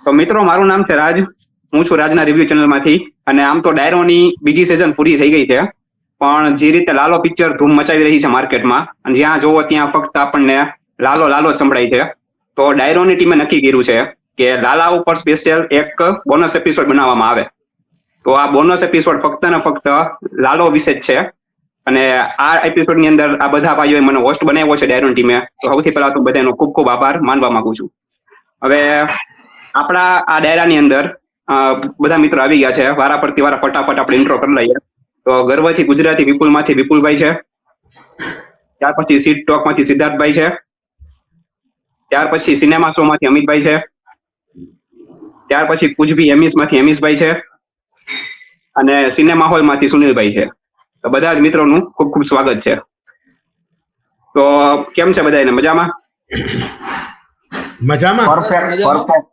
તો મિત્રો, મારું નામ છે રાજ. હું છું રાજના રિવ્યુ ચેનલમાંથી. અને આમ તો ડાયરોની બીજી સિઝન પૂરી થઈ ગઈ છે, પણ જે રીતે લાલો પિક્ચર ધૂમ મચાવી રહી છે માર્કેટમાં, અને જ્યાં જોવો ત્યાં ફક્ત આપણને લાલો લાલો જ સંભળાય છે. તો ડાયરોની ટીમે નક્કી કર્યું છે કે લાલા ઉપર સ્પેશિયલ એક બોનસ એપિસોડ બનાવવામાં આવે. તો આ બોનસ એપિસોડ ફક્ત ને ફક્ત લાલો વિશે જ છે. અને આ એપિસોડની અંદર આ બધા ભાઈઓએ મને હોસ્ટ બનાવ્યો છે ડાયરોન ટીમે. તો સૌથી પહેલા તો બધાનો ખૂબ ખૂબ આભાર માનવા માંગુ છું. હવે આપણા આ ડાયરાની અંદર બધા મિત્રો આવી ગયા છે. વારા પરથી વારા ફટાફટ આપણે ઇન્ટ્રો કરી લઈએ. તો ગર્વથી ગુજરાતી વિપુલમાંથી વિપુલભાઈ છે. ત્યાર પછી સીટ ટોકમાંથી સિદ્ધાર્થભાઈ છે. ત્યાર પછી સિનેમા શોમાંથી અમિતભાઈ છે. ત્યાર પછી કુજબી એમિસમાંથી એમિસભાઈ છે. અને સિનેમા હોલમાંથી સુનિલભાઈ છે. તો બધા જ મિત્રોનું ખૂબ ખૂબ સ્વાગત છે. તો કેમ છે બધા? એને મજામાં? મજામાં. પરફેક્ટ.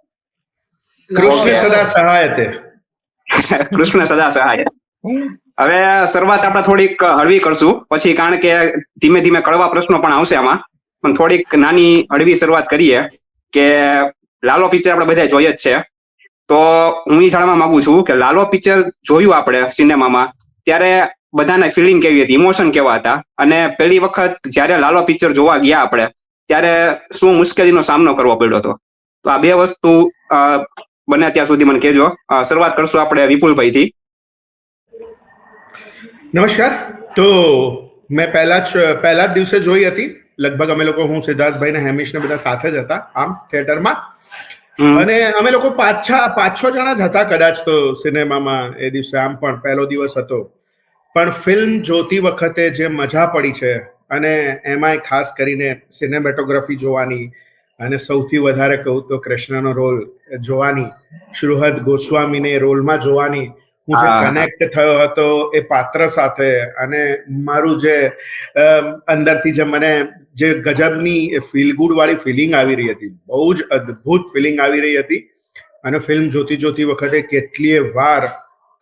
કૃષ્ણ સદા સહાય તે. કૃષ્ણ સદા સહાય. હવે શરૂઆત આપણે થોડીક હળવી કરશું પછી, કારણ કે ધીમે ધીમે કડવા પ્રશ્નો પણ આવશે આમાં. પણ થોડીક નાની હળવી શરૂઆત કરીએ કે લાલો પિક્ચર આપણે બધા જોઈએ જ છે. તો હું એ જાણવા માંગુ છું કે લાલો પિક્ચર જોયું આપણે સિનેમામાં, ત્યારે બધાને ફિલિંગ કેવી હતી, ઇમોશન કેવા હતા? અને પહેલી વખત જ્યારે લાલો પિક્ચર જોવા ગયા આપણે, ત્યારે શું મુશ્કેલીનો સામનો કરવો પડ્યો હતો? તો આ બે વસ્તુ બને ત્યાં સુધી મને કહેજો. શરૂઆત કરશું આપણે વિપુલભાઈથી. નમસ્કાર. તો મેં પહેલા જ દિવસે જોઈ હતી. લગભગ અમે લોકો, હું, સિદ્ધાર્થભાઈ ને હેમિશ ને બધા સાથે જ હતા આમ થિયેટરમાં. અને અમે લોકો પાંચ છ જણા જ હતા કદાચ તો સિનેમામાં એ દિવસે. આમ પણ પહેલો દિવસ હતો, પણ ફિલ્મ જોતી વખતે જે મજા પડી છે, અને એમાંય ખાસ કરીને સિનેમેટોગ્રાફી જોવાની, અને સૌથી વધારે કહું તો કૃષ્ણનો રોલ જોવાની, સુહૃદ ગોસ્વામીને રોલમાં જોવાની, હું જે કનેક્ટ થયો હતો એ પાત્ર સાથે, અને મારું જે અંદરથી જે મને જે ગજબની ફીલ ગુડ વાળી ફિલિંગ આવી રહી હતી, બહુ જ અદ્ભુત ફિલિંગ આવી રહી હતી. અને ફિલ્મ જોતી વખતે કેટલીય વાર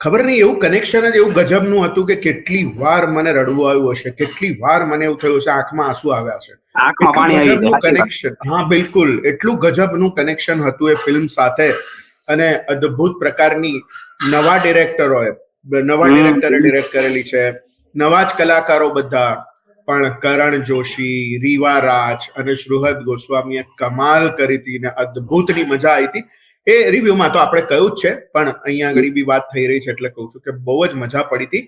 ખબર નહીં, એવું કનેક્શન જ એવું ગજબનું હતું કે કેટલી વાર મને રડવું આવ્યું હશે, કેટલી વાર મને એવું થયું છે આંખમાં આંસુ આવ્યા છે. ગજબનું કનેક્શન. હા, બિલકુલ. એટલું ગજબનું કનેક્શન હતું એ ફિલ્મ સાથે. અને અદ્ભુત પ્રકારની નવા ડિરેક્ટરે ડિરેક્ટ કરેલી છે. નવા જ કલાકારો બધા, પણ કરણ જોશી, રીવા રાજ અને સુહૃદ ગોસ્વામીએ કમાલ કરી હતી ને અદ્ભુતની મજા આવી હતી. એ રિવ્યુમાં તો આપણે કહ્યું જ છે, પણ અહીંયા આગળ બી વાત થઈ રહી છે એટલે કહું છું કે બહુ જ મજા પડી હતી.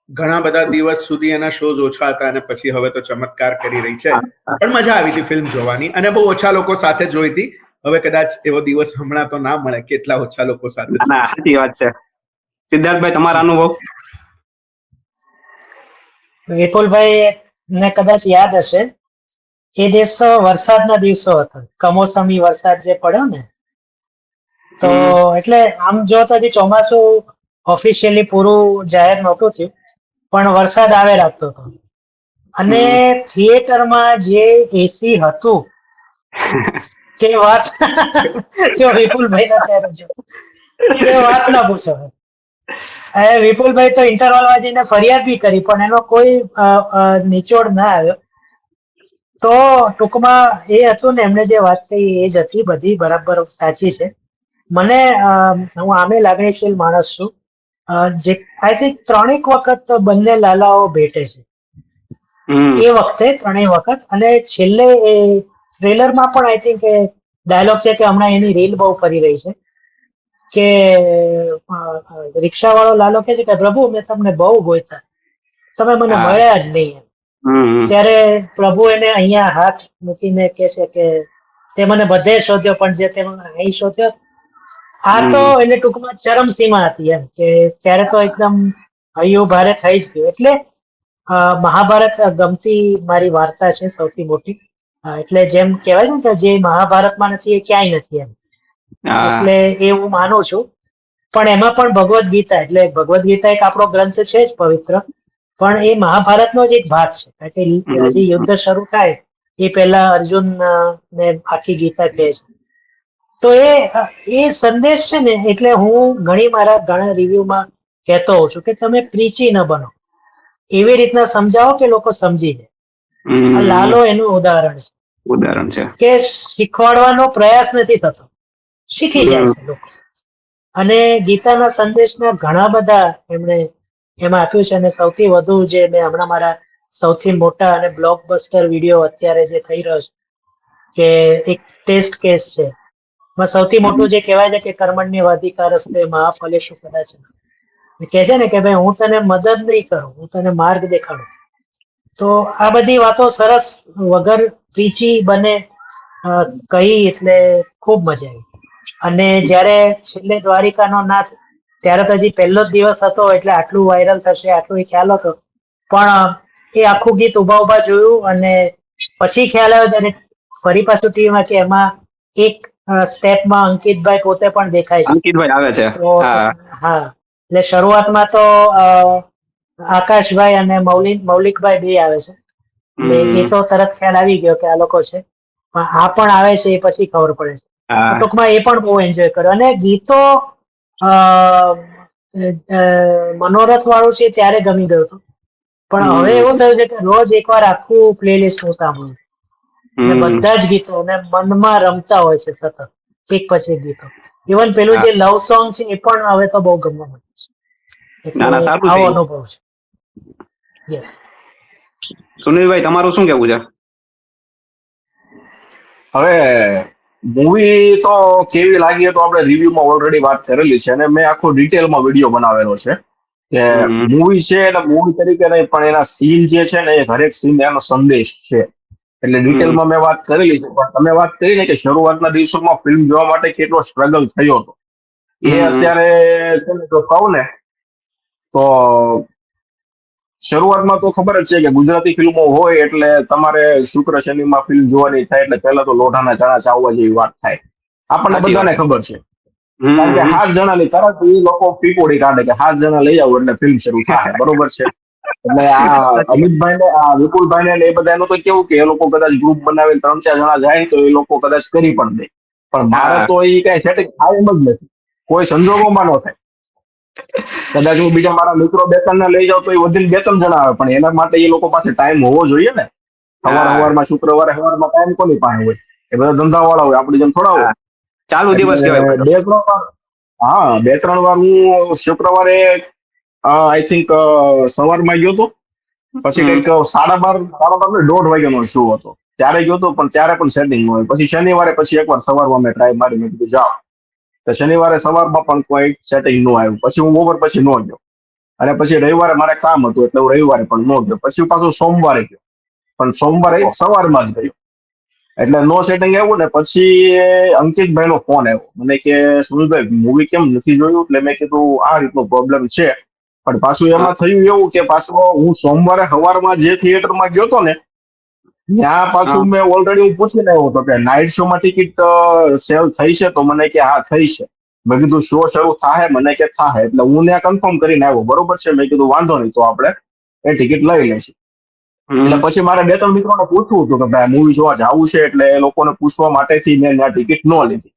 ઘણા બધા દિવસ સુધી એના શોઝ ઓછા હતા, અને પછી હવે તો ચમત્કાર કરી રહી છે. પણ મજા આવી હતી ફિલ્મ જોવાની, અને બહુ ઓછા લોકો સાથે જોઈ હતી. હવે કદાચ એવો દિવસ હમણાં તો ના મળે, કેટલા ઓછા લોકો સાથે. સાચી વાત છે. સિદ્ધાર્થભાઈ, તમારા અનુભવ? વિપુલભાઈ ને કદાચ યાદ હશે, એ દિવસો વરસાદના દિવસો હતા, કમોસમી વરસાદ જે પડ્યો ને, તો એટલે આમ જોતા ચોમાસું ઓફિશિયલી પૂરું જાહેર નહોતું થયું, પણ વરસાદ આવે રાખતો હતો. અને થિયેટરમાં જે એસી હતું તે વાત જો વિપુલભાઈ ના ચહેરો જો તે વાત ના પૂછો. વિપુલભાઈ તો ઇન્ટરવલમાં જઈને ફરિયાદ બી કરી, પણ એનો કોઈ નિચોડ ના આવ્યો. તો ટૂંકમાં એ હતું ને, એમણે જે વાત કહી એ જ હતી, બધી બરાબર સાચી છે. મને હું આમે લાગણીશીલ માણસ છું. જે આઈ થિંક 3 વખત બંને લાલાઓ ભેટે છે એ વખતે, 3 વખત. અને છેલ્લે એ ટ્રેલરમાં પણ આઈ થિંક એ ડાયલોગ છે કે હમણાં એની રીલ બહુ ફરી રહી છે કે રિક્ષા વાળો લાલો કે છે કે પ્રભુ મેં તમને બહુ ગોઈતા, તમે મને મળ્યા જ નહીં. ત્યારે પ્રભુ એને અહીંયા હાથ મૂકીને કે છે કે તે મને બધે શોધ્યો, પણ જે તે અહીં શોધ્યો. આ તો એને ટૂંકમાં ચરમસીમા હતી એમ, કે ત્યારે તો એકદમ હૈયું ભારે થઈ જ ગયું. એટલે મહાભારત ગમતી મારી વાર્તા છે સૌથી મોટી. એટલે જેમ કહેવાય છે ને કે જે મહાભારતમાં નથી એ ક્યાંય નથી એમ, એટલે એ હું માનું છું. પણ એમાં પણ ભગવદ્ ગીતા, એટલે ભગવદ્ ગીતા એક આપણો ગ્રંથ છે જ પવિત્ર, પણ એ મહાભારતનો જ એક ભાગ છે. કારણ કે હજી યુદ્ધ શરૂ થાય એ પહેલા અર્જુન ને આખી ગીતા કહે છે. તો એ સંદેશ છે ને, એટલે હું મારા ઘણા રિવ્યુમાં કહેતો હોઉં છું કે તમે પ્રીચી ન બનો, એવી રીતના સમજાવો કે લોકો સમજી જાય. આ લાલો એનું ઉદાહરણ છે કે શીખવાડવાનો પ્રયાસ નથી થતો, શીખી જાય છે લોકો. અને ગીતાના સંદેશમાં ઘણા બધા એમણે એમાં આપ્યું છે. અને સૌથી વધુ જે મેં હમણાં મારા સૌથી મોટા અને બ્લોકબસ્ટર વિડીયો અત્યારે જે થઈ રહ્યો છે કે એક ટેસ્ટ કેસ છે, એમાં સૌથી મોટું જે કહેવાય છે કે કર્મણ્ય અધિકારસ્તે મા ફલેષુ કદાચન, કહે છે ને કે ભાઈ હું તને મદદ નહીં કરું, હું તને માર્ગ દેખાડું. તો આ બધી વાતો સરસ વગર પીચી બને કહી એટલે ખૂબ મજા આવી. અને જ્યારે છેલ્લે દ્વારિકાનો નાથ, ત્યારે તો હજી પહેલો જ દિવસ હતો એટલે આટલું વાયરલ થશે આટલું એ ખ્યાલ હતો, પણ એ આખું ગીત ઉભા જોયું અને પછી ખ્યાલ આવ્યો ત્યારે ફરી પાછું ટીવીમાં કે એમાં એક સ્ટેપમાં અંકિતભાઈ પોતે પણ દેખાય છે. અંકિતભાઈ આવે છે. તો હા, એટલે શરૂઆતમાં તો આકાશભાઈ અને મૌલિકભાઈ બે આવે છે. એ તો તરત ખ્યાલ આવી ગયો કે આ લોકો છે, પણ આ પણ આવે છે એ પછી ખબર પડે છે. ટૂંકમાં એ પણ બહુ એન્જોય કર્યો. અને ગીતો મનોરથ વાળું છે ત્યારે ગમી ગયું હતું, પણ હવે એવું થયું છે કે રોજ એકવાર આખું પ્લેલિસ્ટ હું સાંભળું અને બધા જ ગીતો અને મનમાં રમતા હોય છે સતત એક પછી એક ગીતો. ઇવન પેલું જે લવ સોંગ છે એ પણ હવે તો બહુ ગમવા માંડ્યું છે. એટલે આવો અનુભવ છે. યસ. સુનિલભાઈ તમારું શું કેવું છે? હવે મૂવી તો કેવી લાગી તો આપણે રિવ્યુમાં ઓલરેડી વાત કરેલી છે અને મેં આખો ડિટેલમાં વિડીયો બનાવેલો છે કે મૂવી છે એટલે મૂવી તરીકે નહીં પણ એના સીન જે છે ને એ હરેક સીન એનો સંદેશ છે. એટલે ડિટેલમાં મેં વાત કરેલી છે. પણ તમે વાત કરી ને કે શરૂઆતના દિવસોમાં ફિલ્મ જોવા માટે કેટલો સ્ટ્રગલ થયો હતો, એ અત્યારે જો કહું ને તો શરૂઆતમાં તો ખબર જ છે કે ગુજરાતી ફિલ્મો હોય એટલે તમારે શુક્ર શનિમાં ફિલ્મ જોવાની થાય એટલે પહેલા તો લોઢાના ચણા ચાવવા જેવી વાત થાય. આપણને બધાને ખબર છે, કારણ કે 7 જણાની તરત એ લોકો પીપોડી કાઢે કે 7 જણા લઈ આવો એટલે ફિલ્મ શરૂ થાય. બરોબર છે. એટલે આ અમિતભાઈ ને આ વિપુલભાઈ ને એ બધાનું તો કેવું કે એ લોકો કદાચ ગ્રુપ બનાવીને 3-4 જણા જાય તો એ લોકો કદાચ કરી પણ દે, પણ મારે તો એ કઈ સેટિંગ થાય એમ જ નથી, કોઈ સંજોગોમાં ન થાય. કદાચ હું બીજા મારા મિત્રો 2-3 લઈ જાઉં તો એ વધીને 2-3 જણા આવે, પણ એના માટે એ લોકો પાસે ટાઈમ હોવો જોઈએ ને. સવારમાં શુક્રવારે સવારમાં ટાઈમ કોની પાસે હોય? એ બધા ધંધા વાળા હોય, આપણી જેમ થોડા હોય. ચાલુ દિવસ કહેવાય. 2-3 વાર, હા 2-3 વાર હું શુક્રવારે આઈ થિંક સવારમાં ગયો હતો, પછી કઈક 12:30 1:30 વાગ્યાનો શો હતો ત્યારે ગયો હતો, પણ ત્યારે પણ સેટિંગ હોય. પછી શનિવારે પછી એકવાર સવારમાં મેં ટ્રાય મારી, મેં કીધું જાઓ, તો શનિવારે સવારમાં પણ કોઈ સેટિંગ ન આવ્યું. પછી હું બપોર પછી ન ગયો અને પછી રવિવારે મારે કામ હતું એટલે હું રવિવારે પણ ન ગયો. પછી પાછું સોમવારે ગયો, પણ સોમવારે સવારમાં જ ગયો એટલે નો સેટિંગ આવ્યું ને. પછી અંકિતભાઈ નો ફોન આવ્યો મને કે સુનિલભાઈ મૂવી કેમ નથી જોયું? એટલે મેં કીધું આ રીતનો પ્રોબ્લેમ છે. પણ પાછું એમાં થયું એવું કે પાછું હું સોમવારે સવારમાં જે થિયેટરમાં ગયો હતો ને ત્યાં પાછું મેં ઓલરેડી હું પૂછીને આવ્યો હતો કે નાઇટ શો માં ટિકિટ સેલ થઈ છે? તો મને કે હા થઈ છે. મેં કીધું શો શરૂ થાય? મને કે થાય. એટલે હું ત્યાં કન્ફર્મ કરીને આવ્યો. બરોબર છે. મેં કીધું વાંધો નહીં, તો આપણે એ ટિકિટ લઈ લઈશું. એટલે પછી મારે 2-3 મિત્રોને પૂછવું હતું કે ભાઈ મૂવી જોવા જવું છે, એટલે એ લોકોને પૂછવા માટેથી મેં ત્યાં ટિકિટ ન લીધી.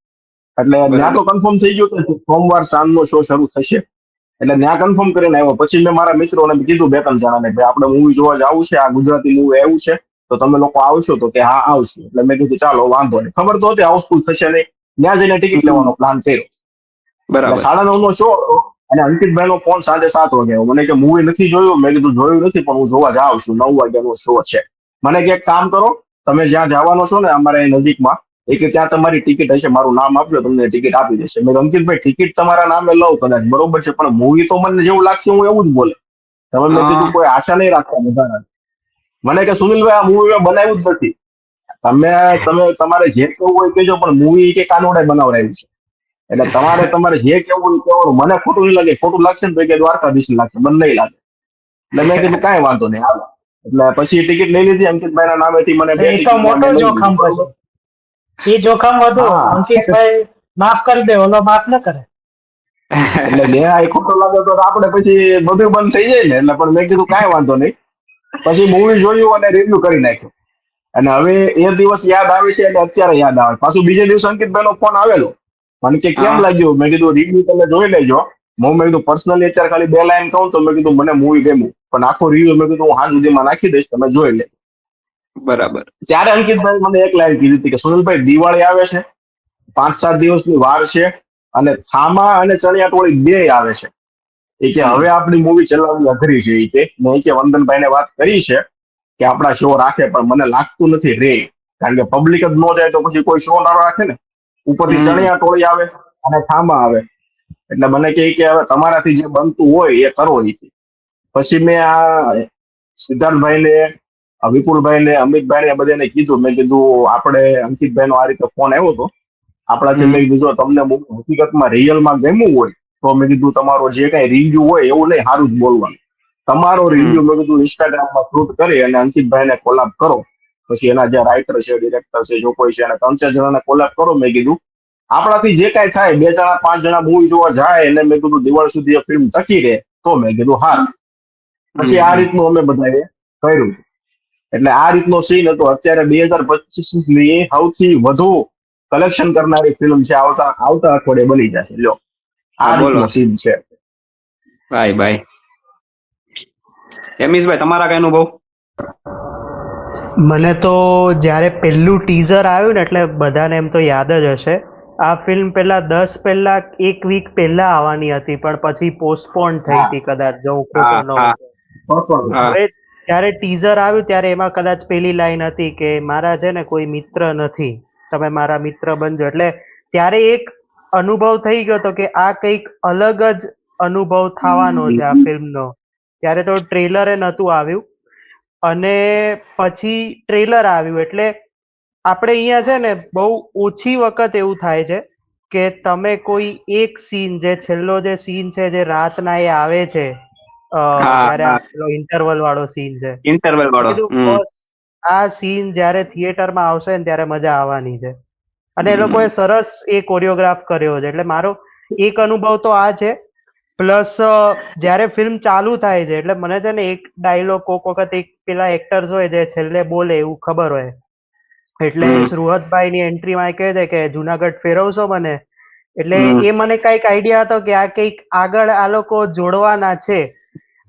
એટલે ત્યાં તો કન્ફર્મ થઈ ગયું કે સોમવાર સાંજનો શો શરૂ થશે, એટલે ત્યાં કન્ફર્મ કરીને આવ્યો. પછી મેં મારા મિત્રોને કીધું 2-3 જણાને ભાઈ આપણે મૂવી જોવા જવું છે, આ ગુજરાતી મૂવી આવ્યું છે, તો તમે લોકો આવશો? તો કે હા આવશું. એટલે મેં કીધું ચાલો વાંધો નહીં. ખબર તો હતી હાઉસફુલ થશે નહીં, ત્યાં જઈને ટિકિટ લેવાનો પ્લાન કર્યો. એટલે 9:30 નો શો હતો અને અંકિતભાઈ નો ફોન 7:30 વાગે આવ્યો. મને કે મૂવી નથી જોયું? મેં કીધું જોયું નથી, પણ હું જોવા જાઉં છું, 9 વાગ્યાનો શો છે. મને કે એક કામ કરો, તમે જ્યાં જવાનો છો ને અમારે નજીકમાં, એ કે ત્યાં તમારી ટિકિટ હશે, મારું નામ આપજો, તમને ટિકિટ આપી દેશે. મેં અંકિતભાઈ ટિકિટ તમારા નામે લઉં કદાચ, બરોબર છે, પણ મૂવી તો મને જેવું લાગશે હું એવું જ બોલે. તમે મેં કીધું કોઈ આશા નહીં રાખતા બધાના. મને કે સુનિલભાઈ આ મૂવી મેં બનાવ્યું જ નથી, તમે તમારે જે કેવું હોય કહેજો, પણ મૂવી કે કાનોડે બનાવડાવ્યું છે. એટલે તમારે જે કેવું કહેવાનું, મને ખોટું નહીં લાગે. ખોટું લાગશે ને તો કે દ્વારકાધીશ લાગશે, મને નહીં લાગે. એટલે મેં કીધું કાંઈ વાંધો નહીં, હાલો. એટલે પછી ટિકિટ લઈ લીધી અંકિતભાઈ ના નામેથી. મને 2 ટિકિટ મોટો જોખમ પછી, એ જોખમ વધુ. અંકિતભાઈ માફ કરી દે, ઓલો માફ ન કરે. એટલે મેં આ ખોટો લાગે તો આપણે પછી બધું બંધ થઈ જાય ને. એટલે પણ મેં કીધું કાંઈ વાંધો નહીં. પછી મૂવી જોયું અને રિવ્યુ કરી નાખ્યો. અને હવે એ દિવસ યાદ આવે છે એટલે અત્યારે યાદ આવે. પાછું બીજે દિવસે અંકિતભાઈ નો ફોન આવેલો, મને કે કેમ લાગ્યું? મેં કીધું રિવ્યુ તમે જોઈ લેજો. મેં કીધું પર્સનલી અત્યારે ખાલી 2 લાઈન કહું તો મેં કીધું મને મૂવી ગમ્યું, પણ આખો રિવ્યુ મેં કીધું હું હાલ સુધીમાં નાખી દઈશ, તમે જોઈ લે. બરાબર. ત્યારે અંકિતભાઈ મને એક લાઈન કીધી હતી કે સુનિલભાઈ દિવાળી આવે છે 5-7 દિવસની વાર છે અને થામા અને ચણિયાટોળી બે આવે છે. એ કે હવે આપણી મૂવી ચલાવવી અઘરી છે. એ કે મેં કે વંદનભાઈને વાત કરી છે કે આપણા શો રાખે, પણ મને લાગતું નથી રે, કારણ કે પબ્લિક જ ન જાય તો પછી કોઈ શો ના રાખે ને. ઉપરથી ચણિયાટોળી આવે અને થામા આવે, એટલે મને કે હવે તમારાથી જે બનતું હોય એ કરો. પછી મેં આ સિદ્ધાર્થભાઈને, વિપુલભાઈને, અમિતભાઈને બધાને કીધું. મેં કીધું આપણે અંકિતભાઈનો આ રીતે ફોન આવ્યો હતો આપણાથી. મેં કીધું તમને હકીકતમાં રિયલમાં ગમ્યું હોય તો મેં કીધું તમારો જે કઈ રિવ્યુ હોય એવું નહીં, સારું જ બોલવાનું. તમારો રિવ્યુ મેં કીધું ઇન્સ્ટાગ્રામમાં શૂટ કરી અને અંકિતભાઈને કોલાબ કરો. પછી એના જે રાઇટર છે, ડિરેક્ટર છે, જો કોઈ છે, એને 3-4 જણાને કોલાબ કરો. મેં કીધું આપણાથી જે કઈ થાય, 2 જણા 5 જણા મૂવી જોવા જાય એટલે મેં કીધું દિવાળી સુધી ફિલ્મ ટકી રહે તો મેં કીધું હા. પછી આ રીતનું અમે બધાએ કર્યું. એટલે આ રીતનો સીન હતો. અત્યારે 2025ની સૌથી વધુ કલેક્શન કરનારી ફિલ્મ છે. આવતા અઠવાડિયે બની જશે. લ્યો, આ રીતનો સીન છે. ભાઈ એમિશભાઈ, તમારા કઈ અનુભવ? મને તો જ્યારે પહેલું ટીઝર આવ્યું ને એટલે બધાને એમ તો યાદ જ હશે. આ ફિલ્મ પહેલા 1 વીક પહેલા આવવાની હતી, પણ પછી પોસ્ટપોન થઈ હતી કદાચ, જો હું ખોટો ન હોઉં. હવે ત્યારે ટીઝર આવ્યું ત્યારે એમાં કદાચ પેલી લાઈન હતી કે મારા છે ને કોઈ મિત્ર નથી, તમે મારા મિત્ર બનજો. એટલે ત્યારે એક અનુભવ થઈ ગયો હતો કે આ કંઈક અલગ જ અનુભવ થવાનો છે આ ફિલ્મનો. ત્યારે તો ટ્રેલરે નહોતું આવ્યું અને પછી ટ્રેલર આવ્યું. એટલે આપણે અહીંયા છે ને બહુ ઓછી વખત એવું થાય છે કે તમે કોઈ એક સીન, જે છેલ્લો જે સીન છે, જે રાતના એ આવે છે, ત્યારે આ પેલો ઇન્ટરવલ વાળો સીન છે, ઇન્ટરવલ વાળો. કીધું બસ આ સીન જ્યારે થિયેટરમાં આવશે ને ત્યારે મજા આવવાની છે. અને એ લોકોએ સરસ એ કોરિયોગ્રાફ કર્યો છે. એટલે મારો એક અનુભવ તો આ છે. પ્લસ જ્યારે ફિલ્મ ચાલુ થાય છે એટલે મને છે ને એક ડાયલોગ કોક વખત એક પેલા એક્ટર્સ હોય જે છેલ્લે બોલે એવું ખબર હોય. એટલે સુરતભાઈની એન્ટ્રીમાં કહે છે કે જુનાગઢ ફેરવશો મને. એટલે એ મને કઈક આઈડિયા હતો કે આ કંઈક આગળ આ લોકો જોડવાના છે.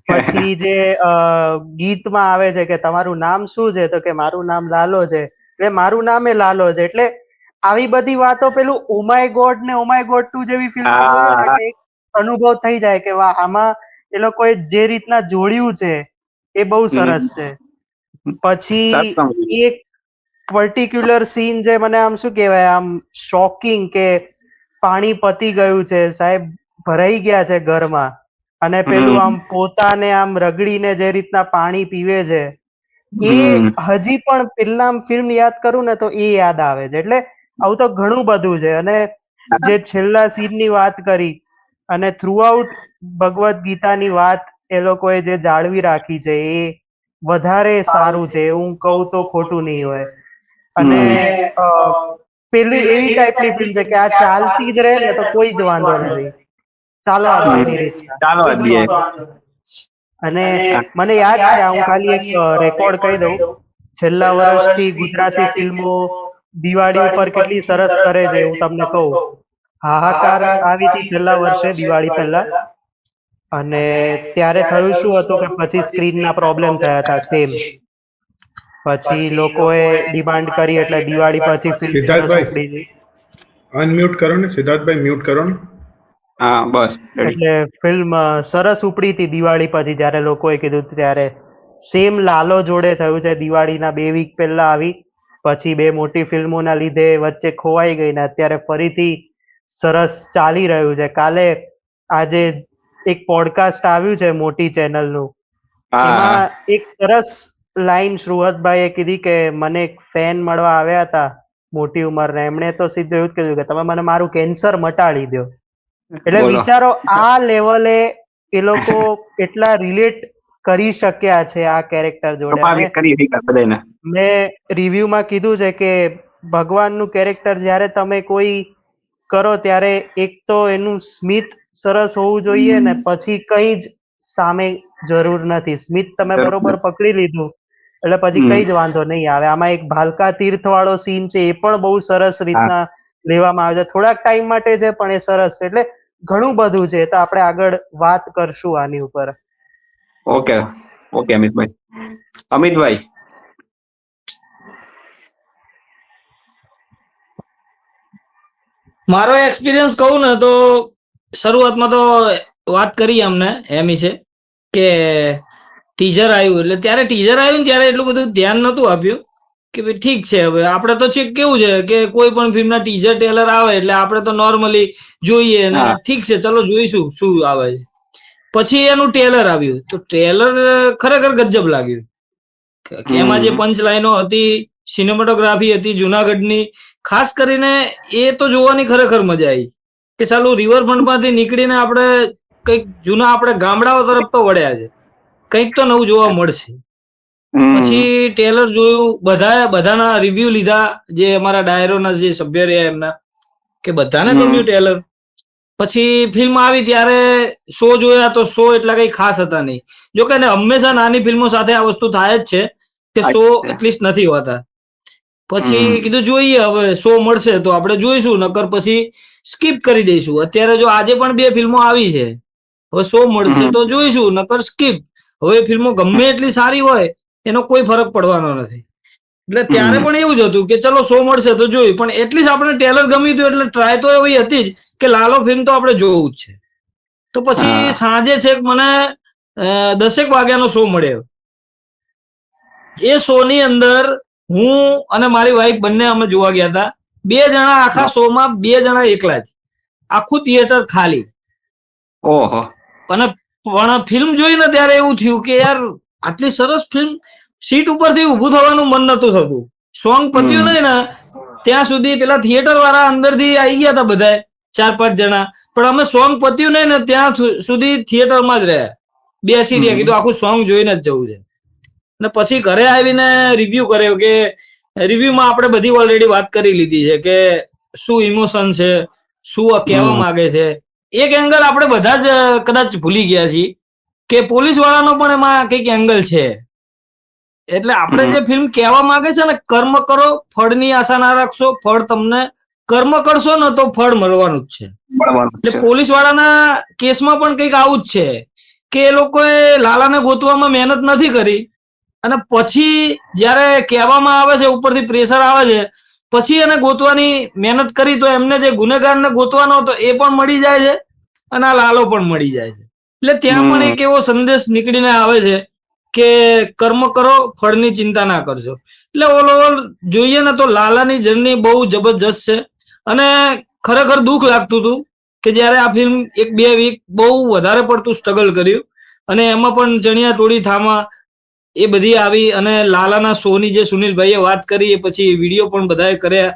પછી જે ગીતમાં આવે છે કે તમારું નામ શું છે, તો કે મારું નામ લાલો છે, એટલે મારું નામ એ લાલો છે. એટલે આવી બધી વાતો પેલું ઓ માય ગોડ ને ઓ માય ગોડ 2 જેવી ફિલ્મો જોઈએ ને એટલે અનુભવ થઈ જાય કે વાહ, આમાં એ લોકોએ જે રીતના જોડ્યું છે એ બહુ સરસ છે. પછી એક પર્ટિક્યુલર સીન જે મને આમ શું કહેવાય, આમ શોકિંગ, કે પાણી પતી ગયું છે સાહેબ, ભરાઈ ગયા છે ઘરમાં, અને પેલું આમ પોતાને આમ રગડીને જે રીતના પાણી પીવે છે, એ હજી પણ પેલા ફિલ્મ યાદ કરું ને તો એ યાદ આવે છે. એટલે આવું તો ઘણું બધું છે. અને જે છેલ્લા સીનની વાત કરી અને થ્રુઆઉટ ભગવદ્ ગીતાની વાત એ લોકોએ જે જાળવી રાખી છે એ વધારે સારું છે. હું કહું તો ખોટું નહીં હોય. અને પેલી એવી ટાઈપની ફિલ્મ છે કે આ ચાલતી જ રહે ને તો કોઈ જ વાંધો નથી, ચાલવા દો એની રીતના, ચાલો કોઈ જ વાંધો નથી. અને મને યાદ છે, હું ખાલી એક રેકોર્ડ કહી દઉં, છેલ્લા વર્ષથી ગુજરાતી ફિલ્મો દિવાળી ઉપર કેટલી સરસ કરે છે હું તમને કહું. હાહાકાર આવી હતી છેલ્લા વર્ષે દિવાળી પહેલા, અને ત્યારે થયું શું હતું કે પછી સ્ક્રીનના પ્રોબ્લેમ થયા હતા સેમ. પછી લોકોએ ડિમાન્ડ કરી એટલે દિવાળી પછી ફિલ્મ સરસ ઉપડી ગઈ. અનમ્યુટ કરો ને સિદ્ધાર્થભાઈ, મ્યુટ કરો ને. હા બસ. એટલે ફિલ્મ સરસ ઉપડી હતી દિવાળી પછી, જ્યારે લોકોએ કીધું ત્યારે. સેમ લાલો જોડે થયું છે. દિવાળીના 2 વીક પહેલા આવી, પછી 2 મોટી ફિલ્મોના લીધે વચ્ચે ખોવાઈ ગઈ, ને અત્યારે ફરીથી સરસ ચાલી રહ્યું છે. કાલે આજે એક પોડકાસ્ટ આવ્યું છે મોટી ચેનલનું, એમાં એક સરસ લાઈન શ્રુહતભાઈએ કીધી કે મને એક ફેન મળવા આવ્યા હતા મોટી ઉંમરના, એમણે તો સીધું એવું જ કીધું કે તમે મને મારું કેન્સર મટાડી દો. એટલે વિચારો આ લેવલે એ લોકો એટલા રિલેટ કરી શક્યા છે આ કેરેક્ટર જોડે. અને મેં રિવ્યુમાં કીધું છે કે ભગવાનનું કેરેક્ટર જ્યારે તમે કોઈ કરો ત્યારે એક તો એનું સ્મિત સરસ હોવું જોઈએ ને પછી કઈ જ સામે જરૂર નથી. સ્મિત તમે બરોબર પકડી લીધું એટલે પછી કઈ જ વાંધો નહીં આવે. આમાં એક ભાલકા તીર્થ વાળો સીન છે, એ પણ બહુ સરસ રીતના લેવામાં આવે છે. થોડાક ટાઈમ માટે છે પણ એ સરસ છે. એટલે ઘણું બધું છે, તો આપણે આગળ વાત કરશું આની ઉપર. Okay okay Amitbhai. અમિતભાઈ, મારો એક્સપિરિયન્સ કહું ને તો શરૂઆતમાં તો વાત કરી અમને એમ છે કે ટીઝર આવ્યું એટલે ત્યારે ટીઝર આવ્યું ને ત્યારે એટલું બધું ધ્યાન નતું આપ્યું કે ભાઈ ઠીક છે હવે આપણે તો કેવું છે કે કોઈ પણ ફિલ્મના ટીઝર ટેલર આવે એટલે આપણે તો નોર્મલી જોઈએ ને ઠીક છે ચલો જોઈશું શું આવે છે. પછી એનું ટ્રેલર આવ્યું તો ટ્રેલર ખરેખર ગજબ લાગ્યું કે એમાં જે પંચ લાઈનો હતી, સિનેમેટોગ્રાફી હતી જુનાગઢની, ખાસ કરીને એ તો જોવાની ખરેખર મજા આવી કે ચાલુ રિવરફ્રન્ટ માંથી નીકળીને આપણે કંઈક જૂના આપણે ગામડાઓ તરફ તો વળ્યા છે, કંઈક તો નવું જોવા મળશે. પછી ટ્રેલર જોયું, બધાના રિવ્યુ લીધા, જે અમારા ડાયરોના જે સભ્ય રહ્યા એમના, કે બધાને ગમ્યું ટ્રેલર. પછી ફિલ્મ આવી ત્યારે શો જોયા તો શો એટલા કઈ ખાસ હતા નહીં. જો કે હંમેશા નાની ફિલ્મો સાથે આ વસ્તુ થાય જ છે કે શો એટલીસ્ટ નથી હોતા. પછી કીધું જોઈએ હવે શો મળશે તો આપણે જોઈશું, નકર પછી સ્કીપ કરી દઈશું. અત્યારે જો આજે પણ 2 ફિલ્મો આવી છે, હવે શો મળશે તો જોઈશું, નકર સ્કીપ. હવે ફિલ્મો ગમે એટલી સારી હોય એનો કોઈ ફરક પડવાનો નથી. એટલે ત્યારે પણ એવું જ હતું કે ચલો શો મળશે તો જોયું, પણ એટલીસ્ટ આપણે ટ્રેલર ગમ્યું હતું એટલે ટ્રાય તો એવી હતી જ કે લાલો ફિલ્મ તો આપણે જોવું જ છે. તો પછી સાંજે છેક મને 10 વાગ્યાનો શો મળ્યો. એ શો ની અંદર હું અને મારી વાઈફ બંને અમે જોવા ગયા હતા. 2 જણા આખા શો માં, 2 જણા એકલા જ, આખું થિયેટર ખાલી. ઓહો. પણ ફિલ્મ જોઈને ત્યારે એવું થયું કે યાર આટલી સરસ ફિલ્મ, સીટ ઉપરથી ઊભું થવાનું મન નતું થતું. સોંગ પત્યું નહીં ને ત્યાં સુધી પેલા થિયેટર વાળા અંદરથી આવી ગયા હતા બધા 4-5 જણા, પણ અમે સોંગ પત્યું નહીં ને ત્યાં સુધી થિયેટરમાં જ રહ્યા, બેસી રહ્યા, કીધું આખું સોંગ જોઈને જ જવું છે. અને પછી ઘરે આવીને રિવ્યુ કર્યો કે રિવ્યુમાં આપણે બધી ઓલરેડી વાત કરી લીધી છે કે શું ઇમોશન છે, શું કહેવા માંગે છે. એક એંગલ આપણે બધા જ કદાચ ભૂલી ગયા છીએ કે પોલીસ વાળાનો પણ એમાં કંઈક એંગલ છે. એટલે આપણે જે ફિલ્મ કહેવા માંગે છે ને, કર્મ કરો ફળની આશા ના રાખશો, ફળ તમને, કર્મ કરશો ને તો ફળ મળવાનું જ છે. એટલે પોલીસ વાળાના કેસમાં પણ કંઈક આવું જ છે કે એ લોકોએ લાલાને ગોતવામાં મહેનત નથી કરી, અને પછી જયારે કહેવામાં આવે છે, ઉપરથી પ્રેશર આવે છે, પછી એને ગોતવાની મહેનત કરી તો એમને જે ગુનેગારને ગોતવાનો હતો એ પણ મળી જાય છે અને આ લાલો પણ મળી જાય છે. એટલે ત્યાં પણ એક એવો સંદેશ નીકળીને આવે છે કે કર્મ કરો, ફળની ચિંતા ના કરશો. એટલે ઓલ ઓવર જોઈએ ને તો લાલાની જર્ની બહુ જબરજસ્ત છે. અને ખરેખર દુઃખ લાગતું હતું કે જયારે આ ફિલ્મ 1-2 વીક બહુ વધારે પડતું સ્ટ્રગલ કર્યું, અને એમાં પણ ચણિયા તોડી થામા એ બધી આવી, અને લાલાના શોની જે સુનિલભાઈએ વાત કરી એ પછી વિડીયો પણ બધાએ કર્યા.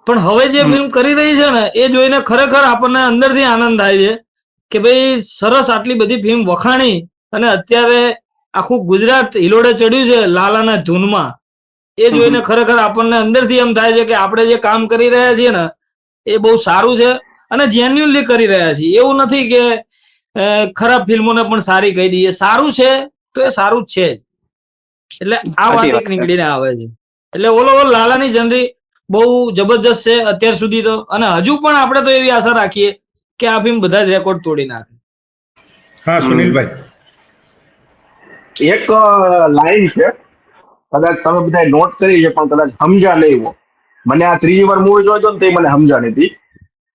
પણ હવે જે ફિલ્મ કરી રહી છે ને એ જોઈને ખરેખર આપણને અંદરથી આનંદ થાય છે કે ભાઈ સરસ, આટલી બધી ફિલ્મ વખાણી અને અત્યારે આખું ગુજરાત હિલોડે ચડ્યું છે લાલાના ધૂનમાં. એ જોઈને ખરેખર આપણને અંદરથી એમ થાય છે કે આપણે જે કામ કરી રહ્યા છીએ ને એ બહુ સારું છે અને જેન્યુઅનલી કરી રહ્યા છીએ. એવું નથી કે ખરાબ ફિલ્મોને પણ સારી કહી દઈએ, સારું છે તો એ સારું જ છે. એટલે આ વાત એક નીકળીને આવે છે. એટલે ઓલ ઓવર લાલાની જર્ની બહુ જબરજસ્ત છે અત્યાર સુધી તો, અને હજુ પણ આપણે તો એવી આશા રાખીએ કે આ ફિલ્મ બધા જ રેકોર્ડ તોડી નાખે. હા સુનિલભાઈ. એક લાઈન છે, કદાચ તમે બધા નોટ કરી છે પણ કદાચ સમજ્યા નહીં હો. મને આ 3જી વાર મૂવી જોયો ને તે મને સમજ્યા નથી.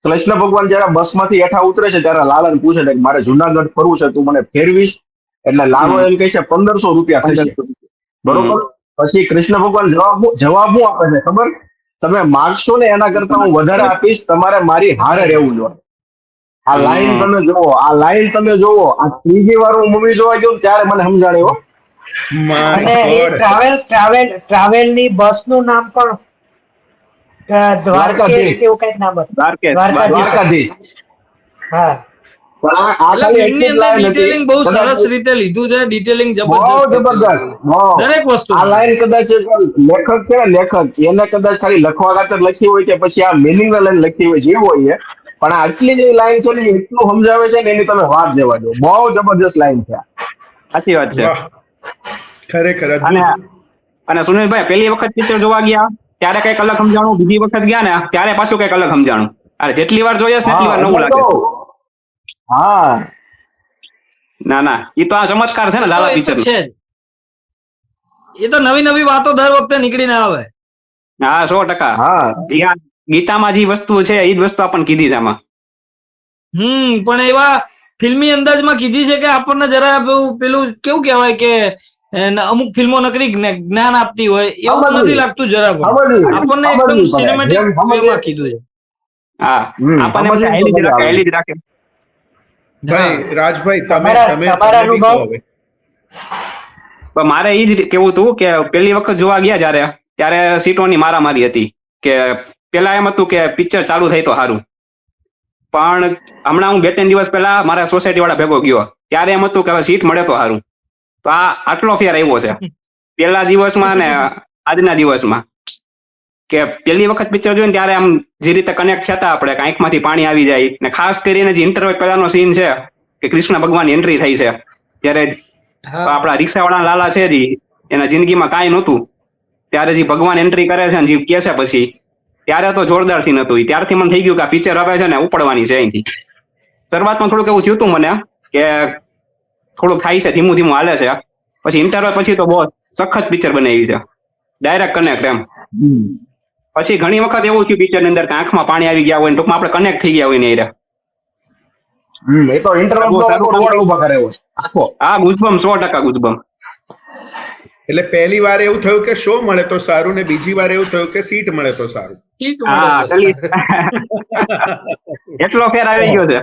કૃષ્ણ ભગવાન જયારે બસમાંથી હેઠા ઉતરે છે ત્યારે લાલાને પૂછે છે કે મારે જુનાગઢ ફરવું છે, તું મને ફેરવીશ? એટલે લાલો એમ કહે છે 1500 રૂપિયા થશે, બરોબર? પછી કૃષ્ણ ભગવાન જવાબ શું આપે છે ખબર? તમે માગશો ને એના કરતા હું વધારે આપીશ, તમારે મારી હારે રહેવું જોઈએ. આ લાઈન તમે જોવો, આ લાઈન તમે જોવો. આ 3જી વાર હું મૂવી જોવા ગયો ત્યારે મને સમજાણે હો. અને એ ટ્રાવેલ ની બસ નું નામ પણ દ્વારકેશ કેવું કઈક નામ હતું, દ્વારકાધીશ. હા, પણ આ એટલે ખાલી ફિલ્મની એટલી જ અંદર લાઈન હતી, ડિટેલિંગ બહુ સરસ રીતે લીધું છે, ડિટેલિંગ બહુ જબરજસ્ત જબરદસ્ત. દરેક વસ્તુ. આ લાઈન કદાચ લેખક છે ને, લેખક એને કદાચ ખાલી લખવા ખાતર લખી હોય કે પછી આ મિનિંગ લાઈન લખી હોય, જે હોય, પણ આટલી જે લાઈન છે ને એટલું સમજાવે છે ને એની તમે વાત જવા દો. બહુ જબરદસ્ત લાઈન છે. સાચી વાત છે. ખરેખર અને અદ્ભુત. અને સુનિલભાઈ પહેલી વખત પિક્ચર જોવા ગયા ત્યારે કઈક અલગ સમજાણું, બીજી વખત ગયા ને ત્યારે પાછું કઈક અલગ સમજાણું. અરે જેટલી વાર જોઈએ ને એટલી વાર નવું લાગે. હા, ના ના, એ તો આ ચમત્કાર છે ને લાલા પિક્ચર. છે જ, એ તો નવી નવી વાતો દર વખતે નીકળીને આવે. હા 100%. હા. ગીતામાં જે વસ્તુ છે એ જ વસ્તુ આપણને કીધી છે આમાં. પણ એવા ફિલ્મી અંદાજમાં કીધી છે કે આપણને જરા પેલું કેવું કહેવાય કે અમુક ફિલ્મો નકરી જ્ઞાન આપતી હોય એવું નથી લાગતું જરા પણ. આપણને એકદમ સિનેમેટિક વેમાં કીધું છે. હા, આપણને એમ હેલી જ રાખે. ભાઈ રાજભાઈ તમે તમારા તમે તમે બી અનુભવ? કહો હવે. પણ મારે એ જ કેવું હતું કે પહેલી વખત જોવા ગયા ત્યારે સીટોની મારામારી હતી કે પેલા એમ હતું કે પિક્ચર ચાલુ થાય તો સારું, પણ હમણાં હું 2-3 દિવસ પહેલા મારા સોસાયટી વાળા ભેગો ગયો ત્યારે એમ હતું કે હવે સીટ મળે તો સારું. તો આટલો ફેર આવ્યો છે પેલા દિવસમાં ને આજના દિવસમાં, કે પહેલી વખત પિક્ચર જોઈને ત્યારે આમ જે રીતે કનેક્ટ થતા આપણે આંખમાંથી પાણી આવી જાય, ને ખાસ કરીને જે ઇન્ટરવ્યુ પહેલાનો સીન છે કે કૃષ્ણ ભગવાનની એન્ટ્રી થઈ છે ત્યારે આપણા રિક્ષાવાળા લાલા છે જી એના જિંદગીમાં કાંઈ નહોતું, ત્યારે જે ભગવાન એન્ટ્રી કરે છે ને જે કહે છે પછી, ત્યારે તો જોરદાર સીન હતું. ત્યારથી મને થઈ ગયું કે આ પિક્ચર હવે છે ને ઉપડવાની છે અહીંથી. શરૂઆતમાં થોડુંક એવું થયું હતું મને કે થોડુંક થાય છે, ધીમું ધીમું હાલે છે, પછી ઇન્ટરવ્યુ પછી તો બહુ સખત પિક્ચર બનાવી છે, ડાયરેક્ટ કનેક્ટ એમ. પછી ઘણી વખત એવું થયું પિક્ચરની અંદર કે આંખમાં પાણી આવી ગયા હોય, ટૂંકમાં આપણે કનેક્ટ થઈ ગયા હોય ને એ એ તો ઇન્ટરવ્યુ ઉભા કરે એવો આખો. હા, ગુજબમ 100% ગુજબમ. એટલે પહેલી વાર એવું થયું કે શો મળે તો સારું, ને બીજી વાર એવું થયું કે સીટ મળે તો સારું. હા, એટલો ફેર આવી ગયો છે.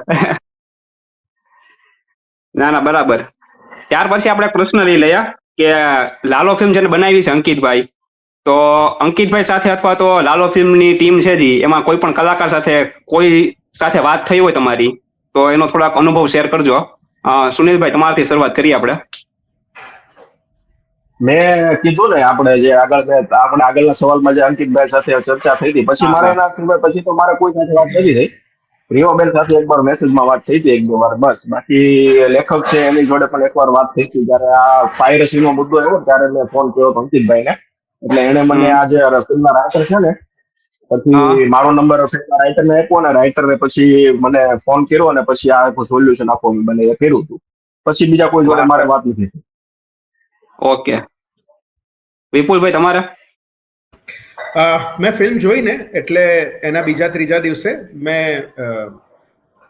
ના ના, બરાબર. ત્યાર પછી આપણે પ્રશ્ન લઈ લઈએ કે લાલો ફિલ્મ જેને બનાવી છે અંકિતભાઈ, તો અંકિતભાઈ સાથે અથવા તો લાલો ફિલ્મની ટીમ છે જી એમાં કોઈ પણ કલાકાર સાથે કોઈ સાથે વાત થઈ હોય તમારી તો એનો થોડાક અનુભવ શેર કરજો. સુનિલભાઈ, તમારાથી શરૂઆત કરીએ આપણે. મેં કીધું ને આપણે આગળના સવાલમાં જે અંકિતભાઈ સાથે ચર્ચા થઈ હતી, પછી મારે એના સિવાય પછી તો મારે કોઈ સાથે વાત નથી થઈ. રીવાબેન સાથે એકવાર મેસેજમાં વાત થઈ હતી 1-2 વાર બસ. બાકી લેખક છે એની જોડે પણ એકવાર વાત થઈ હતી, જયારે આ પાયરેસીનો મુદ્દો આવ્યો ત્યારે મેં ફોન કર્યો અંકિતભાઈને, એટલે એને મને આ જે ફિલ્મના રાઇટર છે ને પછી મારો નંબર રાઇટરને આપ્યો અને રાઇટરને પછી મને ફોન કર્યો અને પછી આ સોલ્યુશન આપો મને એ કર્યું હતું. પછી બીજા કોઈ જોડે મારે વાત નથી થઈ. ઓકે, વિપુલભાઈ તમારે? મેં ફિલ્મ જોઈ ને એટલે એના બીજા-ત્રીજા દિવસે મેં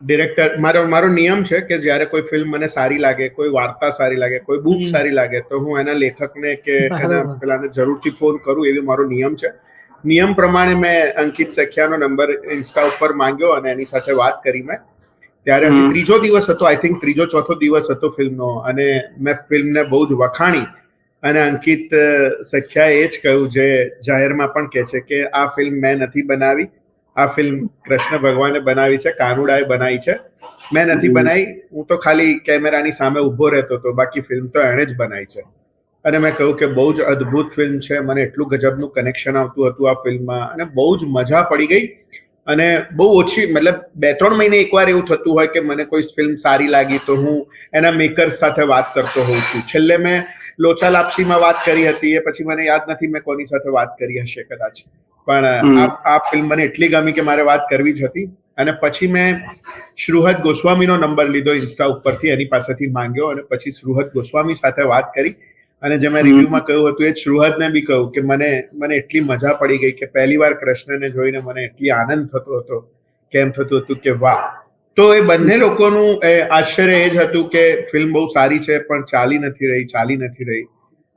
ડિરેક્ટર મારો નિયમ છે કે જ્યારે કોઈ ફિલ્મ મને સારી લાગે, કોઈ વાર્તા સારી લાગે, કોઈ બુક સારી લાગે તો હું એના લેખકને કે એના પેલાને જરૂરથી ફોન કરું, એવી મારો નિયમ છે. નિયમ પ્રમાણે મેં અંકિત સખ્યાનો નંબર ઇન્સ્ટા ઉપર માંગ્યો અને એની સાથે વાત કરી મેં. ત્યારે હજી ત્રીજો દિવસ હતો, આઈ થિંક ત્રીજો-ચોથો દિવસ હતો ફિલ્મનો, અને મેં ફિલ્મને બહુ જ વખાણી. અને અંકિત સખ્યાએ એ જ કહ્યું જે જાહેરમાં પણ કહે છે કે આ ફિલ્મ મેં નથી બનાવી, આ ફિલ્મ કૃષ્ણ ભગવાને બનાવી છે, કાનુડાએ બનાવી છે, મેં નથી બનાવી. હું તો ખાલી કેમેરાની સામે ઊભો રહેતો હતો, બાકી ફિલ્મ તો એણે જ બનાવી છે. અને મેં કહ્યું કે બહુ જ અદ્ભુત ફિલ્મ છે, મને એટલું ગજબનું કનેક્શન આવતું હતું આ ફિલ્મમાં અને બહુ જ મજા પડી ગઈ. અને બહુ ઓછી, મતલબ 2-3 મહિને એકવાર એવું થતું હોય કે મને કોઈ ફિલ્મ સારી લાગી તો હું એના મેકર્સ સાથે વાત કરતો હોઉં છું. છેલ્લે મેં લોચા લાપસીમાં વાત કરી હતી, એ પછી મને યાદ નથી મેં કોની સાથે વાત કરી હશે કદાચ, પણ આ ફિલ્મ મને એટલી ગમી કે મારે વાત કરવી જ હતી. અને પછી મેં શ્રુહદ ગોસ્વામીનો નંબર લીધો ઇન્સ્ટા ઉપરથી, એની પાસેથી માંગ્યો અને પછી શ્રુહદ ગોસ્વામી સાથે વાત કરી. અને જે મેં રિવ્યુમાં કહ્યું હતું એ જ શ્રુહદને બી કહ્યું કે મને એટલી મજા પડી ગઈ કે પહેલી વાર કૃષ્ણને જોઈને મને એટલી આનંદ થતો હતો કે એમ થતું હતું કે વાહ. તો એ બંને લોકોનું આશ્ચર્ય એ જ હતું કે ફિલ્મ બહુ સારી છે પણ ચાલી નથી રહી.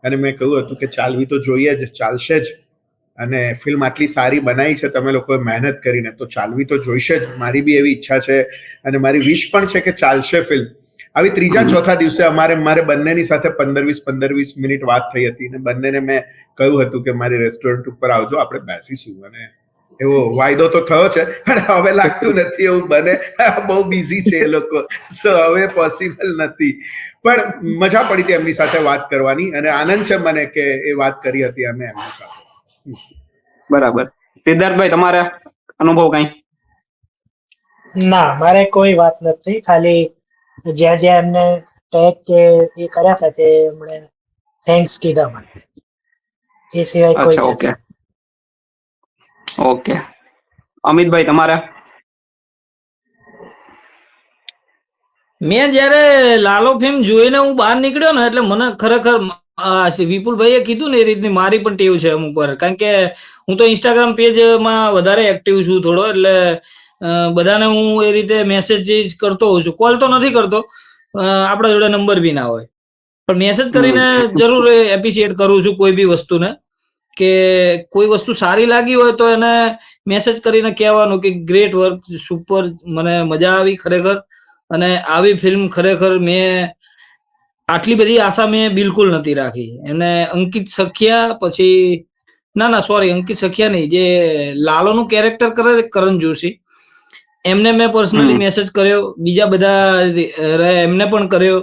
અને મેં કહ્યું હતું કે ચાલવી તો જોઈએ જ, ચાલશે જ. અને ફિલ્મ આટલી સારી બનાવી છે તમે લોકોએ મહેનત કરીને, તો ચાલવી તો જોઈશે જ. મારી બી એવી ઈચ્છા છે અને મારી વિશ પણ છે કે ચાલશે ફિલ્મ. આવી ત્રીજા-ચોથા દિવસે મારે બંનેની સાથે 15-20 મિનિટ વાત થઈ હતી અને બંનેને મેં કહ્યું હતું કે મારી રેસ્ટોરન્ટ ઉપર આવજો, આપણે બેસીશું. અને એવો વાયદો તો થયો છે પણ હવે લાગતું નથી એવું બને, બહુ બિઝી છે એ લોકો, સો હવે પોસિબલ નથી. પણ મજા પડી હતી એમની સાથે વાત કરવાની અને આનંદ છે મને કે એ વાત કરી હતી અમે એમની સાથે. બરાબર. સિદ્ધાર્થભાઈ, તમારે અનુભવ કઈ? ના, મારે કોઈ વાત નથી. ખાલી જ્યાં એમને ટેગ કે એ કર્યા હતા તે એમણે થેન્ક્સ કીધા મને, એ સિવાય કોઈ અચ્છા, ચર્ચા. ઓકે. અમિતભાઈ, તમારે? મેં જયારે લાલો ફિલ્મ જોઈને હું બહાર નીકળ્યો ને એટલે મને ખરેખર વિપુલભાઈએ કીધું ને એ રીતની મારી પણ ટેવ છે અમુક વાર, કારણ કે હું તો ઇન્સ્ટાગ્રામ પેજમાં વધારે એક્ટિવ છું થોડો, એટલે બધાને હું એ રીતે મેસેજ કરતો હોઉં છું. કોલ તો નથી કરતો, આપણા જોડે નંબર બી ના હોય, પણ મેસેજ કરીને જરૂર એપ્રિશિએટ કરું છું કોઈ બી વસ્તુને, કે કોઈ વસ્તુ સારી લાગી હોય તો એને મેસેજ કરીને કહેવાનું કે ગ્રેટ વર્ક, સુપર, મને મજા આવી ખરેખર, અને આવી ફિલ્મ ખરેખર મેં આટલી બધી આશા મેં બિલકુલ નથી રાખી. અને અંકિત સખિયા પછી સોરી, અંકિત સખિયા નહીં, જે લાલોનું કેરેક્ટર કરે છે કરણ જોશી, એમને મેં પર્સનલી મેસેજ કર્યો, બીજા બધા એમને પણ કર્યો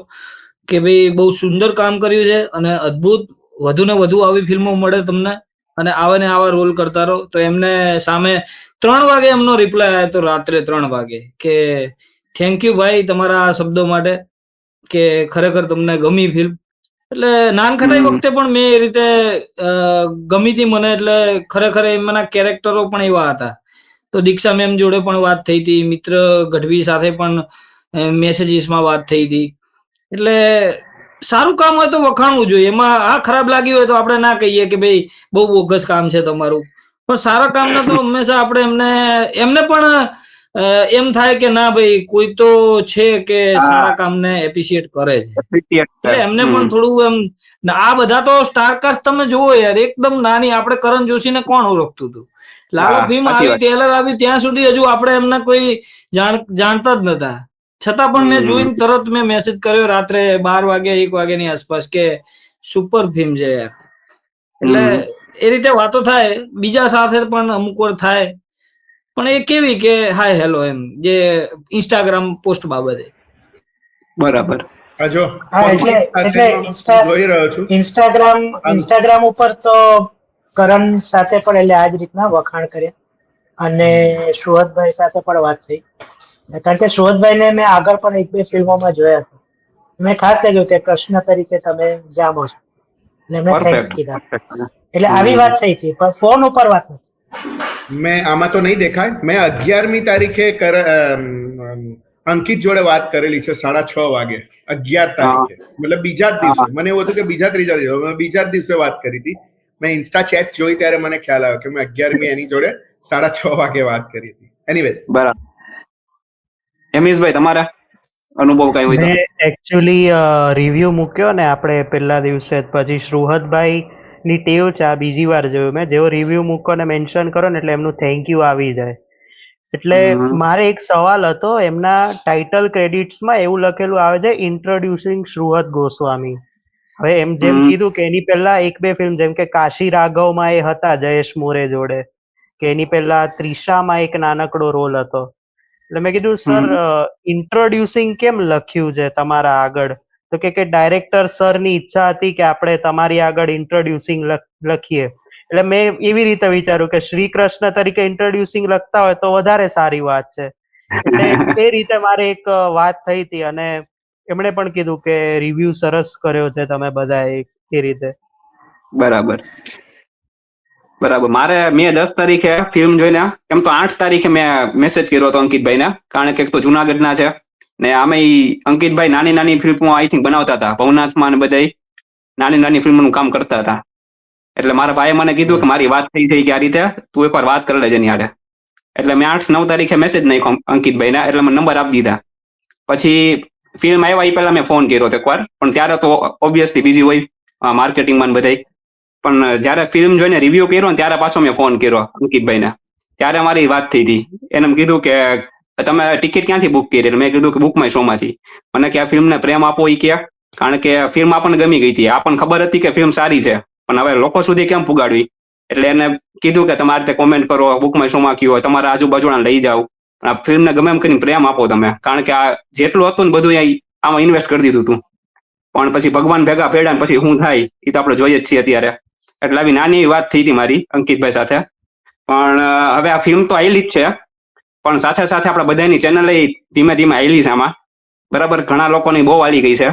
કે ભાઈ બહુ સુંદર કામ કર્યું છે અને અદ્ભુત, વધુ ને વધુ આવી ફિલ્મો મળે તમને અને આવા ને આવા રોલ કરતા રહો. તો એમને સામે 3 વાગે એમનો રિપ્લાય આવ્યો હતો, રાત્રે 3 વાગે, કે થેન્ક યુ ભાઈ તમારા આ શબ્દો માટે, કે ખરેખર તમને ગમી ફિલ્મ. એટલે નાનખટાઈ વખતે પણ મેં એ રીતે ગમી હતી મને, એટલે ખરેખર એમના કેરેક્ટરો પણ એવા હતા. તો દીક્ષા મેમ જોડે પણ વાત થઈ હતી, મિત્ર ગઢવી સાથે પણ મેસેજીસમાં વાત થઈ હતી. એટલે સારું કામ હોય તો વખાણવું જોઈએ, એમાં આ ખરાબ લાગી હોય તો આપણે ના કહીએ કે ભાઈ બહુ બોગસ કામ છે તમારું, પણ સારા કામના તો હંમેશા આપણે એમને પણ એમ થાય કે ના ભાઈ કોઈ તો છે કે સારા કામને એપ્રિશિએટ કરે છે, એટલે એમને પણ થોડું એમ. આ બધા તો સ્ટારકાસ્ટ તમે જુઓ યાર, એકદમ નાની, આપણે કરણ જોશીને કોણ ઓળખતું હતું? લાલો ફિલ્મ આવી, ટેલર આવી, ત્યાં સુધી હજુ આપણે એમને કોઈ જાણતા જ નતા, છતાં પણ મેં જોઈને તરત મેં મેસેજ કર્યો રાત્રે 12 વાગે 1 વાગ્યાની આસપાસ, કે સુપર ફિલ્મ છે યાર. એટલે એ રીતે વાતો થાય, બીજા સાથે પણ અમુક વાર થાય, પણ એ કેવી કે હાય હેલો એમ, જે ઇન્સ્ટાગ્રામ પોસ્ટ બાબતે. બરાબર. જો હા, એટલે જોઈ રહ્યો છું ઇન્સ્ટાગ્રામ ઉપર તો કરણ સાથે પણ એટલે આ જ રીતના વખાણ કર્યા, અને સુહદભાઈ સાથે પણ વાત થઈ, કારણ કે સુહદભાઈને મેં આગળ પણ 1-2 ફિલ્મોમાં જોયા હતા. મેં ખાસ કહ્યું કે કૃષ્ણ તરીકે તમે જામો છો, એટલે મેં થેન્ક્સ કીધા. એટલે આવી વાત થઈ હતી, પણ ફોન ઉપર વાત નથી. મેં આમાં તો નહીં દેખાય, મેં 11મી તારીખે અંકિત જોડે વાત કરેલી છે 6:30 વાગે, 11 તારીખે, મતલબ બીજા જ દિવસે. મને એવું હતું કે બીજા ત્રીજા દિવસે, મેં બીજા જ દિવસે વાત કરી હતી. મેં ઇન્સ્ટા ચેટ જોઈ ત્યારે મને ખ્યાલ આવ્યો કે મેં 11મી એની જોડે 6:30 વાગે વાત કરી હતી. એનીવેઝ, બરાબર. હેમીશભાઈ, તમારા અનુભવ કઈ હોય તો? મેં એકચ્યુઅલી રિવ્યુ મૂક્યો ને આપણે પહેલા દિવસે, પછી સુહદભાઈ ની ટેવ છે, આ બીજી વાર જોયું મેં, જેવો રિવ્યુ મૂકો ને મેન્શન કરો ને એટલે એમનું થેન્ક યુ આવી જાય. એટલે મારે એક સવાલ હતો, એમના ટાઇટલ ક્રેડિટ્સમાં એવું લખેલું આવે છે ઇન્ટ્રોડ્યુસિંગ સુહદ ગોસ્વામી. હવે એમ જેમ કીધું કે એની પહેલા 1-2 ફિલ્મ, જેમ કે કાશી રાઘવમાં એ હતા જયેશ મોરે જોડે, કે એની પહેલા ત્રિશામાં એક નાનકડો રોલ હતો. એટલે મેં કીધું સર ઇન્ટ્રોડ્યુસિંગ કેમ લખ્યું છે તમારા આગળ? તો કે ડાયરેક્ટર સર ની ઈચ્છા હતી કે આપણે તમારી આગળ ઇન્ટ્રોડ્યુસિંગ લખીએ. એટલે મેં એવી રીતે વિચાર્યું કે શ્રી કૃષ્ણ તરીકે ઇન્ટ્રોડ્યુસિંગ લખતા હોય તો વધારે સારી વાત છે. એટલે એ રીતે મારે એક વાત થઈ હતી, અને એમણે પણ કીધું કે રિવ્યુ સરસ કર્યો છે તમે બધા એ રીતે. બરાબર. મારે મેં 10 તારીખે ફિલ્મ જોઈને, એમ તો 8 તારીખે મેં મેસેજ કર્યો હતો અંકિતભાઈને, કારણ કે એક તો જુનાગઢના છે ને આમે અંકિતભાઈ નાની નાની ફિલ્મો આઈ થિંક બનાવતા હતા, ભવનાથમાં ને બધા નાની નાની ફિલ્મોનું કામ કરતા હતા. એટલે મારા ભાઈએ મને કીધું કે મારી વાત થઈ કે આ રીતે તું એકવાર વાત કરી લેજે એની હારે. એટલે મેં 8-9 તારીખે મેસેજ નાખ્યો અંકિતભાઈને, એટલે મને નંબર આપી દીધા. પછી ફિલ્મ આવ્યા એ પહેલા મેં ફોન કર્યો હતો એકવાર, પણ ત્યારે તો ઓબ્વિયસલી બીજી હોય માર્કેટિંગમાં બધાય. પણ જયારે ફિલ્મ જોઈને રિવ્યુ કર્યો ને ત્યારે પાછો મેં ફોન કર્યો અંકિતભાઈને, ત્યારે મારી વાત થઈ હતી. એને કીધું કે તમે ટિકિટ ક્યાંથી બુક કરી? મેં કીધું કે બુક માય શો માંથી. મને કે આ ફિલ્મને પ્રેમ આપો એ કે, કારણ કે ફિલ્મ આપણને ગમી ગઈ હતી, આપણને ખબર હતી કે ફિલ્મ સારી છે, પણ હવે લોકો સુધી કેમ પુગાડવી? એટલે એને કીધું કે તમારે તે કોમેન્ટ કરો, બુક માય શો માં કયો હોય, તમારા આજુબાજુના લઈ જાઓ, આ ફિલ્મને ગમે એમ કરીને પ્રેમ આપો તમે, કારણ કે આ જેટલું હતું ને બધું આમાં ઇન્વેસ્ટ કરી દીધું હતું. પણ પછી ભગવાન ભેગા પડ્યા ને પછી શું થાય એ તો આપણે જોઈએ જ છીએ અત્યારે. એટલે આવી નાની વાત થઈ હતી મારી અંકિતભાઈ સાથે. પણ હવે આ ફિલ્મ તો આવેલી જ છે, પણ સાથે સાથે આપણા બધાની ચેનલ ધીમે ધીમે આવેલી છે આમાં. બરાબર, ઘણા લોકોની બહુ હાલી ગઈ છે.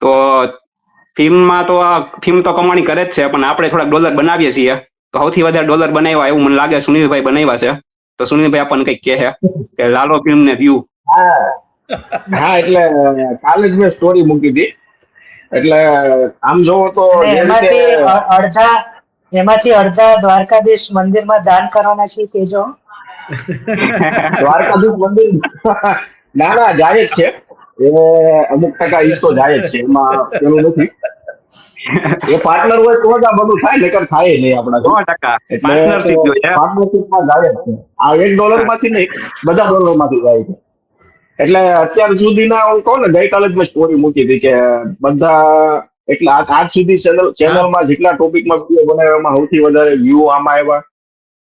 તો ફિલ્મમાં તો આ ફિલ્મ તો કમાણી કરે જ છે, પણ આપણે થોડાક ડોલર બનાવીએ છીએ. તો સૌથી વધારે ડોલર બનાવ્યા એવું મને લાગે સુનિલભાઈ બનાવ્યા છે. તો સુનિલભાઈ આપણને કંઈક કહે કે લાલો ફિલ્મ ને વ્યૂ. હા, એટલે કાલે જ મેં સ્ટોરી મૂકી હતી એટલે આમ જોવો તો અને જે રીતે એમાંથી અડધા દ્વારકાધીશ મંદિરમાં દાન કરવાના છે કેજો. દ્વારકાધીશ મંદિર ના ના જાય જ છે, એ અમુક ટકા હિસ્સો જાય જ છે, એમાં પેલું નથી. એ પાર્ટનર હોય તો જ આ બધું થાય, નકર થાય નહીં આપણાથી. 100% એટલે પાર્ટનરશિપ જોઈએ. પાર્ટનરશિપમાં જાય જ છે. આ $1 માંથી નહીં, બધા ડોલરમાંથી જાય છે. એટલે અત્યાર સુધીના હું કહું ને, ગઈકાલે જ મેં સ્ટોરી મૂકી હતી કે બધા એટલે આજ સુધી ચેનલમાં જેટલા ટોપિકમાં વિડીયો બનાવ્યા એમાં સૌથી વધારે વ્યૂ આમાં આવ્યા.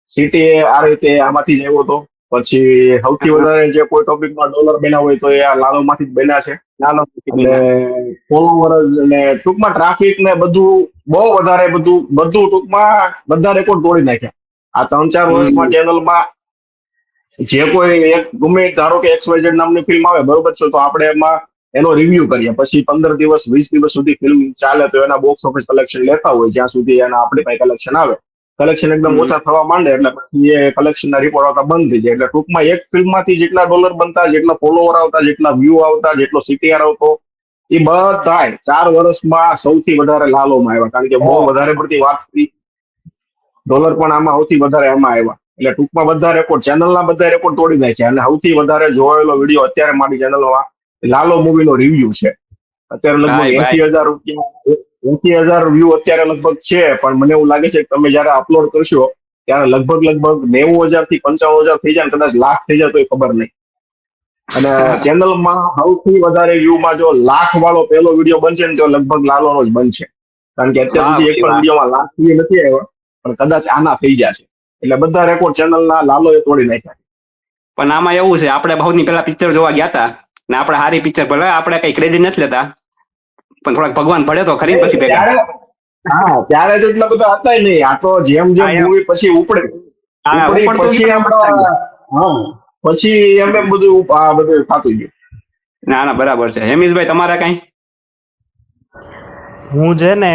સિટી આ રીતે આમાંથી જ આવ્યો હતો. પછી સૌથી વધારે જે કોઈ ટોપિકમાં ડોલર બન્યા હોય તો એ આ લાલોમાંથી જ બન્યા છે. ચાલો અને ફોલોવર્સ ને ટૂંકમાં ટ્રાફિક ને બધું બહુ વધારે બધું ટૂંકમાં બધા રેકોર્ડ તોડી નાખ્યા આ 3-4 વર્ષમાં ચેનલમાં. જે કોઈ એક ગમે ધારો કે XYZ નામની ફિલ્મ આવે બરોબર છે, તો આપણે એમાં એનો રિવ્યુ કરીએ, પછી 15 દિવસ 20 દિવસ સુધી ફિલ્મ ચાલે તો એના બોક્સ ઓફિસ કલેક્શન લેતા હોય, જ્યાં સુધી એના આપણી પાસે કલેક્શન આવે. કલેક્શન એકદમ ઓછા થવા માંડે એટલે પછી એ કલેક્શનના રિપોર્ટ આવતા બંધ થઈ જાય. એટલે ટૂંકમાં એક ફિલ્મમાંથી જેટલા ડોલર બનતા, જેટલા ફોલોવર આવતા, જેટલા વ્યૂ આવતા, જેટલો CTR આવતો, એ બધાય 4 વર્ષમાં સૌથી વધારે લાલોમાં આવ્યા. કારણ કે બહુ વધારે પડતી વાત કરી, ડોલર પણ આમાં સૌથી વધારે એમાં આવ્યા. એટલે ટૂંકમાં બધા રેકોર્ડ, ચેનલના બધા રેકોર્ડ તોડી નાખ્યા. અને સૌથી વધારે જોવાયેલો વિડીયો અત્યારે મારી ચેનલમાં લાલો મૂવીનો રિવ્યુ છે. અત્યારે લગભગ 80,000 વ્યૂ અત્યારે લગભગ છે. પણ મને એવું લાગે છે કે તમે જયારે અપલોડ કરશો ત્યારે લગભગ 90,000 થી 55,000 થઈ જાય, કદાચ લાખ થઈ જાય તો ખબર નહીં. અને ચેનલમાં સૌથી વધારે વ્યૂમાં જો લાખ વાળો પહેલો વિડીયો બનશે ને તો લગભગ લાલોનો જ બનશે. કારણ કે અત્યાર સુધી એક પણ વિડીયોમાં લાખ વ્યૂ નથી આવ્યા, પણ કદાચ આના થઈ જશે. એટલે બધા રેકોર્ડ ચેનલના લાલોએ તોડી નાખ્યા. પણ આમાં એવું છે, આપણે બહુની પેલા પિક્ચર જોવા ગયા હતા ને, આપણે સારી પિક્ચર, ભલે આપણે કઈ ક્રેડિટ નથી લેતા, પણ થોડાક ભગવાન ભળે તો ખરી પછી ભેગા. ત્યારે જ એટલા બધા હતા નહીં. આ તો જેમ મૂવી પછી ઉપડે પછી પછી એમ બધું આ બધું થતું ગયું. ના બરાબર છે. હેમિશભાઈ તમારે કઈ? હું છે ને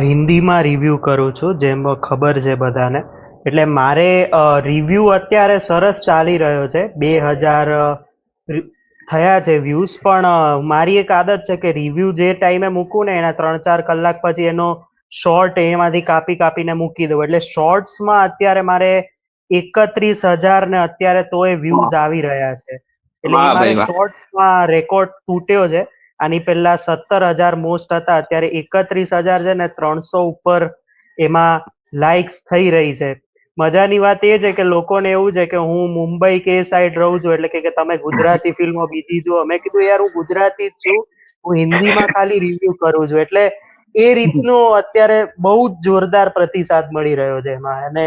હિન્દીમાં રિવ્યુ કરું છું, જેમ ખબર છે બધાને. એટલે મારે રિવ્યુ અત્યારે સરસ ચાલી રહ્યો છે. 2000 થયા છે વ્યૂઝ. પણ મારી એક આદત છે કે રિવ્યુ જે ટાઈમે મૂકું ને એના 3-4 કલાક પછી એનો શોર્ટ એમાંથી કાપીને મૂકી દઉં. એટલે શોર્ટ્સમાં અત્યારે મારે 31,000 ને અત્યારે તોય વ્યૂઝ આવી રહ્યા છે. એટલે એ મારે શોર્ટ્સમાં રેકોર્ડ તૂટ્યો છે. આની પહેલા 17,000 મોસ્ટ હતા, અત્યારે 31,000 છે ને 300 ઉપર એમાં લાઇક્સ થઈ રહી છે. મજાની વાત એ છે કે લોકોને એવું છે કે હું મુંબઈ કે સાઈડ રહું છું, એટલે કે તમે ગુજરાતી ફિલ્મો બીજી જો. મેં કીધું યાર હું ગુજરાતી જ છું, હું હિન્દીમાં ખાલી રિવ્યુ કરું છું. એટલે એ રીતનો અત્યારે બહુ જ જોરદાર પ્રતિસાદ મળી રહ્યો છે એમાં, અને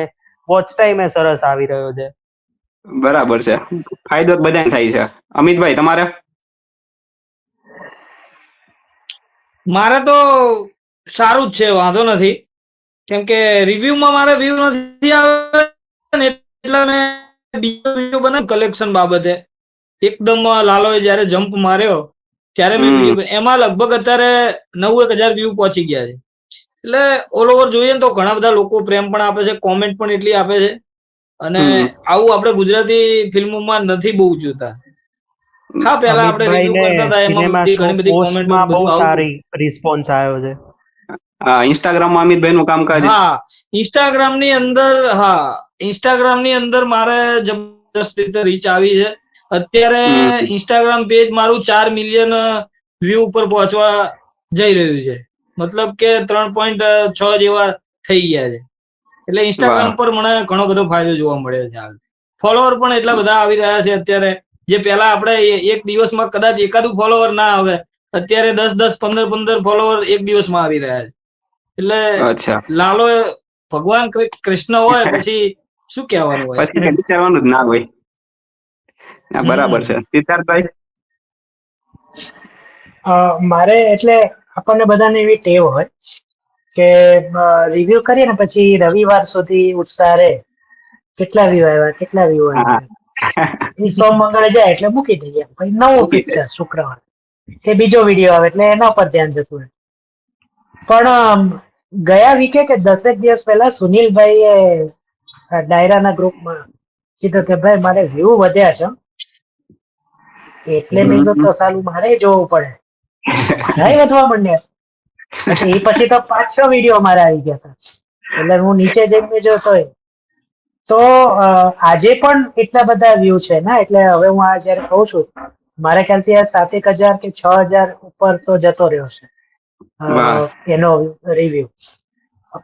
વોચ ટાઈમ એ સરસ આવી રહ્યો છે. બરાબર છે, ફાયદો બધાને થાય છે. અમિતભાઈ તમારે? મારે તો સારું જ છે, વાંધો નથી. કેમ કે રિવ્યુમાં મારે વ્યૂ નથી આવે એટલે મેં બીજો વિડીયો બનાવ્યો કલેક્શન બાબતે. એકદમ લાલોએ જયારે જમ્પ માર્યો ત્યારે મેં એમાં લગભગ અત્યારે 90,000 વ્યૂ પહોંચી ગયા છે. એટલે ઓલ ઓવર જોઈએ તો ઘણા બધા લોકો પ્રેમ પણ આપે છે, કોમેન્ટ પણ એટલી આપે છે. અને આવું આપણે ગુજરાતી ફિલ્મોમાં નથી બહુ જોતા. હા, પેલા આપણે રિવ્યુ કરતા હતા એમાં ઘણી બધી કોમેન્ટો બહુ સારી રિસ્પોન્સ આવ્યો છે. હા, ઇન્સ્ટાગ્રામમાં અમિતભાઈ નું કામકાજ. હા, ઇન્સ્ટાગ્રામની અંદર મારે જબરદસ્ત રીતે રીચ આવી છે. અત્યારે ઇન્સ્ટાગ્રામ પેજ મારું 4 મિલિયન વ્યૂ ઉપર પહોંચવા જઈ રહ્યું છે. મતલબ કે 3.6 જેવા થઈ ગયા છે. એટલે ઇન્સ્ટાગ્રામ પર મને ઘણો બધો ફાયદો જોવા મળ્યો છે. હાલ ફોલોવર પણ એટલા બધા આવી રહ્યા છે અત્યારે, જે પેલા આપણે એક દિવસમાં કદાચ એકાદું ફોલોવર ના આવે, અત્યારે 10-10, 15-15 ફોલોવર એક દિવસમાં આવી રહ્યા છે. એટલે લાલો ભગવાન કૃષ્ણ હોય પછી શું કહેવાનું હોય, પછી વિચારવાનું જ ના હોય. બરાબર છે. સિદ્ધાર્થભાઈ? મારે એટલે આપણને બધાને એવી ટેવ હોય કે રિવ્યુ કરીએ ને પછી રવિવાર સુધી ઉત્સાહ રહે, કેટલા વ્યૂ આવ્યા. સોમ મંગળે જાય એટલે મૂકી દઈએ. પછી નવું પિક્ચર શુક્રવાર કે બીજો વિડીયો આવે એટલે એના પર ધ્યાન જતું રહે. પણ ગયા વીકે કે 10 દિવસ પહેલા સુનિલભાઈએ ડાયરાના ગ્રુપમાં કીધું કે ભાઈ મારે વ્યૂ વધ્યા છે, એટલે મેં તો સાલું મારે જોવું પડે. મારા વધવા માંડ્યા. એ પછી તો 5-6 વિડીયો મારા આવી ગયા હતા, એટલે હું નીચે જઈને જોતો હોય તો આજે પણ એટલા બધા વ્યૂ છે ને, એટલે હવે હું આ જયારે કહું છું મારા ખ્યાલથી આ 7,000 કે 6,000 ઉપર તો જતો રહ્યો છે એનો રિવ્યુ.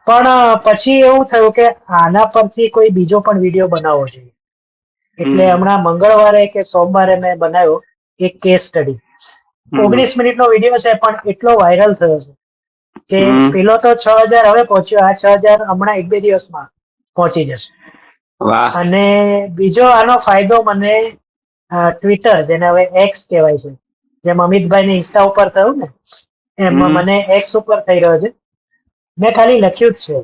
પણ પછી એવું થયું કે આના પરથી કોઈ બીજો પણ વિડીયો બનાવવો જોઈએ, એટલે હમણાં મંગળવારે કે સોમવારે મેં બનાવ્યો એક કેસ સ્ટડી. 19 મિનિટનો વિડીયો છે પણ એટલો વાયરલ થયો છે કે પેલો તો 6,000 હવે પહોંચ્યો, આ 6,000 હમણાં 1-2 દિવસમાં પહોંચી જશે. અને બીજો આનો ફાયદો મને ટ્વિટર, જેને હવે એક્સ કહેવાય છે, જેમ અમિતભાઈ ને ઇન્સ્ટા ઉપર થયું ને એમ મને એક્સ ઉપર થઈ રહ્યો છે. મેં ખાલી લખ્યું જ છે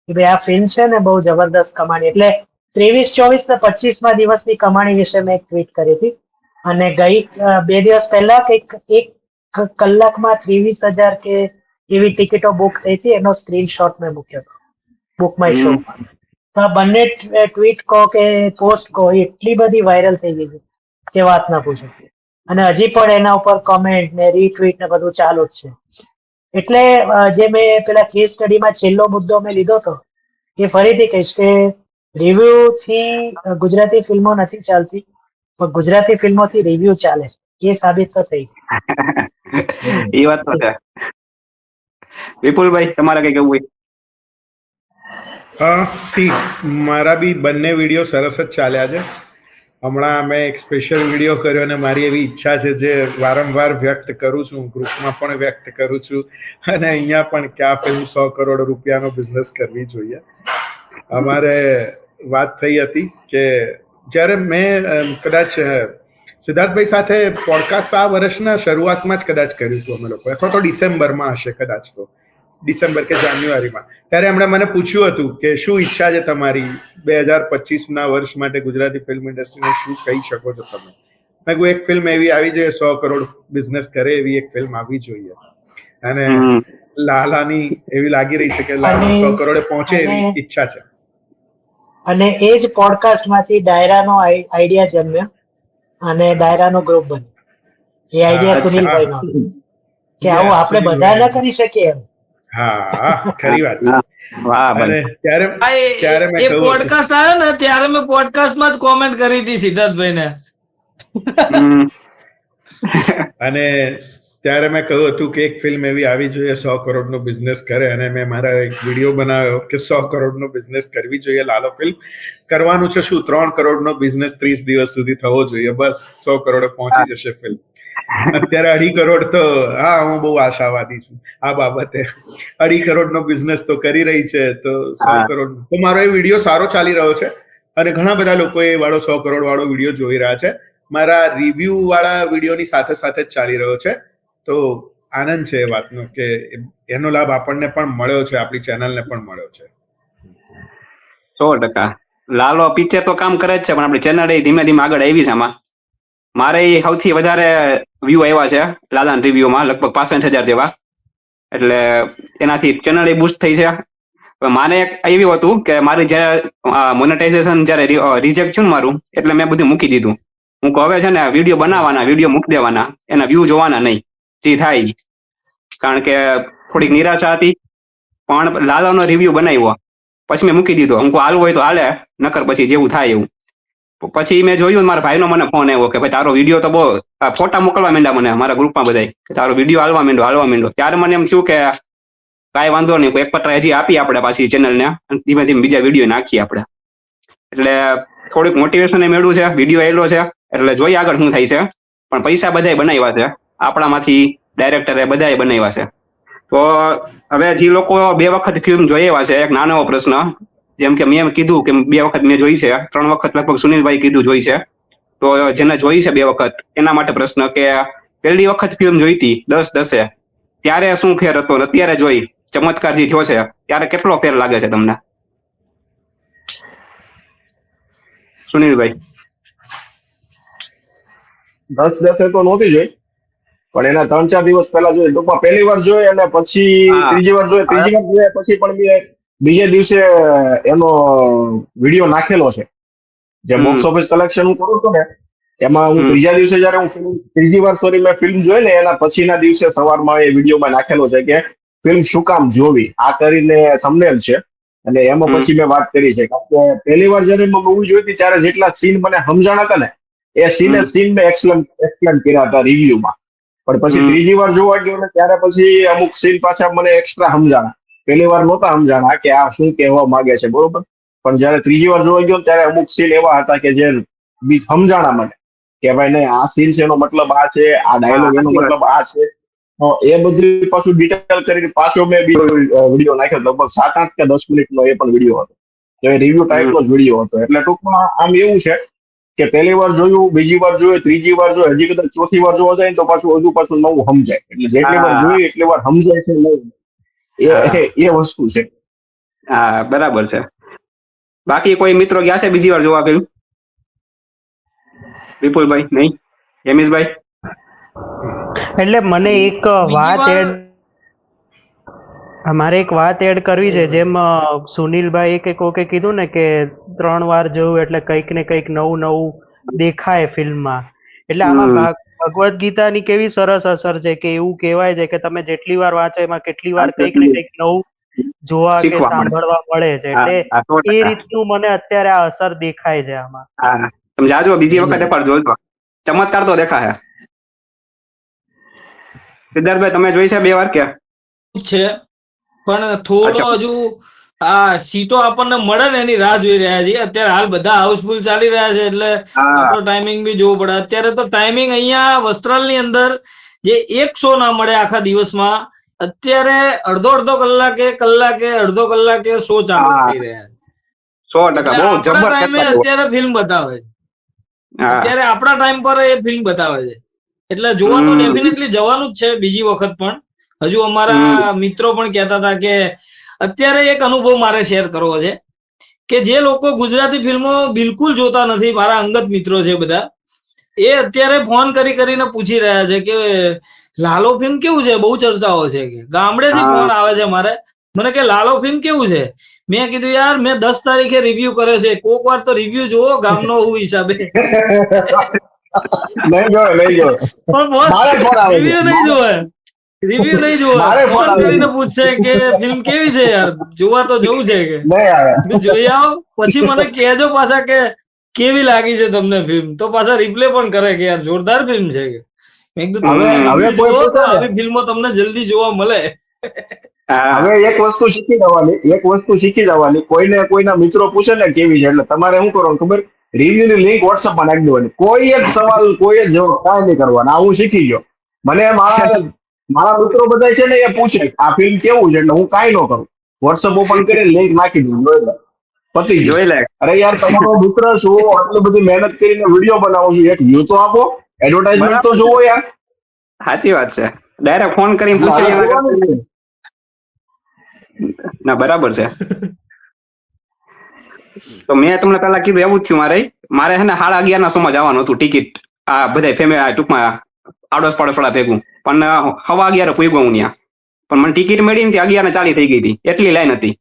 કે ભાઈ આ ફિલ્મ છે ને બહુ જબરદસ્ત કમાણી, એટલે 23, 24 ને 25મા દિવસની કમાણી વિશે મેં એક ટ્વીટ કરી હતી, અને 2 દિવસ પહેલા કંઈક 1 કલાકમાં 23,000 કે એવી ટિકિટો બુક થઈ હતી, એનો સ્ક્રીનશોટ મેં મૂક્યો હતો બુક માય શો પર. તો આ બંને ટ્વીટ કહો કે પોસ્ટ કહો એટલી બધી વાયરલ થઈ ગઈ છે કે વાત ના પૂછો, અને હજી પણ એના ઉપર કોમેન્ટ ને રીટ્વીટ ને બધું ચાલુ જ છે. એટલે જે મેં પેલા કેસ સ્ટડીમાં છેલ્લો મુદ્દો મેં લીધો હતો એ ફરીથી કહીશ કે રિવ્યુ થી ગુજરાતી ફિલ્મો નથી ચાલતી, પણ ગુજરાતી ફિલ્મોથી રિવ્યુ ચાલે છે, એ સાબિત તો થઈ ગયું. એ વાત તો છે. વિપુલભાઈ તમારે કઈ કેવું હોય? મારા બી બંને વિડીયો સરસ જ ચાલ્યા છે. હમણાં મેં એક સ્પેશિયલ વિડીયો કર્યો અને મારી એવી ઈચ્છા છે જે વારંવાર વ્યક્ત કરું છું, ગ્રુપમાં પણ વ્યક્ત કરું છું અને અહીંયા પણ કે આ ફિલ્મ 100 કરોડ રૂપિયાનો બિઝનેસ કરવી જોઈએ. અમારે વાત થઈ હતી કે જ્યારે મેં કદાચ સિદ્ધાર્થભાઈ સાથે પોડકાસ્ટ આ વર્ષના શરૂઆતમાં જ કદાચ કર્યું હતું અમે લોકો, અથવા તો ડિસેમ્બરમાં હશે કદાચ, તો ડિસેમ્બર કે જાન્યુઆરીમાં, ત્યારે એમણે મને પૂછ્યું હતું કે શું ઈચ્છા છે તમારી 2025ના વર્ષ માટે ગુજરાતી ફિલ્મ ઇન્ડસ્ટ્રીને, શું કહી શકો છો તમે? મેં કહ્યું એક ફિલ્મ એવી આવી જોઈએ 100 કરોડ બિઝનેસ કરે એવી એક ફિલ્મ આવી જોઈએ, અને લાલાની એવી લાગી રહી છે કે લાલા 100 કરોડે પહોંચે એવી ઈચ્છા છે. અને એ જ પોડકાસ્ટમાંથી ડાયરાનો આઈડિયા જન્મ્યો અને ડાયરાનો ગ્રુપ બન્યો. એ આઈડિયા સુનિલભાઈનો કે આવું આપણે બધા ના કરી શકીએ એમ. હા, ખરી વાત છે. અને ત્યારે મેં એ પોડકાસ્ટ આવ્યો ને ત્યારે મેં પોડકાસ્ટમાં જ કોમેન્ટ કરી હતી સિદ્ધાર્થભાઈને. અને ત્યારે મેં કહ્યું હતું કે એક ફિલ્મ એવી આવી જોઈએ 100 કરોડનો બિઝનેસ કરે, અને મેં મારા એક વિડીયો બનાવ્યો કે 100 કરોડનો બિઝનેસ કરવી જોઈએ લાલો ફિલ્મ. કરવાનું છે શું, 3 કરોડનો બિઝનેસ 30 દિવસ સુધી થવો જોઈએ, બસ 100 કરોડે પહોંચી જશે ફિલ્મ. અત્યારે 2.5 કરોડ તો, હા હું બહુ આશાવાદી છું આ બાબતે, 2.5 કરોડનો બિઝનેસ તો કરી રહી છે, તો 100 કરોડ તો મારો એ વિડીયો સારો ચાલી રહ્યો છે અને ઘણા બધા લોકો એ વાળો 100 કરોડ વાળો વિડીયો જોઈ રહ્યા છે. મારા રિવ્યુ વાળા વિડીયોની સાથે સાથે જ ચાલી રહ્યો છે, તો આનંદ છે એ વાતનો કે એનો લાભ આપણને પણ મળ્યો છે, આપણી ચેનલને પણ મળ્યો છે. 100%. લાલો પિક્ચર તો કામ કરે જ છે, પણ આપણી ચેનલ ધીમે ધીમે આગળ આવી છે. આમાં મારે સૌથી વધારે વ્યૂ આવ્યા છે લાલાના રિવ્યુમાં, લગભગ 65,000 જેવા, એટલે એનાથી ચેનલ બૂસ્ટ થઈ છે. મારે એક એવું હતું કે મારી જયારે મોનેટાઇઝેશન જયારે રિજેક્ટ થયું ને મારું, એટલે મેં બધું મૂકી દીધું. હું હવે છે ને વિડીયો બનાવવાના, વિડીયો મૂકી દેવાના, એના વ્યૂ જોવાના નહીં, જે થાય. કારણ કે થોડીક નિરાશા હતી, પણ લાલાનો રિવ્યુ બનાવ્યો પછી મેં મૂકી દીધો. હું હાલવું હોય તો હાલે, નકર પછી જેવું થાય એવું. પછી મેં જોયું, મારા ભાઈનો મને ફોન આવ્યો કે ભાઈ તારો વિડીયો તો બહુ, ફોટા મોકલવા માંડ્યા મને મારા ગ્રુપમાં બધા કે તારો વિડીયો હાલવા માંડ્યો. ત્યારે મને એમ થયું કે કાંઈ વાંધો નહીં, એક પત્ર હજી આપીએ આપણે પાછી ચેનલને, ધીમે ધીમે બીજા વિડીયો નાખીએ આપણે. એટલે થોડીક મોટિવેશન એ મેળવ્યું છે, વિડીયો આવેલો છે, એટલે જોઈએ આગળ શું થાય છે. પણ પૈસા બધાએ બનાવ્યા છે, આપણામાંથી ડાયરેક્ટરે બધાએ બનાવ્યા છે. તો હવે જે લોકો 2 વખત ફિલ્મ જોઈ એવા છે, એક નાનો પ્રશ્ન, જેમ કે મેં કીધું કે 2 વખત મેં જોઈ છે, 3 વખત લગભગ સુનિલભાઈ કીધું જોઈ છે, તો જેને જોઈ છે 2 વખત એના માટે પ્રશ્ન કે પહેલી વખત ફિલ્મ જોઈ હતી 10/10 ત્યારે શું ફેર હતો, અત્યારે જોઈ ચમત્કાર જે થયો છે ત્યારે કેટલો ફેર લાગે છે તમને, સુનિલભાઈ? 10/10 તો નહોતી જોઈ, પણ એના 3-4 દિવસ પહેલા જોઈ. ટૂંકમાં પહેલી વાર જોઈ અને પછી ત્રીજી વાર જોઈ, પછી પણ બીજે દિવસે એનો વિડીયો નાખેલો છે. જે બોક્સ ઓફિસ કલેક્શન હું કરું છું ને, એમાં હું ત્રીજા દિવસે જયારે હું ત્રીજી વાર મેં ફિલ્મ જોઈ ને, એના પછીના દિવસે સવારમાં એ વિડીયોમાં નાખેલો છે કે ફિલ્મ શું કામ જોવી આ કરીને થંબનેલ છે. અને એમાં પછી મેં વાત કરી છે કે પહેલી વાર જયારે મેં મૂવી જોઈ હતી ત્યારે જેટલા સીન મને સમજાણા હતા ને એ સીન મેં એક્સપ્લેન કર્યા હતા રિવ્યુમાં. પણ પછી ત્રીજી વાર જોવા ગયો ને ત્યારે પછી અમુક સીન પાછા મને એક્સ્ટ્રા સમજાણા. પહેલી વાર નહોતા સમજાણા કે આ શું કહેવા માંગે છે, બરોબર. પણ જયારે ત્રીજી વાર જોવા ગયો ત્યારે અમુક સીન એવા હતા કે જે સમજાણા મને કે ભાઈ નહીં આ સીન છે એનો મતલબ આ છે, આ ડાયલોગ એનો મતલબ આ છે. એ બધી પાછું ડિટેલ કરીને પાછો મેં વિડીયો નાખ્યો, લગભગ 7-8 કે 10 મિનિટનો એ પણ વિડીયો હતો. તો એ રિવ્યુ ટાઈપનો જ વિડીયો હતો. એટલે ટૂંકમાં આમ એવું છે કે પહેલી વાર જોયું, બીજી વાર જોયું, ત્રીજી વાર જોયું, હજી કદાચ ચોથી વાર જોવા જાય તો પાછું નવું સમજાય. એટલે જેટલી વાર જોઈ એટલી વાર સમજાય છે નવું. એ વસ્તુ છે. હા, બરાબર છે. બાકી કોઈ મિત્રો ગયા છે બીજી વાર જોવા પેલું? વિપુલભાઈ? નહીં? હેમીશભાઈ? એટલે મને એક વાત એડ મારે એક વાત એડ કરવી છે. જેમ સુનિલભાઈ કે કોકે કીધું ને કે 3 વાર જોયું એટલે કંઈક ને કંઈક નવું દેખાય ફિલ્મમાં. એટલે આમાં ભગવદ્ ગીતાની કેવી સરસ અસર છે કે એવું કહેવાય છે કે તમે જેટલી વાર વાંચો એમાં કેટલી વાર કંઈક ને કંઈક નવું જોવા કે સાંભળવા મળે છે. એટલે એ રીતનું મને અત્યારે આ અસર દેખાય છે આમાં. હા, તમે જાજો બીજી વખતે પણ જોજો, ચમત્કાર તો દેખાય. સિદ્ધાર્થભાઈ તમે જોઈ છે 2 વાર કે? છે પણ થોડો હજુ આ સીટો આપણને મળે ને એની રાહ જોઈ રહ્યા છીએ. અત્યારે હાલ બધા હાઉસફુલ ચાલી રહ્યા છે એટલે આપણો ટાઈમિંગ બી જોવો પડે. અત્યારે તો ટાઈમિંગ અહીંયા વસ્ત્રાલની અંદર જે એક શો ના મળે આખા દિવસમાં, અત્યારે અડધો કલાકે અડધો કલાકે શો ચાલુ થઈ રહ્યા છે. 100% બહુ જબરદસ્ત ટાઈમે અત્યારે ફિલ્મ બતાવે છે. અત્યારે આપણા ટાઈમ પર એ ફિલ્મ બતાવે છે. એટલે જોવા તો ડેફિનેટલી જવાનું જ છે બીજી વખત પણ. હજુ અમારા મિત્રો પણ કહેતા હતા કે અત્યારે એક અનુભવ મારે શેર કરવો છે કે જે લોકો ગુજરાતી ફિલ્મો બિલકુલ જોતા નથી, મારા અંગત મિત્રો છે બધા, એ અત્યારે ફોન કરીને પૂછી રહ્યા છે કે લાલો ફિલ્મ કેવું છે, બહુ ચર્ચાઓ છે. કે ગામડેથી ફોન આવે છે મારે, મને કે લાલો ફિલ્મ કેવું છે. મેં કીધું યાર મેં 10 તારીખે રિવ્યુ કરે છે, કોક વાર તો રિવ્યુ જોવો ગામનો હું હિસાબે. નહીં જોવે રિવ્યુ નહીં જોવે, રિવ્યુ નહીં જોવે, ફોન કરીને પૂછશે કે ફિલ્મ કેવી છે યાર, જોવા તો જવું છે કે જોઈ આવો પછી મને કહેજો પાછા કે કેવી લાગી છે તમને ફિલ્મ. તો પાછા રિપ્લે પણ કરે કે યાર જોરદાર ફિલ્મ છે કે. મેં કીધું તમે જુઓ તો આવી ફિલ્મો તમને જલ્દી જોવા મળે. હવે એક વસ્તુ શીખી જવાની, કોઈના મિત્રો પૂછે ને કેવી છે એટલે તમારે શું કરવાનું ખબર? રિવ્યુ ની લિંક WhatsApp માં નાખી દેવાની. કોઈ એક સવાલ કોઈ જ જવાબ કાંઈ નહીં કરવાના. હું શીખી ગયો. મને મારા મિત્રો બધા છે ને એ પૂછે આ ફિલ્મ કેવું છે એટલે હું કાંઈ ન કરું, WhatsApp ઓપન કરી લિંક નાખી દઉં, પતી જોઈ લે. અરે યાર તમારો મિત્ર છો, આટલી બધી મહેનત કરીને વિડીયો બનાવો છો, એક વ્યૂ તો આપો, એડવર્ટાઇઝમેન્ટ તો જોવો યાર. સાચી વાત છે. ડાયરેક્ટ ફોન કરીને પૂછે ના, બરાબર છે. તો મેં તમને પેલા કીધું એવું જ થયું. મારે છે ને 11:30 ના શોમાં જવાનું હતું, ટિકિટ આ બધા ફેમિલી ટૂંકમાં આડોશ પાડોશ ભેગું, પણ 11:15 પૂગ્યો હું ત્યાં. પણ મને ટિકિટ મળી ને 11:40 થઈ ગઈ હતી, એટલી લાઈન હતી.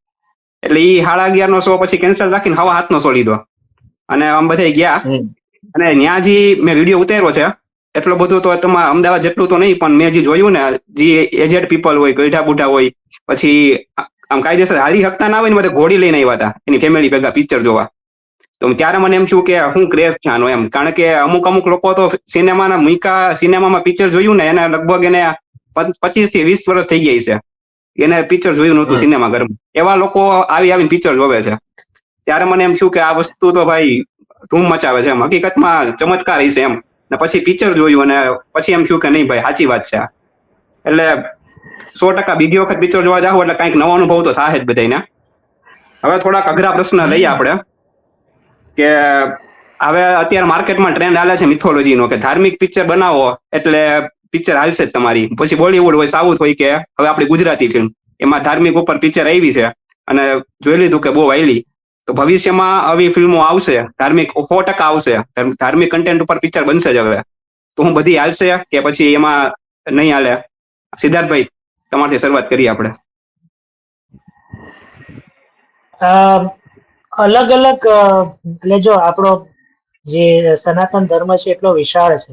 એટલે એ 11:30 નો શો પછી કેન્સલ રાખીને 7:30 નો શો લીધો. અને આમ બધા ગયા અને ત્યાં જે મેં વિડીયો ઉતાર્યો છે એટલો બધું તો તમારા અમદાવાદ જેટલું તો નહીં, પણ મેં જે જોયું ને, જે એજેડ પીપલ હોય, ગઈઢા બુઢા હોય, પછી આમ કાયદેસર હારી શકતા ના હોય ને, બધા ઘોડી લઈને આવ્યા હતા એની ફેમિલી ભેગા પિક્ચર જોવા. તો ત્યારે મને એમ થયું કે શું ક્રેઝ છે આનો એમ. કારણ કે અમુક લોકો તો સિનેમામાં પિક્ચર જોયું ને એને લગભગ એને 25 થી 20 વર્ષ થઈ ગયા છે, એને પિક્ચર જોયું નહોતું સિનેમા ઘરમાં. એવા લોકો આવીને પિક્ચર જોવે છે. ત્યારે મને એમ થયું કે આ વસ્તુ તો ભાઈ ધૂમ મચાવે છે, એમ હકીકતમાં ચમત્કાર છે એમ. ને પછી પિક્ચર જોયું અને પછી એમ થયું કે નહીં ભાઈ સાચી વાત છે. એટલે 100% બીજી વખત પિક્ચર જોવા જાવ એટલે કંઈક નવો અનુભવ તો થાય જ બધાને. હવે થોડાક અઘરા પ્રશ્ન લઈએ આપણે કે હવે અત્યારે માર્કેટમાં ટ્રેન્ડ હાલે છે મિથોલોજીનો, કે ધાર્મિક પિક્ચર બનાવો એટલે પિક્ચર હાલશે જ તમારી. પછી બોલીવુડ હોય, સાઉથ હોય, કે હવે આપણી ગુજરાતી ફિલ્મ, એમાં ધાર્મિક ઉપર પિક્ચર આવી છે અને જોઈ લીધું કે બહુ હાલી. તો ભવિષ્યમાં આવી ફિલ્મો આવશે, ધાર્મિક 100% આવશે, ધાર્મિક કન્ટેન્ટ ઉપર પિક્ચર બનશે જ હવે. તો હું બધી હાલશે કે પછી એમાં નહીં હાલે? સિદ્ધાર્થભાઈ, તમારથી શરૂઆત કરીએ આપણે. અલગ અલગ એટલે જો આપણો જે સનાતન ધર્મ છે એટલો વિશાળ છે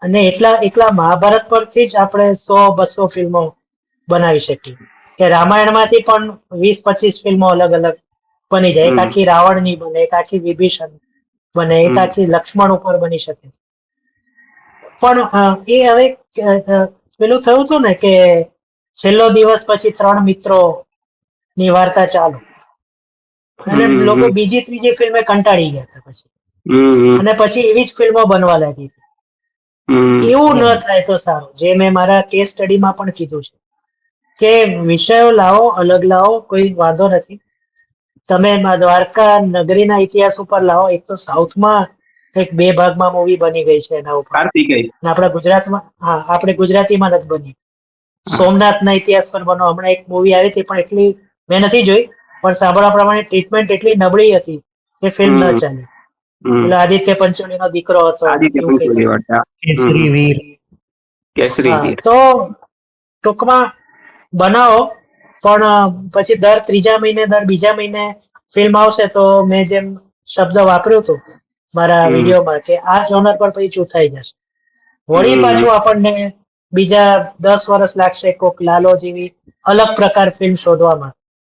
અને એટલા મહાભારત પરથી જ આપણે 100-200 ફિલ્મો બનાવી શકીએ કે રામાયણમાંથી પણ 20-25 ફિલ્મો અલગ અલગ બની જાય. એક આખી રાવણની બને, એક આખી વિભીષણ બને, એક આખી લક્ષ્મણ ઉપર બની શકે. પણ એ હવે પેલું થયું હતું ને કે છેલ્લો દિવસ પછી 3 મિત્રો ની વાર્તા ચાલુ, અને લોકો બીજી ત્રીજી ફિલ્મે કંટાળી ગયા હતા પછી, અને પછી એવી જ ફિલ્મો બનવા લાગી. એવું ન થાય તો સારું. જે મેં મારા કેસ સ્ટડીમાં પણ કીધું છે કે વિષયો લાવો, અલગ લાવો, કોઈ વાંધો નથી. તમે દ્વારકા નગરીના ઇતિહાસ ઉપર લાવો. એક તો સાઉથમાં એક 2 ભાગમાં મૂવી બની ગઈ છે એના ઉપર. આપણા ગુજરાતમાં, હા, આપણે ગુજરાતીમાં નથી બની. સોમનાથના ઇતિહાસ પર બનો. હમણાં એક મૂવી આવી હતી, પણ એટલી મેં નથી જોઈ, પણ સાંભળવા પ્રમાણે ટ્રીટમેન્ટ એટલી નબળી હતી કે ફિલ્મ ન ચાલી. એટલે આદિત્ય પંચોલીનો દીકરો હતો, એવું કંઈક. કેસરી વીર. હા, તો ટૂંકમાં બનાવો, પણ પછી દર 3જા મહિને, દર 2જા મહિને ફિલ્મ આવશે તો મેં જેમ શબ્દ વાપર્યો હતો મારા વિડીયોમાં કે આ જોનર પર પછી ચૂથાઈ જશે. વળી પાછું આપણને બીજા 10 વર્ષ લાગશે કોક લાલો જેવી અલગ પ્રકાર ફિલ્મ શોધવામાં,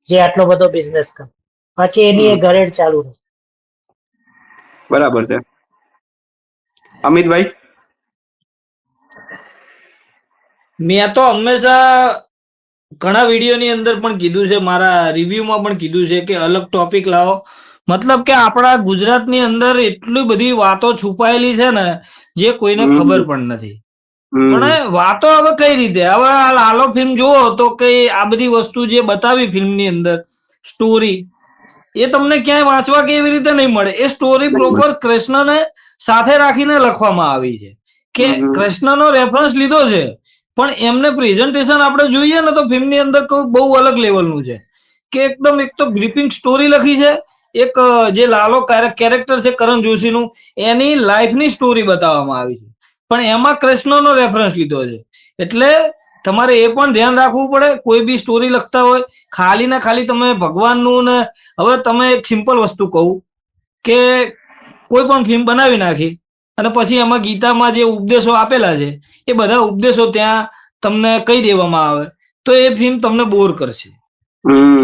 જે આટલો બધો બિઝનેસ કરે. બાકી એની એ ઘરેડ ચાલુ રહેશે. બરાબર છે. અમિતભાઈ? મેં તો હંમેશા ઘણા વિડીયોની અંદર પણ કીધું છે, મારા રિવ્યુમાં પણ કીધું છે કે અલગ ટોપિક લાવો. મતલબ કે આપણા ગુજરાતની અંદર એટલી બધી વાતો છુપાયેલી છે ને, જે કોઈને ખબર પણ નથી. પણ વાતો હવે કઈ રીતે? હવે આ લાલો ફિલ્મ જુઓ તો કઈ આ બધી વસ્તુ જે બતાવી ફિલ્મની અંદર સ્ટોરી, એ તમને ક્યાંય વાંચવા કે એવી રીતે નહીં મળે. એ સ્ટોરી પ્રોપર કૃષ્ણને સાથે રાખીને લખવામાં આવી છે કે કૃષ્ણનો રેફરન્સ લીધો છે, પણ એમને પ્રેઝન્ટેશન આપણે જોઈએ ને તો ફિલ્મની અંદર બહુ અલગ લેવલનું છે કે એકદમ, એક તો ગ્રીપિંગ સ્ટોરી લખી છે. એક જે લાલો કેરેક્ટર છે કરણ જોશીનું, એની લાઈફની સ્ટોરી બતાવવામાં આવી છે, પણ એમાં કૃષ્ણનો રેફરન્સ લીધો છે. એટલે તમારે એ પણ ધ્યાન રાખવું પડે. કોઈ બી સ્ટોરી લખતા હોય, ખાલી ને ખાલી તમે ભગવાનનું ને, હવે તમે એક સિમ્પલ વસ્તુ કહું કે કોઈ પણ ફિલ્મ બનાવી નાખી અને પછી એમાં ગીતામાં જે ઉપદેશો આપેલા છે, એ બધા ઉપદેશો ત્યાં તમને કહી દેવામાં આવે તો એ ફિલ્મ તમને બોર કરશે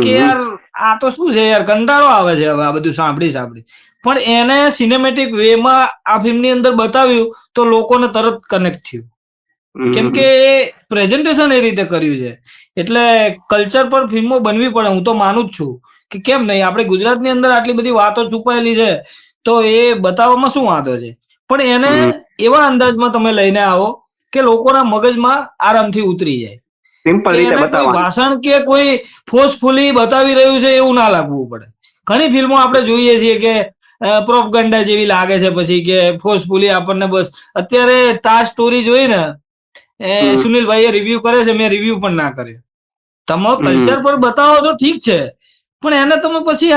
કે યાર આ તો શું છે યાર, કંટાળો આવે છે હવે આ બધું સાંભળી. પણ એને સિનેમેટિક વેમાં આ ફિલ્મની અંદર બતાવ્યું તો લોકોને તરત કનેક્ટ થયું, કેમ કે એ પ્રેઝન્ટેશન એ રીતે કર્યું છે. એટલે કલ્ચર પર ફિલ્મો બનવી પડે, હું તો માનું જ છું કે કેમ નહીં. આપણે ગુજરાતની અંદર આટલી બધી વાતો છુપાયેલી છે તો એ બતાવવામાં શું વાંધો છે, પણ એને એવા અંદાજમાં તમે લઈને આવો કે લોકોના મગજમાં આરામથી ઉતરી જાય. સિમ્પલ કે રીતે એને કોઈ બતાવવાનું. ભાષણ કે કોઈ ફોર્સફુલી બતાવી રહ્યું છે એવું ના લાગવું પડે. ઘણી ફિલ્મો આપણે જોઈએ છીએ કે પ્રોપગંડા જેવી લાગે છે, પછી કે ફોર્સફુલી આપણને બસ. અત્યારે તાજ સ્ટોરી જોઈ ને, સુનિલભાઈ રિવ્યુ કરે છે, મેં રિવ્યુ પણ ના કર્યો. તમે કલ્ચર પર બતાવો તો ઠીક છે, પણ એને તમે પછી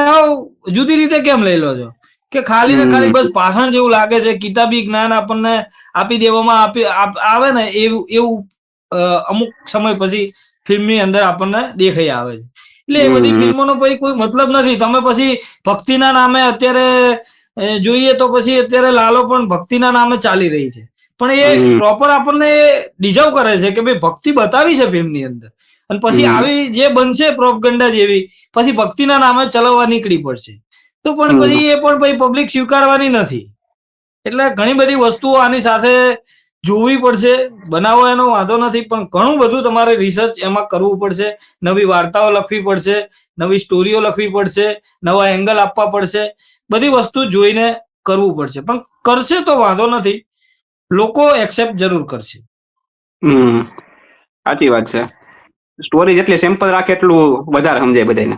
જુદી રીતે કેમ લઈ લો છો કે ખાલી ને ખાલી બસ ભાષણ જેવું લાગે છે, કિતાબી જ્ઞાન આપણને આપી દેવામાં આવે ને એવું અમુક સમય પછી ફિલ્મની અંદર આપણને દેખાઈ આવે છે. એટલે એ બધી ફિલ્મોનો પછી કોઈ મતલબ નથી. તમે પછી ભક્તિના નામે અત્યારે જોઈએ તો પછી અત્યારે લાલો પણ ભક્તિના નામે ચાલી રહી છે, પણ એ પ્રોપર આપણને ડિઝર્વ કરે છે કે ભાઈ ભક્તિ બતાવી છે ફિલ્મની અંદર, અને પછી આવી જે બનશે પ્રોપગંડા જેવી, પછી ભક્તિના નામે ચલાવવા નીકળી પડશે તો પણ પછી એ પણ પછી પબ્લિક સ્વીકારવાની નથી. એટલે ઘણી બધી વસ્તુઓ આની સાથે જોવી પડશે. બનાવો એનો વાંધો નથી, પણ ઘણું બધું તમારે રિસર્ચ એમાં કરવું પડશે. નવી વાર્તાઓ લખવી પડશે, નવી સ્ટોરીઓ લખવી પડશે, નવા એંગલ આપવા પડશે. બધી વસ્તુ જોઈને કરવું પડશે, પણ કરશે તો વાંધો નથી, લોકો એક્સેપ્ટ જરૂર કરશે. સાચી વાત છે. સ્ટોરી જેટલી સિમ્પલ રાખે એટલું વધારે સમજાય બધાને.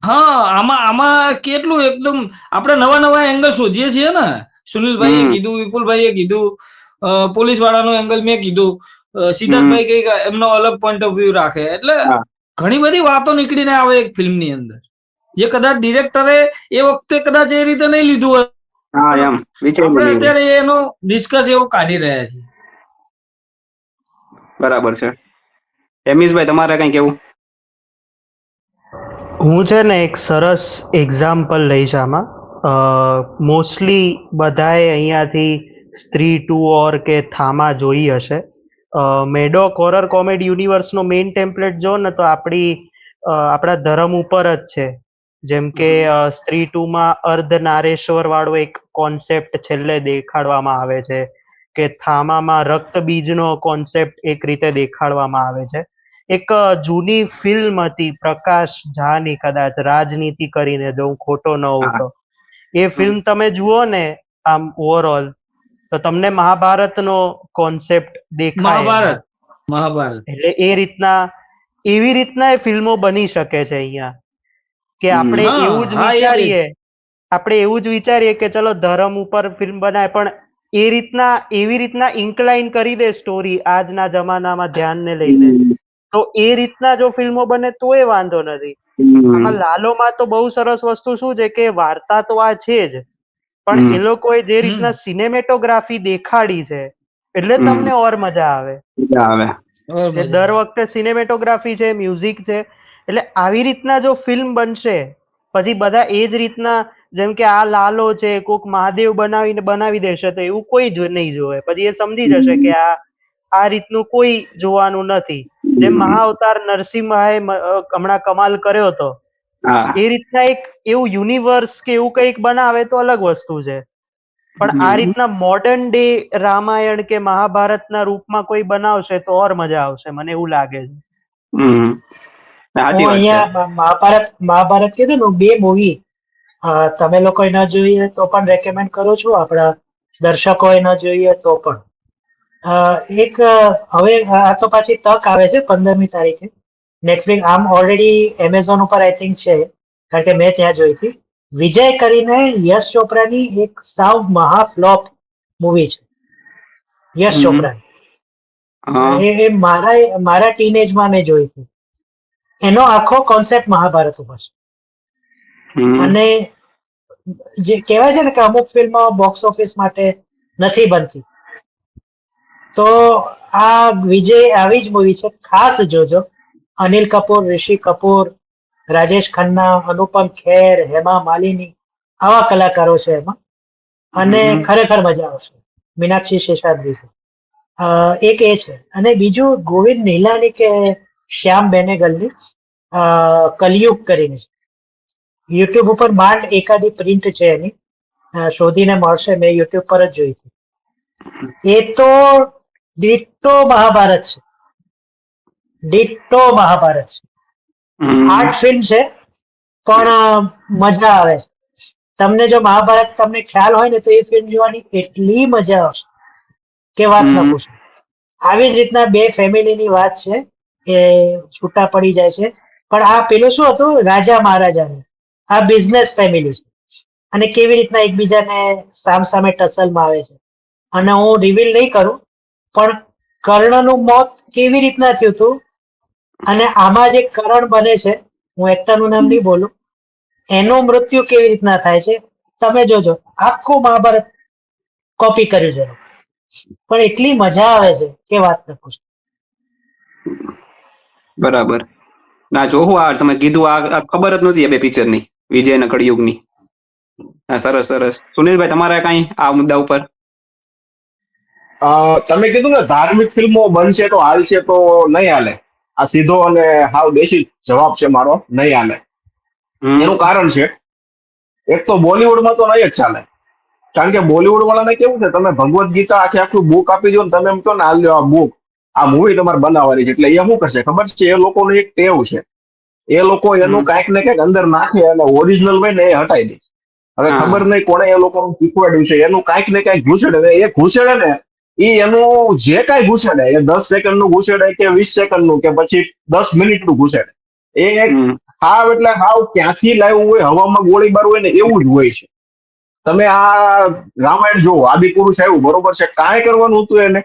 હા, આમાં કેટલું એકદમ આપણે નવા એંગલ શોધીએ છીએ ને. સુનિલભાઈએ કીધું, વિપુલભાઈએ કીધું, પોલીસ વાળાનો એંગલ મેં કીધું, સિદ્ધાર્થભાઈ કઈક એમનો અલગ પોઈન્ટ ઓફ વ્યૂ રાખે. એટલે ઘણી બધી વાતો નીકળીને આવે એક ફિલ્મની અંદર, જે કદાચ ડિરેક્ટરે એ વખતે કદાચ એ રીતે નહીં લીધું હોય, આપણે અત્યારે એનો નિષ્કર્ષ એવો કાઢી રહ્યા છીએ. બરાબર છે. એમિશભાઈ, તમારે કઈ કેવું? હું છે ને એક સરસ એક્ઝામ્પલ લઈશ આમાં. મોસ્ટલી બધાએ અહીંયાથી સ્ત્રી 2 ઓર કે થામા જોઈ હશે. મેડોક હોરર કોમેડી યુનિવર્સનો મેઇન ટેમ્પલેટ જો ને તો આપણા ધર્મ ઉપર જ છે. જેમ કે સ્ત્રી 2 માં અર્ધ નારેશ્વર વાળો એક કોન્સેપ્ટ છેલ્લે દેખાડવામાં આવે છે, કે થામામાં રક્તબીજનો કોન્સેપ્ટ એક રીતે દેખાડવામાં આવે છે. એક જૂની ફિલ્મ હતી પ્રકાશ ઝાની, કદાચ રાજનીતિ કરીને, જો હું ખોટો ન હોઉં તો. એ ફિલ્મ તમે જુઓ ને આમ ઓવરઓલ, તો તમને મહાભારતનો કોન્સેપ્ટ દેખાય. મહાભારત એટલે એવી રીતના એ ફિલ્મો બની શકે છે અહીંયા, કે આપણે હા, એવું જ હા, વિચારીએ કે ચલો ધર્મ ઉપર ફિલ્મ બનાય, પણ એવી રીતના ઇન્કલાઇન કરી દે સ્ટોરી આજના જમાનામાં ધ્યાનને લઈને, તો એ રીતના જો ફિલ્મો બને તો એ વાંધો નથી. આમાં લાલોમાં તો બહુ સરસ વસ્તુ શું છે કે વાર્તા તો આ છે જ, પણ એ લોકોએ જે રીતના સિનેમેટોગ્રાફી દેખાડી છે એટલે તમને ઓર મજા આવે. એ દર વખતે સિનેમેટોગ્રાફી છે, મ્યુઝિક છે, એટલે આવી રીતના જો ફિલ્મ બનશે પછી બધા એ જ રીતના, જેમ કે આ લાલો છે કોક મહાદેવ બનાવી દેશે તો એવું કોઈ નહીં જોવે. પછી એ સમજી જશે કે આ રીતનું કોઈ જોવાનું નથી. જેમ મહાઅવતાર નરસિંહાએ હમણાં કમાલ કર્યો હતો, એ રીતના એક એવું યુનિવર્સ કે એવું કંઈક બનાવે તો અલગ વસ્તુ છે. પણ આ રીતના મોડર્ન ડે રામાયણ કે મહાભારતના રૂપમાં કોઈ બનાવશે તો ઓર મજા આવશે, મને એવું લાગે છે. હું અહીંયા મહાભારત કીધું ને, 2 મૂવી તમે લોકોએ ન જોઈએ તો પણ રેકમેન્ડ કરું છું, આપણા દર્શકોએ ન જોઈએ તો પણ. એક હવે આ તો પાછી તક આવે છે 15મી તારીખે નેટફ્લિક્સ, આમ ઓલરેડી એમેઝોન ઉપર આઈ થિંક છે, કારણ કે મેં ત્યાં જોઈ હતી. વિજય કરીને યશ ચોપરાની એક સાવ મહા ફ્લોપ મૂવી છે, યશ ચોપરાની. એ મારા ટીનેજમાં મેં જોઈ હતી. એનો આખો કોન્સેપ્ટ મહાભારત ઉપર છે. અને જે કહેવાય છે ને કે અમુક ફિલ્મો બોક્સ ઓફિસ માટે નથી બનતી, તો આ વિજય આવી જ મૂવી છે, ખાસ જોજો. અનિલ કપૂર, ઋષિ કપૂર, રાજેશ ખન્ના, અનુપમ ખેર, હેમા માલિની, આવા કલાકારો છે એમાં, અને ખરેખર મજા આવશે. મીનાક્ષી શેષાદ્રી છે. એક એ છે, અને બીજું ગોવિંદ નિહલાની કે શ્યામ બેનેગલની કલયુગ કરીને છે. યુટ્યુબ ઉપર માંડ એકાદી પ્રિન્ટ છે એની, શોધીને મળશે, મેં યુટ્યુબ પર જ જોઈ હતી. એ તો ડિટ્ટો મહાભારત છે, ડિટ્ટો મહાભારત છે. 8 ફિલ્મ છે, પણ મજા આવે છે. તમને જો મહાભારત તમને ખ્યાલ હોય ને તો એ ફિલ્મ જોવાની એટલી મજા આવશે કે વાત ન પૂછો. આવી જ રીતના 2 ફેમિલીની વાત છે કે છૂટા પડી જાય છે, પણ આ પેલું શું હતું, રાજા મહારાજાનું, આ બિઝનેસ ફેમિલી છે, અને કેવી રીતના એકબીજાને સામસામે ટસલમાં આવે છે. અને હું રિવીલ નહીં કરું, પણ કર્ણનું મોત કેવી રીતના થયું હતું, અને આમાં જે કરણ બને છે, હું એક્ટરનું નામ નહીં બોલું, એનું મૃત્યુ કેવી રીતના થાય છે, તમે જોજો. આખું મહાભારત કોપી કર્યું છે, પણ એટલી મજા આવે છે કે વાત ન પૂછો. બરાબર. ના જોવું, આ તમે કીધું આ ખબર જ નહોતી આ 2 પિક્ચરની, વિજય અને કળિયુગની. સરસ સરસ. સુનિલભાઈ, તમારે કઈ આ મુદ્દા ઉપર? તમે કીધું ને ધાર્મિક ફિલ્મો બનશે તો હાલશે, તો નહીં હાલે. આ સીધો અને હાવ દેશી જવાબ છે મારો, નહીં હાલે. એનું કારણ છે, એક તો બોલિવૂડમાં તો નહીં જ ચાલે. કારણ કે બોલિવૂડ વાળાને કેવું છે, તમે ભગવદ્ ગીતા આખું બુક આપી દો ને, તમે એમ કહો ને હાલ લ્યો આ બુક, આ મૂવી તમારે બનાવવાની છે, એટલે એ શું કરશે ખબર છે? એ લોકોનું એક ટેવ છે, એ લોકો એનું કાંઈક ને કાંઈક અંદર નાખે અને ઓરિજિનલ હોય ને એ હટાઈ દે. હવે ખબર નહીં કોણે એ લોકોનું શીખવાડ્યું છે, એનું કાંઈક ને કાંઈક ઘૂસેડે, એ ઘૂસેડે ને એ એનું જે કાંઈ ઘૂસેડે, એ 10 સેકન્ડનું ઘૂસેડે કે 20 સેકન્ડનું કે પછી 10 મિનિટનું ઘૂસેડે, એ હાવ એટલે હાવ ક્યાંથી લાવ્યું હોય, હવામાં ગોળીબાર હોય ને એવું જ હોય છે. તમે આ રામાયણ જોવો, આદિપુરુષ આવ્યું, બરોબર છે, કાંઈ કરવાનું હતું એને?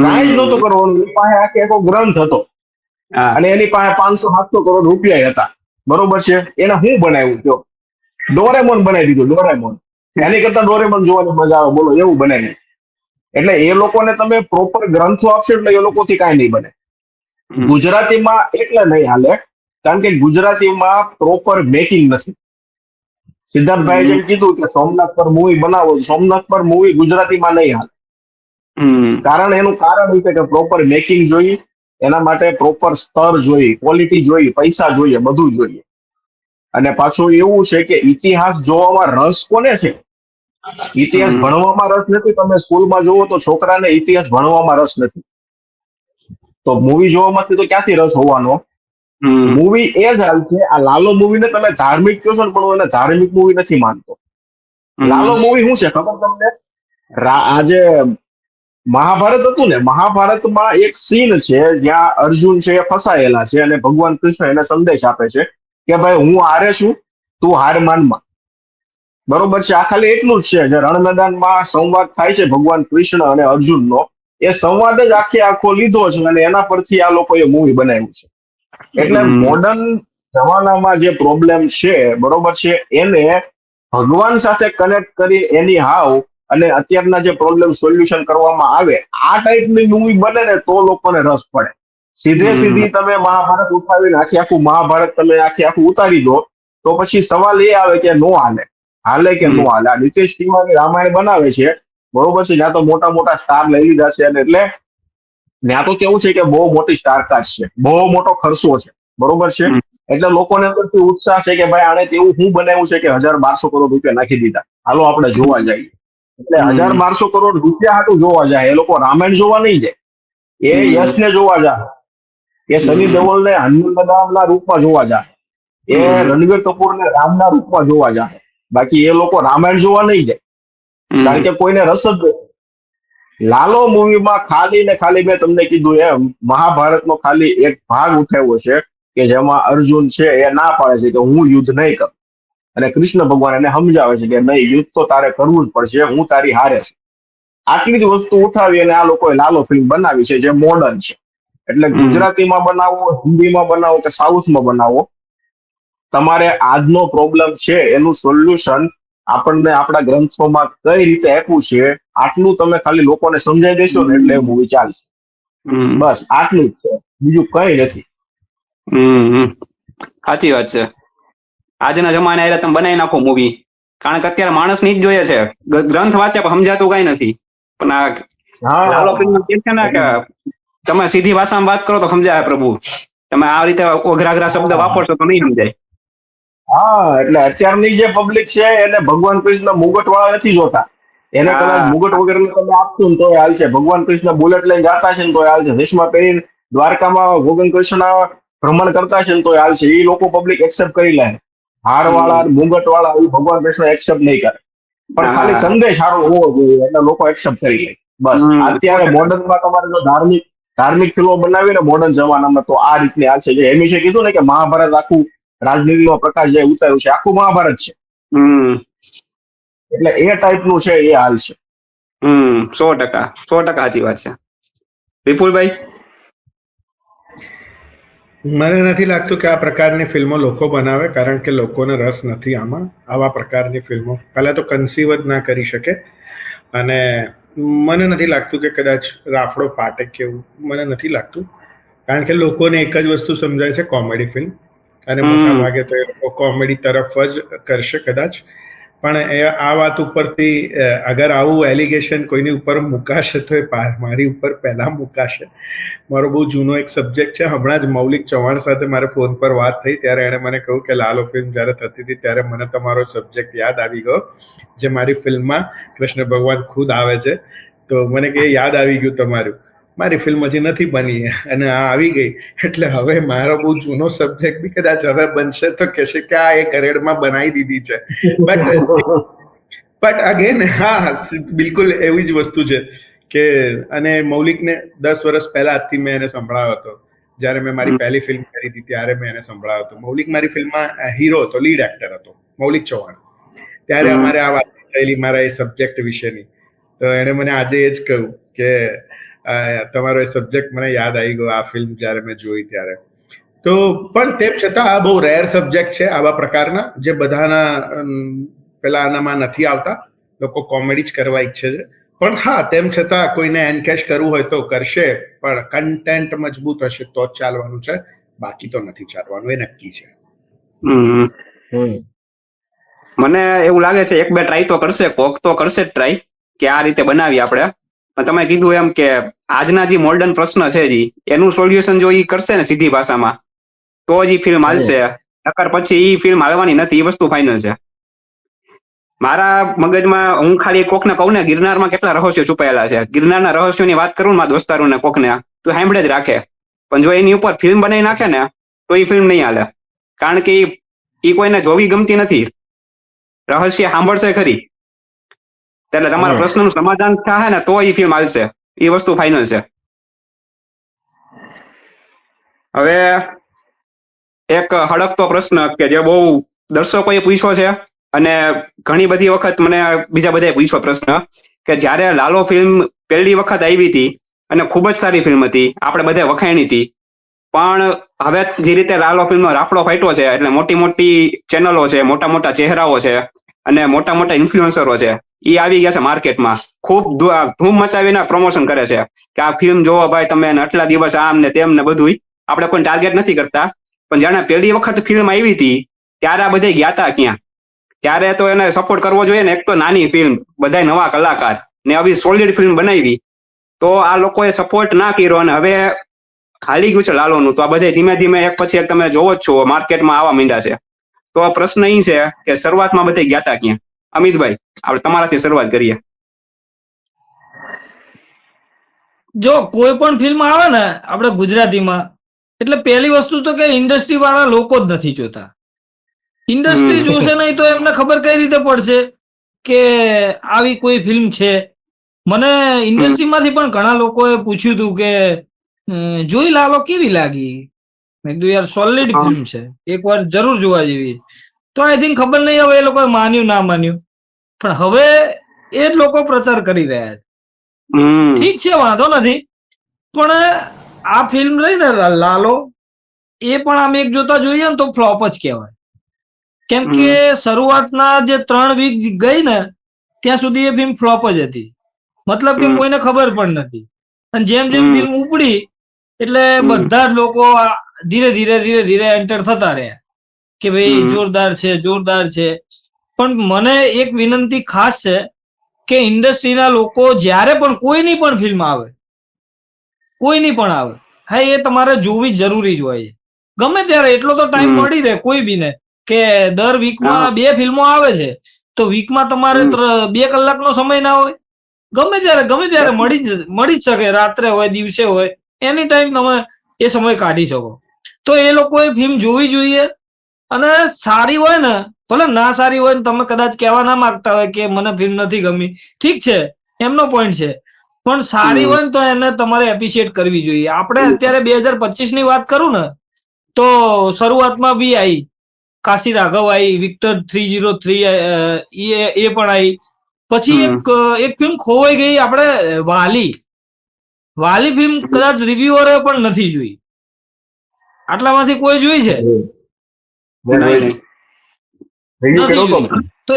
કાંઈ જ નહોતું કરવાનું. એની પાસે આખો ગ્રંથ હતો, અને એની પાસે 500-700 કરોડ રૂપિયા હતા, બરોબર છે. એને શું બનાવ્યું? જો ડોરેમોન બનાવી દીધું, ડોરેમોન. એની કરતા ડોરેમોન જોવાની મજા આવે, બોલો, એવું બનાવી. એટલે એ લોકોને તમે પ્રોપર ગ્રંથો આપશો એટલે એ લોકોથી કાંઈ નહીં બને. ગુજરાતીમાં એટલે નહીં હાલે, કારણ કે ગુજરાતીમાં પ્રોપર મેકિંગ નથી. સિદ્ધાર્થભાઈ જેમ કીધું કે સોમનાથ પર મૂવી બનાવો, સોમનાથ પર મૂવી ગુજરાતીમાં નહીં હાલે. કારણ એનું કારણ એ છે કે પ્રોપર મેકિંગ જોઈએ, એના માટે પ્રોપર સ્તર જોઈએ, ક્વોલિટી જોઈએ, પૈસા જોઈએ, બધું જોઈએ. અને પાછું એવું છે કે ઇતિહાસ જોવામાં રસ કોને છે? ઇતિહાસ ભણવામાં રસ નથી. તમે સ્કૂલમાં જુઓ તો છોકરાને ઇતિહાસ ભણવામાં રસ નથી, તો મૂવી જોવામાંથી તો ક્યાંથી રસ હોવાનો? મૂવી એ જ હાલ છે. આ લાલો મૂવીને તમે ધાર્મિક કહો છો ને, પણ હું એને ધાર્મિક મૂવી નથી માનતો. લાલો મૂવી શું છે ખબર તમને? આજે મહાભારત હતું ને, મહાભારતમાં એક સીન છે જ્યાં અર્જુન છે એ ફસાયેલા છે અને ભગવાન કૃષ્ણ એને સંદેશ આપે છે કે ભાઈ હું હારે છું, તું હાર માનમાં. બરોબર છે? આ ખાલી એટલું જ છે. જે રણ મેદાનમાં સંવાદ થાય છે ભગવાન કૃષ્ણ અને અર્જુનનો, એ સંવાદ જ આખો લીધો છે અને એના પરથી આ લોકોએ મૂવી બનાવ્યું છે. એટલે મોડર્ન જમાનામાં જે પ્રોબ્લેમ છે, બરોબર છે, એને ભગવાન સાથે કનેક્ટ કરી એની હાવ અને અત્યારના જે પ્રોબ્લેમ સોલ્યુશન કરવામાં આવે, આ ટાઈપની મૂવી બને ને તો લોકોને રસ પડે. સીધી તમે મહાભારત ઉઠાવીને આખું મહાભારત તમે આખું ઉતારી દો તો પછી સવાલ એ આવે કે નો હાલે કે નો હાલે. આ નીતિશ તિવારી રામાયણ બનાવે છે, બરોબર છે, જ્યાં તો મોટા મોટા સ્ટાર લઈ લીધા છે, અને એટલે ત્યાં તો કેવું છે કે બહુ મોટી સ્ટારકાસ્ટ છે, બહુ મોટો ખર્ચો છે, બરોબર છે. એટલે લોકોને અંદરથી ઉત્સાહ છે કે ભાઈ આને એવું શું બનાવ્યું છે કે 1000-1200 કરોડ રૂપિયા નાખી દીધા, હાલો આપણે જોવા જઈએ. એટલે 1000-1200 કરોડ રૂપિયા હાટું જોવા જાય. એ લોકો રામાયણ જોવા નહીં જાય, એ યશને જોવા જાય, એ સની દેઓલને હનુમાનના રૂપમાં જોવા જાય, એ રણવીર કપૂરને રામના રૂપમાં જોવા જાય. બાકી એ લોકો રામાયણ જોવા નહીં જાય, કારણ કે કોઈને રસ જ નથી. લાલો મૂવીમાં ખાલી ને ખાલી મેં તમને કીધું એમ મહાભારતનો ખાલી એક ભાગ ઉઠાવ્યો છે કે જેમાં અર્જુન છે એ ના પાડે છે કે હું યુદ્ધ નહીં કરું, અને કૃષ્ણ ભગવાન એને સમજાવે છે કે નહીં, યુદ્ધ તો તારે કરવું જ પડશે, હું તારી હારે છું. આટલી જ વસ્તુ ઉઠાવી અને આ લોકોએ લાલો ફિલ્મ બનાવી છે જે મોડર્ન છે. એટલે ગુજરાતીમાં બનાવો, હિન્દીમાં બનાવો કે સાઉથમાં બનાવો, તમારે આજનો પ્રોબ્લેમ છે એનું સોલ્યુશન આપણને આપણા ગ્રંથોમાં કઈ રીતે આપ્યું છે, આટલું તમે ખાલી લોકોને સમજાવી દેશો ને એટલે મૂવી ચાલશે. બસ આટલું જ છે, બીજું કઈ નથી. સાચી વાત છે. આજના જમાને આરે તમે બનાવી નાખો મૂવી, કારણ કે અત્યારે માણસ ની જ જોઈએ છે, ગ્રંથ વાંચે પણ સમજાતું કઈ નથી. પણ આ લાલો ફિલ્મ કે છે ને કે તમે સીધી ભાષામાં વાત કરો તો સમજાય પ્રભુ, તમે આ રીતે ઓઘરા શબ્દ વાપરશો તો નહીં સમજાય. હા, એટલે અત્યારની જે પબ્લિક છે એને ભગવાન કૃષ્ણ મુગટ વાળા નથી જોતા. એને કદાચ મુગટ વગેરે તમે આપશો ને તો હાલશે. ભગવાન કૃષ્ણ બુલેટ લઈને જાતા છે ને તો હાલશે. ચશ્મા પહેરીને દ્વારકામાં ભગવાન કૃષ્ણ ભ્રમણ કરતા છે ને તો હાલશે. એ લોકો પબ્લિક એક્સેપ્ટ કરી લે. હાર વાળા, મુગટ વાળા એ ભગવાન કૃષ્ણ એક્સેપ્ટ નહીં કરે, પણ ખાલી સંદેશ સારો હોવો જોઈએ એટલે લોકો એક્સેપ્ટ કરી લે. બસ અત્યારે મોડર્નમાં તમારે જો ધાર્મિક ફિલ્મો બનાવી ને મોડર્ન જમાનામાં તો આ રીતની હાલ છે. જે હેમીશે કીધું ને કે મહાભારત આખું રાજનીતિનો પ્રકાશ જે ઉતાર્યું છે, આખું મહાભારત છે. એટલે એ ટાઈપનું છે, એ હાલ છે. 100% સાચી વાત છે. વિપુલભાઈ, મને નથી લાગતું કે આ પ્રકારની ફિલ્મો લોકો બનાવે, કારણ કે લોકોને રસ નથી આમાં. આવા પ્રકારની ફિલ્મો પહેલા તો કન્સીવ જ ના કરી શકે, અને મને નથી લાગતું કે કદાચ રાફડો ફાટે કે એવું મને નથી લાગતું, કારણ કે લોકોને એક જ વસ્તુ સમજાય છે, કોમેડી ફિલ્મ, અને મોટા ભાગે તો એ લોકો કોમેડી તરફ જ કરશે કદાચ. પણ એ આ વાત ઉપરથી અગર આવું એલિગેશન કોઈની ઉપર મુકાશે તો એ મારી ઉપર પહેલા મુકાશે. મારો બહુ જૂનો એક સબ્જેક્ટ છે, હમણાં જ મૌલિક ચૌહાણ સાથે મારે ફોન પર વાત થઈ ત્યારે એણે મને કહ્યું કે લાલો ફિલ્મ જ્યારે થતી હતી ત્યારે મને તમારો સબ્જેક્ટ યાદ આવી ગયો, જે મારી ફિલ્મમાં કૃષ્ણ ભગવાન ખુદ આવે છે, તો મને કે યાદ આવી ગયું તમારું. મારી ફિલ્મ હજી નથી બની અને આ આવી ગઈ, એટલે હવે મારો બહુ જૂનો સબ્જેક્ટ બી કદાચ હવે બનશે તો કહેશે કે આ એ કરેડમાં બનાવી દીધી છે. બટ અગેન હા, બિલકુલ એવી જ વસ્તુ છે કે, અને મૌલિકને 10 વર્ષ પહેલાથી મેં એને સંભળાવ્યો હતો. જ્યારે મેં મારી પહેલી ફિલ્મ કરી હતી ત્યારે મેં એને સંભળાવ્યો હતો. મૌલિક મારી ફિલ્મમાં હીરો હતો, લીડ એક્ટર હતો, મૌલિક ચૌહાણ. ત્યારે અમારે આ વાત થયેલી મારા એ સબ્જેક્ટ વિશેની, તો એણે મને આજે એ જ કહ્યું કે તમારો એ સબ્જેક્ટ મને યાદ આવી ગયો આ ફિલ્મ જ્યારે મેં જોઈ ત્યારે. તો પણ તેમ છતાં આ બહુ રેર સબ્જેક્ટ છે આવા પ્રકારના, જે બધાના પેલા આનામાં નથી આવતા. લોકો કોમેડી જ કરવા ઈચ્છે છે, પણ હા, તેમ છતાં કોઈને એનકેશ કરવું હોય તો કરશે, પણ કન્ટેન્ટ મજબૂત હશે તો જ ચાલવાનું છે, બાકી તો નથી ચાલવાનું, એ નક્કી છે. મને એવું લાગે છે 1-2 ટ્રાય તો કરશે, કોક તો કરશે જ ટ્રાય કે આ રીતે બનાવી આપણે, પણ તમે કીધું એમ કે આજના જે મોડર્ન પ્રશ્ન છે જી એનું સોલ્યુશન જો ઈ કરશે ને સીધી ભાષામાં તો જ ઈ ફિલ્મ હાલશે, નકર પછી ઈ ફિલ્મ હાલવાની નથી, એ વસ્તુ ફાઇનલ છે. મારા મગજમાં હું ખાલી કોકને કહું ને ગિરનારમાં કેટલા રહસ્યો છુપાયેલા છે, ગિરનારના રહસ્યોની વાત કરું મારા દોસ્તારોને કોકને તો સાંભળે જ રાખે, પણ જો એની ઉપર ફિલ્મ બનાવી નાખે ને તો એ ફિલ્મ નહીં હાલે, કારણ કે ઈ કોઈને જોવી ગમતી નથી, રહસ્ય સાંભળશે ખરી. એટલે તમારા પ્રશ્નનું સમાધાન થાય ને તો એ ફિલ્મ હાલશે, એ વસ્તુ ફાઇનલ છે. હવે એક હળકતો પ્રશ્ન કે જે બહુ દર્શકોએ પૂછ્યો છે અને ઘણી બધી વખત મને બીજા બધાએ પૂછ્યો પ્રશ્ન કે જ્યારે લાલો ફિલ્મ પહેલી વખત આવી હતી અને ખૂબ જ સારી ફિલ્મ હતી, આપણે બધા વખાણી હતી, પણ હવે જે રીતે લાલો ફિલ્મનો રાફડો ફાટ્યો છે એટલે મોટી મોટી ચેનલો છે, મોટા મોટા ચહેરાઓ છે અને મોટા મોટા ઇન્ફ્લુએન્સરો છે, એ આવી ગયા છે માર્કેટમાં, ખૂબ ધૂમ મચાવીને પ્રમોશન કરે છે કે આ ફિલ્મ જોવો ભાઈ તમે, આટલા દિવસ આમ ને તેમ ને બધું. આપણે કોઈ ટાર્ગેટ નથી કરતા, પણ જાણે પહેલી વખત ફિલ્મ આવી હતી ત્યારે આ બધા ગયા હતા ક્યાં? ત્યારે તો એને સપોર્ટ કરવો જોઈએ ને. એક તો નાની ફિલ્મ, બધા નવા કલાકાર ને આવી સોલિડ ફિલ્મ બનાવી, તો આ લોકોએ સપોર્ટ ના કર્યો અને હવે હાલી ગયું છે લાલોનું, તો આ બધા ધીમે ધીમે એક પછી એક તમે જોવો જ છો માર્કેટમાં આવવા માંડ્યા છે. તો આ પ્રશ્ન એ છે કે શરૂઆતમાં બધા ગયા હતા ક્યાં? અમિતભાઈ, આપણે તમારાથી શરૂઆત કરીએ. જો કોઈ પણ ફિલ્મ આવે ને આપણે ગુજરાતીમાં, એટલે પહેલી વસ્તુ તો કે ઇન્ડસ્ટ્રી વાળા લોકો જ નથી જોતા. ઇન્ડસ્ટ્રી જોશે નહીં તો એમને ખબર કઈ રીતે પડશે કે આવી કોઈ ફિલ્મ છે? મને ઇન્ડસ્ટ્રીમાંથી પણ ઘણા લોકોએ પૂછ્યું હતું કે જોઈ લાલો કેવી લાગી? મેં કીધું યાર સોલિડ ફિલ્મ છે, એકવાર જરૂર જોવા જેવી. તો આઈ થિંક ખબર નહીં હવે એ લોકોએ માન્યું ના માન્યું, પણ હવે એ જ લોકો પ્રચાર કરી રહ્યા છે. ઠીક છે, વાંધો નથી, પણ આ ફિલ્મ રહી ને લાલો, એ પણ આમ એક જોતા જોઈએ ને તો ફ્લોપ જ કહેવાય. કેમ કે શરૂઆતના જે 3 વીક ગઈ ને ત્યાં સુધી એ ફિલ્મ ફ્લોપ જ હતી, મતલબ કે કોઈને ખબર પણ નથી. અને જેમ જેમ ફિલ્મ ઉપડી એટલે બધા જ લોકો ધીરે ધીરે ધીરે ધીરે એન્ટર થતા રહ્યા કે ભાઈ જોરદાર છે, જોરદાર છે. પણ મને એક વિનંતી ખાસ છે કે ઇન્ડસ્ટ્રીના લોકો જ્યારે પણ કોઈની પણ ફિલ્મ આવે, કોઈની પણ આવે, હા, એ તમારે જોવી જરૂરી જ હોય છે. ગમે ત્યારે એટલો તો ટાઈમ મળી રહે કોઈ બીને કે દર વીકમાં 2 ફિલ્મો આવે છે, તો વીકમાં તમારે 2 કલાકનો સમય ના હોય? ગમે ત્યારે મળી જ શકે, રાત્રે હોય, દિવસે હોય, એની ટાઈમ તમે એ સમય કાઢી શકો. તો એ લોકોએ ફિલ્મ જોવી જોઈએ. અને સારી હોય ને, ભલે ના સારી હોય ને, તમે કદાચ કહેવા ના માંગતા હોય કે મને ફિલ્મ નથી ગમી, ઠીક છે, એમનો પોઈન્ટ છે, પણ સારી હોય ને તો એને તમારે એપ્રિશિએટ કરવી જોઈએ. આપણે અત્યારે 2025 ની વાત કરું ને તો શરૂઆતમાં બી આવી કાશી રાઘવ આવી, વિક્ટર 303 એ પણ આવી. પછી એક ફિલ્મ ખોવાઈ ગઈ આપણે, વાલી ફિલ્મ કદાચ રિવ્યુઅરે પણ નથી જોઈ. આટલામાંથી કોઈ જોઈ છે? નથી જોઈ. તો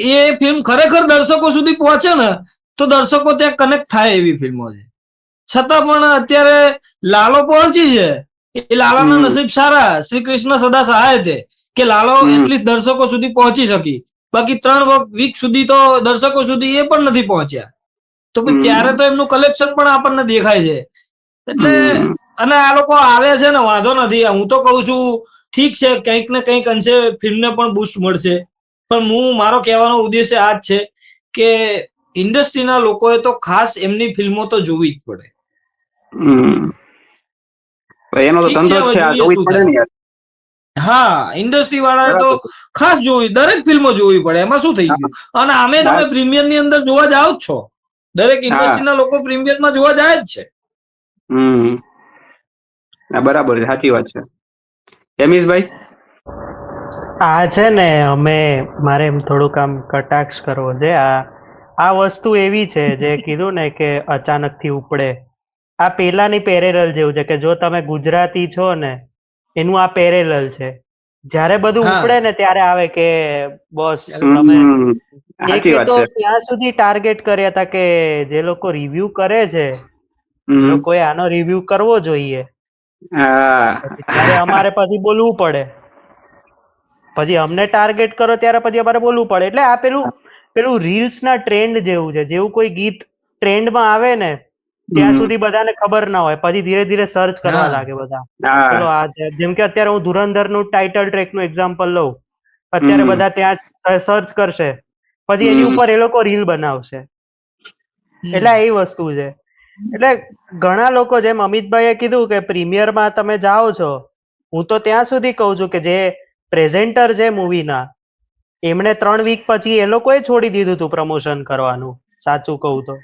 એ ફિલ્મ ખરેખર દર્શકો સુધી પહોંચે ને તો દર્શકો ત્યાં કનેક્ટ થાય એવી ફિલ્મો છે. છતાં પણ અત્યારે લાલો પહોંચી છે, એ લાલાના નસીબ સારા, શ્રી કૃષ્ણ સદા સહાય છે કે લાલો એટલીસ્ટ દર્શકો સુધી પહોંચી શકી. બાકી 3 વીક સુધી તો દર્શકો સુધી એ પણ નથી પહોંચ્યા. તો ત્યારે તો એમનું કલેક્શન પણ આપણને દેખાય છે. એટલે અને આ લોકો આવે છે ને, વાંધો નથી, હું તો કઉ છું ઠીક છે, કંઈક ને કંઈક અંશે ફિલ્મને પણ બુસ્ટ મળશે. પણ મારો કહેવાનો ઉદ્દેશ્ય આ જ છે કે ઇન્ડસ્ટ્રીના લોકોએ તો ખાસ એમની ફિલ્મો તો જોવી જ પડે. એનો તો ધંધો જ છે, આ જોવી પડે ને યાર. હા, ઇન્ડસ્ટ્રી વાળાએ તો ખાસ જોવી, દરેક ફિલ્મો જોવી પડે, એમાં શું થઈ ગયું? અને આમે તમે પ્રીમિયર ની અંદર જોવા જાવ જ છો, દરેક ઇન્ડસ્ટ્રીના લોકો પ્રીમિયરમાં જોવા જાય જ છે. બરાબર છે, સાચી વાત છે. હેમીશભાઈ, આ છે ને, મારે એમ થોડુંક આમ કટાક્ષ કરવો છે. આ વસ્તુ એવી છે જે કીધું ને કે અચાનક થી ઉપડે, આ પેલાની પેરેલલ જેવું છે કે જો તમે ગુજરાતી છો ને એનું આ પેરેલલ છે. જ્યારે બધું ઉપડે ને ત્યારે આવે કે બોસ તમે સાચી વાત તો છે. ત્યાં સુધી ટાર્ગેટ કર્યા હતા કે જે લોકો રિવ્યુ કરે છે એ લોકોએ આનો રિવ્યુ કરવો જોઈએ. ત્યારે અમારે પછી બોલવું પડે, પછી અમને ટાર્ગેટ કરો ત્યારે પછી અમારે બોલવું પડે. એટલે આ પેલું રીલ્સ ના ટ્રેન્ડ જેવું છે, જેવું કોઈ ગીત ટ્રેન્ડમાં આવે ને ત્યાં સુધી બધાને ખબર ના હોય, પછી ધીરે ધીરે સર્ચ કરવા હા. લાગે બધા. હા ચલો આ છે, જેમ કે અત્યારે હું ધુરંધરનું ટાઇટલ ટ્રેકનું એક્ઝામ્પલ લઉં, અત્યારે બધા ત્યાં સર્ચ કરશે, પછી એની ઉપર એ લોકો રીલ બનાવશે. એટલે એ વસ્તુ છે. એટલે ઘણા લોકો, જેમ અમિતભાઈએ કીધું કે પ્રીમિયરમાં તમે જાઓ છો, હું તો ત્યાં સુધી કહું છું કે જે પ્રેઝેન્ટર છે મૂવીના, એમણે 3 વીક પછી એ લોકોએ છોડી દીધું હતું પ્રમોશન કરવાનું, સાચું કહું તો,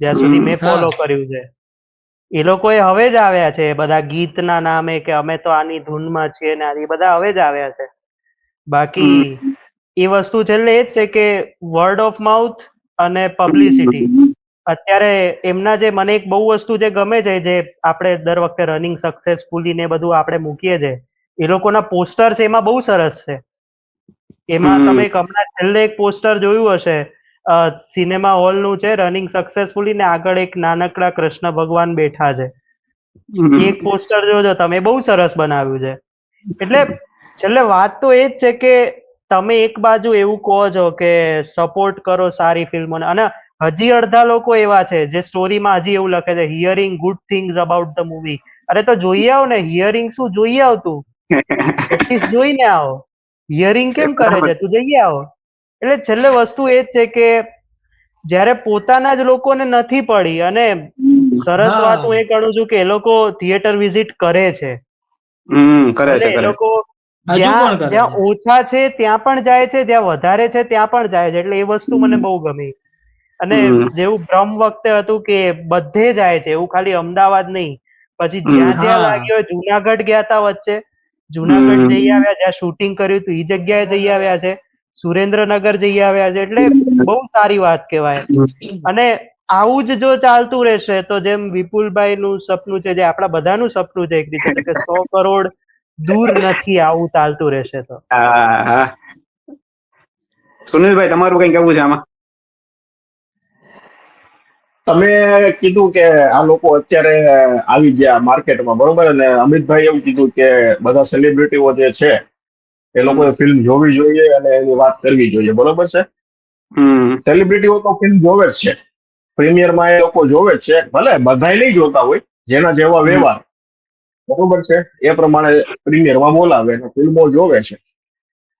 જ્યાં સુધી મેં ફોલો કર્યું છે. એ લોકોએ હવે જ આવ્યા છે બધા ગીતના નામે કે અમે તો આની ધૂનમાં છીએ ને એ બધા હવે જ આવ્યા છે. બાકી એ વસ્તુ છેલ્લે એ જ છે કે વર્ડ ઓફ માઉથ અને પબ્લિસિટી. અત્યારે એમના જે મને એક બહુ વસ્તુ જે ગમે છે, જે આપણે દર વખતે રનિંગ સક્સેસફુલી ને બધું આપણે મૂકીએ છે, એ લોકોના પોસ્ટર્સ એમાં બહુ સરસ છે. એમાં તમે હમણાં છેલ્લે એક પોસ્ટર જોયું હશે, સિનેમા હોલનું છે, રનિંગ સક્સેસફુલી, ને આગળ એક નાનકડા કૃષ્ણ ભગવાન બેઠા છે. એક પોસ્ટર જોજો તમે, બહુ સરસ બનાવ્યું છે. એટલે છેલ્લે વાત તો એ જ છે કે તમે એક બાજુ એવું કહો છો કે સપોર્ટ કરો સારી ફિલ્મોને, અને હજી અડધા લોકો એવા છે જે સ્ટોરીમાં હજી એવું લખે છે hearing good things about the movie. અરે તો જોઈ આવ ને, હિયરિંગ શું જોઈ આવતું, એટલીસ્ટ જોઈને આવો. હિયરિંગ કેમ કરે છે, તું જઈ આવો. એટલે છેલ્લે વસ્તુ એ જ છે કે જ્યારે પોતાના જ લોકોને નથી પડી, અને સરસ વાત હું એ ગણું છું કે એ લોકો થિયેટર વિઝિટ કરે છે. કરે ભલે છે એ કરે લોકો હજુ પણ કરે જ્યાં છે. ઓછા છે ત્યાં પણ જાય છે, જ્યાં વધારે છે ત્યાં પણ જાય છે. એટલે એ વસ્તુ મને બહુ ગમી. અને જેવું બ્રહ્મ વખતે હતું કે બધે જાય છે, એવું ખાલી અમદાવાદ નહીં. પછી જ્યાં જ્યાં લાગ્યો, જુનાગઢ ગયા હતા વચ્ચે, જુનાગઢ જઈ આવ્યા, જ્યાં શૂટિંગ કર્યું હતું એ જગ્યાએ જઈ આવ્યા છે, સુરેન્દ્રનગર જઈ આવ્યા છે. એટલે બહુ સારી વાત કહેવાય. અને આવું જ જો ચાલતું રહેશે તો જેમ વિપુલભાઈ નું સપનું છે, જે આપણા બધાનું સપનું છે એક રીતે, કે 100 કરોડ દૂર નથી, આવું ચાલતું રહેશે તો. હા. સુનિલભાઈ, તમારું કઈ કેવું છે આમાં? તમે કીધું કે આ લોકો અત્યારે આવી ગયા માર્કેટમાં, બરોબર, અને અમિતભાઈ એવું કીધું કે બધા સેલિબ્રિટીઓ જે છે એ લોકોએ ફિલ્મ જોવી જોઈએ અને એની વાત કરવી જોઈએ, બરોબર છે. સેલિબ્રિટીઓ તો ફિલ્મ જોવે જ છે, પ્રીમિયરમાં એ લોકો જોવે જ છે, ભલે બધાય નહીં જોતા હોય, જેના જેવા વ્યવહાર, બરોબર છે, એ પ્રમાણે પ્રીમિયરમાં બોલાવે અને ફિલ્મો જોવે છે.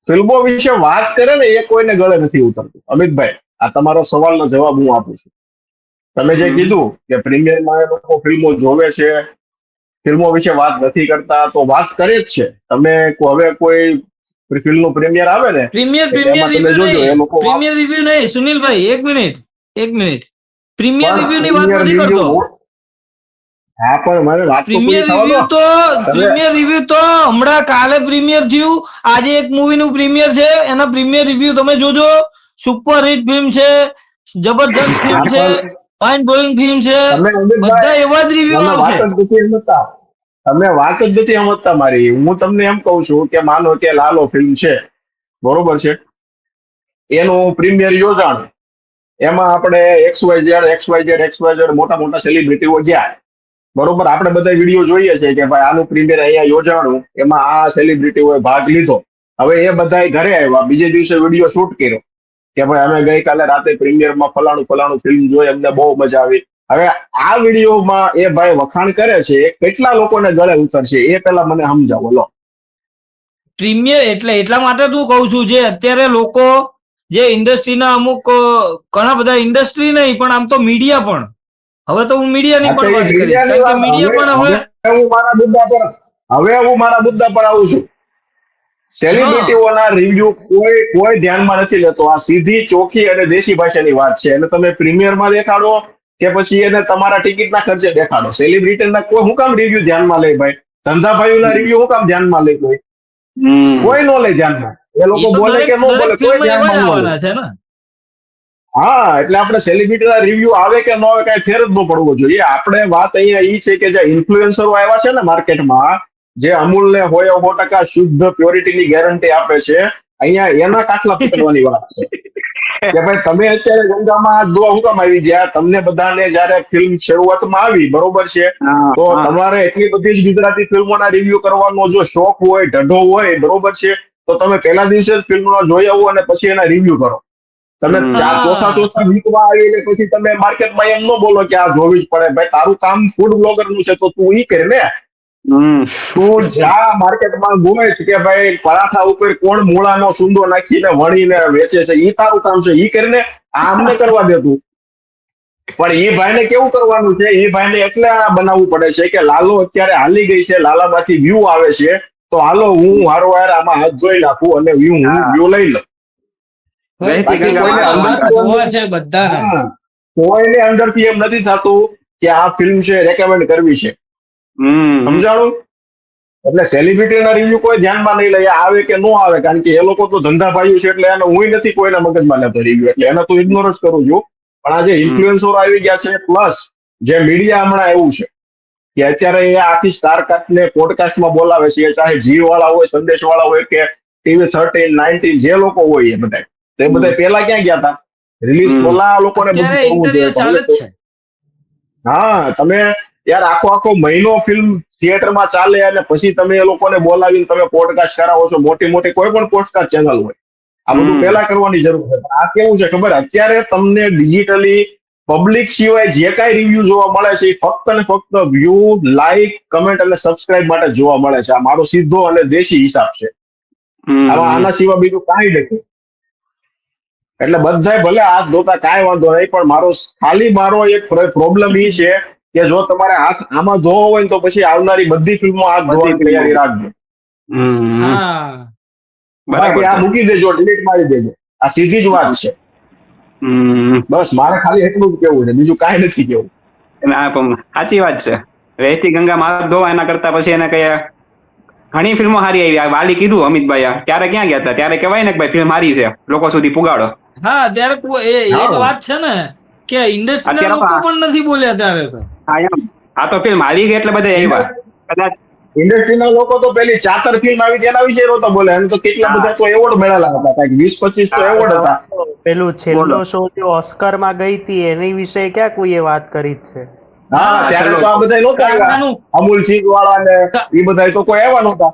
ફિલ્મો વિશે વાત કરે ને એ કોઈને ગળે નથી ઉતરતું. અમિતભાઈ, આ તમારો સવાલનો જવાબ હું આપું છું. તમે જે કીધું કે પ્રીમિયરમાં એ લોકો ફિલ્મો જોવે છે, ફિલ્મો વિશે વાત નથી કરતા, તો વાત કરે જ છે. તમે હવે કોઈ ફિલ્મનું પ્રીમિયર આવે ને, પ્રીમિયર એમાં તમે રિવ્યુ જોજો એ નહીં, લોકો પ્રીમિયર રિવ્યુ નહીં, સુનિલભાઈ, એક મિનિટ. પ્રીમિયર પણ રિવ્યુ ની વાત પ્રીમિયર નથી કરતો. રિવ્યુ, હા પણ મને વાત તો પૂરી પ્રીમિયર થવા દો. રિવ્યુ તો હમણાં કાલે પ્રીમિયર થયું, આજે એક મૂવી નું પ્રીમિયર છે, એના પ્રીમિયર રિવ્યુ તમે જોજો. સુપર હિટ ફિલ્મ છે, જબરજસ્ત ફિલ્મ હા, છે, પણ માઇન્ડ બ્લોઈંગ ફિલ્મ છે, તમે બધા અમિતભાઈ, એવા જ રિવ્યુ તમે વાત આવશે. જ નથી સમજતા. તમે વાત જ નથી સમજતા મારી. હું તમને એમ કહું છું કે માનો કે લાલો ફિલ્મ છે, બરોબર છે, એનું પ્રીમિયર યોજાણ, એમાં આપણે XYZ મોટા મોટા સેલિબ્રિટીઓ ગયા, બરોબર. આપણે બધા વિડીયો જોઈએ છે કે ભાઈ આનું પ્રીમિયર અહીંયા યોજાણું, એમાં આ સેલિબ્રિટીઓએ ભાગ લીધો. હવે એ બધા ઘરે આવ્યા, બીજે દિવસે વિડીયો શૂટ કર્યો કે ભાઈ અમે ગઈકાલે રાતે પ્રીમિયરમાં ફલાણું ફિલ્મ જોઈ, અમને બહુ મજા આવી. હવે આ વિડીયોમાં એ ભાઈ વખાણ કરે છે, એ કેટલા લોકોને ગળે ઉતરશે એ પેલા મને સમજાવો લો. પ્રીમિયર એટલા માટે તું કહું છું, જે અત્યારે લોકો, જે ઇન્ડસ્ટ્રીના અમુક ઘણા બધા, ઇન્ડસ્ટ્રી નહીં પણ આમ તો મીડિયા પણ, હવે તો હું મીડિયાની હા, તો પણ એ વાત કરીશ, મીડિયાની કારણ કે વાત મીડિયા પણ હવે હું મારા મુદ્દા પર આવું છું. સેલિબ્રિટીઓના રિવ્યુ કોઈ ધ્યાનમાં નથી લેતો. આ સીધી, ચોખ્ખી અને દેશી ભાષાની વાત છે. અને તમે પ્રીમિયરમાં દેખાડો કે પછી એને તમારા ટિકિટના ખર્ચે દેખાડો, સેલિબ્રિટીના કોઈ હું કામ રિવ્યુ ધ્યાનમાં લે ભાઈ? ધંધાભાઈઓના રિવ્યુ હું કામ ધ્યાનમાં લે? કોઈ નો લે ધ્યાનમાં. એ લોકો બોલે કે ન બોલે કોઈ ધ્યાનમાં ન લે. છે ને. હા, એટલે આપણે સેલિબ્રિટીના રિવ્યુ આવે કે ન આવે કઈ ફેર જ ન પડવો જોઈએ. આપણે વાત અહીંયા ઈ છે કે જે ઇન્ફ્લુએન્સરો આવ્યા છે ને માર્કેટમાં, જે અમૂલને 100% શુદ્ધ પ્યોરિટીની ગેરંટી આપે છે, અહીંયા એના કાટલા પકડવાની વાત છે કે ભાઈ તમે અત્યારે ગંગામાં હું કામ આવી ગયા? તમને બધાને જયારે ફિલ્મ શરૂઆતમાં આવી, બરોબર છે, તો તમારે એટલી બધી જ ગુજરાતી ફિલ્મોના રિવ્યુ કરવાનો જો શોખ હોય, ઢઢો હોય, બરોબર છે, તો તમે પહેલા દિવસે જ ફિલ્મનો જોઈ આવો અને પછી એના રિવ્યુ કરો. તમે ચોથા વીકમાં આવી એટલે પછી તમે માર્કેટમાં એમ ન બોલો કે આ જોવી જ પડે. ભાઈ તારું કામ ફૂડ બ્લોગર નું છે તો તું ઈ કરે ને. તું જ્યાં માર્કેટમાં ગોય કે ભાઈ પરાઠા ઉપર કોણ મૂળાનો સૂંદો નાખીને વણીને વેચે છે, ઈ તારું કામ છે, ઈ કરીને આ અમને કરવા દેતું. પણ એ ભાઈને કેવું કરવાનું છે, એ ભાઈને એટલે આ બનાવવું પડે છે કે લાલો અત્યારે હાલી ગઈ છે, લાલામાંથી વ્યૂ આવે છે, તો હાલો હું હારોહાર આમાં હાથ જોઈ નાખું અને વ્યૂ લઈ લઉં. કોઈને અંદરથી એમ નથી થતું કે આ ફિલ્મ છે રેકમેન્ડ કરવી છે. સમજાણું? એટલે સેલિબ્રિટીના રિવ્યુ કોઈ ધ્યાનમાં નહીં લઈ આવે કે ન આવે, કારણ કે એ લોકો તો ધંધા ભાઈઓ છે એટલે એને હું નથી કોઈના મગજમાં લેતો રિવ્યુ, એટલે એને તો ઇગ્નોર જ કરું છું. પણ આ જે ઇન્ફ્લુએન્સરો આવી ગયા છે, પ્લસ જે મીડિયા હમણાં એવું છે કે અત્યારે એ આખી સ્ટારકાસ્ટ ને પોડકાસ્ટમાં બોલાવે છે, ચાહે જી વાળા હોય, સંદેશ વાળા હોય કે ટીવી 13, 19 જે લોકો હોય એ બધા, તે બધા પેલા ક્યાં ગયા હતા? રિલીઝ પેલા લોકોને હા, તમે યાર આખો મહિનો ફિલ્મ થિયેટરમાં ચાલે અને પછી તમે એ લોકોને બોલાવીને તમે પોડકાસ્ટ કરાવો છો. મોટી મોટી કોઈ પણ પોડકાસ્ટ ચેનલ હોય, આ બધું પહેલા કરવાની જરૂર છે. આ કેવું છે ખબર? અત્યારે તમને ડિજિટલી પબ્લિક સિવાય જે કાંઈ રિવ્યુ જોવા મળે છે એ ફક્ત ને ફક્ત વ્યૂ, લાઈક, કમેન્ટ અને સબસ્ક્રાઇબ માટે જોવા મળે છે. આ મારો સીધો અને દેશી હિસાબ છે. આના સિવાય બીજું કાંઈ નથી. એટલે બધાય ભલે હાથ ધોતા કાંઈ વાંધો નહીં, પણ મારો એક પ્રોબ્લેમ એ છે કે જો તમારે હાથ આમાં ધોવો હોય ને તો પછી આવનારી બધી ફિલ્મો હાથ ધોવાની તૈયારી રાખજો. બાકી આ મૂકી દેજો, ડિલીટ મારી દેજો. આ સીધી જ વાત છે. બસ મારે ખાલી એટલું જ કેવું છે, બીજું કાંઈ નથી કેવું. સાચી વાત છે. વહેતી ગંગામાં હાથ ધોવા એના કરતા પછી એને કઈ ઘણી ફિલ્મો સારી આવી. વાલી કીધું અમિતભાઈ, ત્યારે ક્યાં ગયા હતા? ત્યારે કહેવાય ને કે ભાઈ ફિલ્મ સારી છે, લોકો સુધી પુગાડો. હા, ત્યારે એક વાત છે ને કે ઇન્ડસ્ટ્રીના લોકો પણ નથી બોલ્યા ત્યારે તો. હા એમ, આ તો ફિલ્મ હારી ગઈ એટલે બધા આવ્યા. કદાચ ઇન્ડસ્ટ્રીના લોકો તો પેલી ચાતર ફિલ્મ આવી તેના વિશે નહોતા બોલે, એમ તો કેટલા બધા તો એવોર્ડ મેળવેલા હતા, કાંઈક 20-25 તો એવોર્ડ હતા. પેલું છેલ્લો શો જે ઓસ્કર માં ગઈ હતી એની વિશે ક્યાં કોઈએ વાત કરી જ છે? હા, ત્યારે તો આ બધા નહોતા આવ્યા. અમૂલ ચીઝ વાળા ને એ બધા તો કોઈ આવ્યા નહોતા.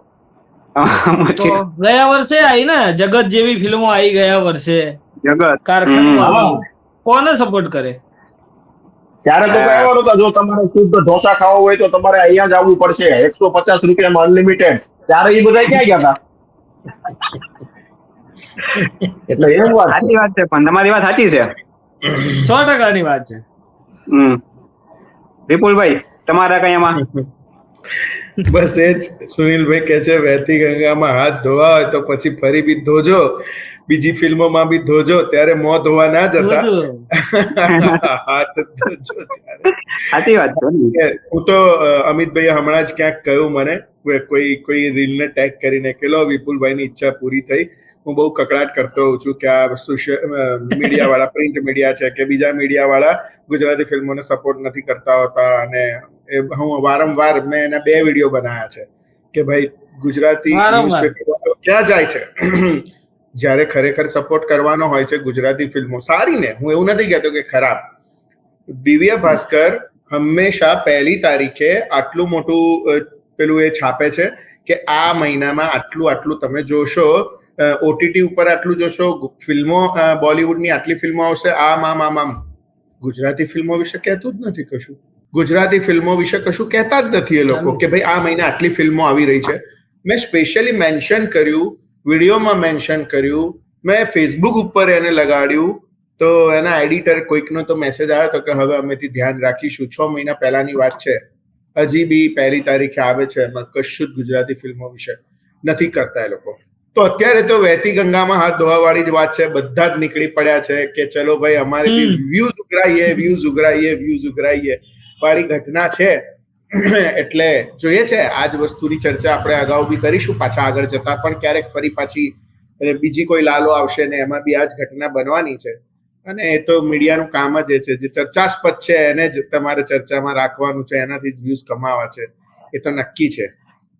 ગયા વર્ષે આવી ને જગત જેવી ફિલ્મો આવી ગયા વર્ષે. જગત કારખાનું કોને સપોર્ટ કરે? ત્યારે તો કહેવાનું હતા જો તમારે શુદ્ધ ઢોસા ખાવા હોય તો તમારે અહીંયા જ આવવું પડશે, 150 રૂપિયામાં અનલિમિટેડ. ત્યારે એ બધા ક્યાં ગયા હતા? એટલે એમ વાત સાચી વાત છે, પણ તમારી વાત સાચી છે, 100% વાત છે. વિપુલભાઈ તમારા કઈ એમાં? બસ એ જ સુનિલભાઈ કે છે, વહેતી ગંગામાં હાથ ધોવા હોય તો પછી ફરી બી ધોજો, બીજી ફિલ્મોમાં બી ધોજો, ત્યારે મોં ધોવા ના જતા હાથ ધોજો ત્યારે. સાચી વાત છે. હું તો અમિતભાઈએ હમણાં જ ક્યાંક કહ્યું મને, કોઈ રીલને ટેગ કરીને કે લો વિપુલભાઈની ઈચ્છા પૂરી થઈ. હું બહુ કકડાટ કરતો હોઉં છું કે આ મીડિયા વાળા, પ્રિન્ટ મીડિયા છે કે બીજા મીડિયા વાળા ગુજરાતી ફિલ્મોને સપોર્ટ નથી કરતા હોતા. અને હું વારંવાર મેં એના 2 વિડીયો બનાવ્યા છે કે ભાઈ ગુજરાતી ન્યૂઝપેપર ક્યાં જાય છે જ્યારે ખરેખર સપોર્ટ કરવાનો હોય છે ગુજરાતી ફિલ્મો સારી ને. હું એવું નથી કહેતો કે ખરાબ. દિવ્ય ભાસ્કર હંમેશા 1લી તારીખે આટલું મોટું પેલું એ છાપે છે કે આ મહિનામાં આટલું તમે જોશો, ઓટીટી ઉપર આટલું જોશો, ફિલ્મો બોલિવૂડની આટલી ફિલ્મો આવશે, આમ. ગુજરાતી ફિલ્મો વિશે કહેતું જ નથી કશું. ગુજરાતી ફિલ્મો વિશે કશું કહેતા જ નથી એ લોકો કે ભાઈ આ મહિને આટલી ફિલ્મો આવી રહી છે. મેં સ્પેશિયલી મેન્શન કર્યું, વિડીયોમાં મેન્શન કર્યું, મેં ફેસબુક ઉપર એને લગાડ્યું, તો એના એડિટર કોઈકનો તો મેસેજ આવ્યો હતો કે હવે અમેથી ધ્યાન રાખીશું. 6 મહિના પહેલાની વાત છે, હજી બી 1લી તારીખે આવે છે, એમાં કશું જ ગુજરાતી ફિલ્મો વિશે નથી કરતા એ લોકો. તો અત્યારે તો વહેતી ગંગામાં હાથ ધોવા વાળી જ વાત છે. બધા જ નીકળી પડ્યા છે કે ચલો ભાઈ અમારે વ્યૂઝ ઉઘરાઈએ વાળી ઘટના છે. એટલે જોઈએ છે આ જ વસ્તુની ચર્ચા આપણે અગાઉ બી કરીશું પાછા આગળ જતા, પણ ક્યારેક ફરી પાછી બીજી કોઈ લાલો આવશે ને એમાં બી આ જ ઘટના બનવાની છે. અને એ તો મીડિયાનું કામ જ એ છે, જે ચર્ચાસ્પદ છે એને જ તમારે ચર્ચામાં રાખવાનું છે, એનાથી જ વ્યૂઝ કમાવા છે, એ તો નક્કી છે.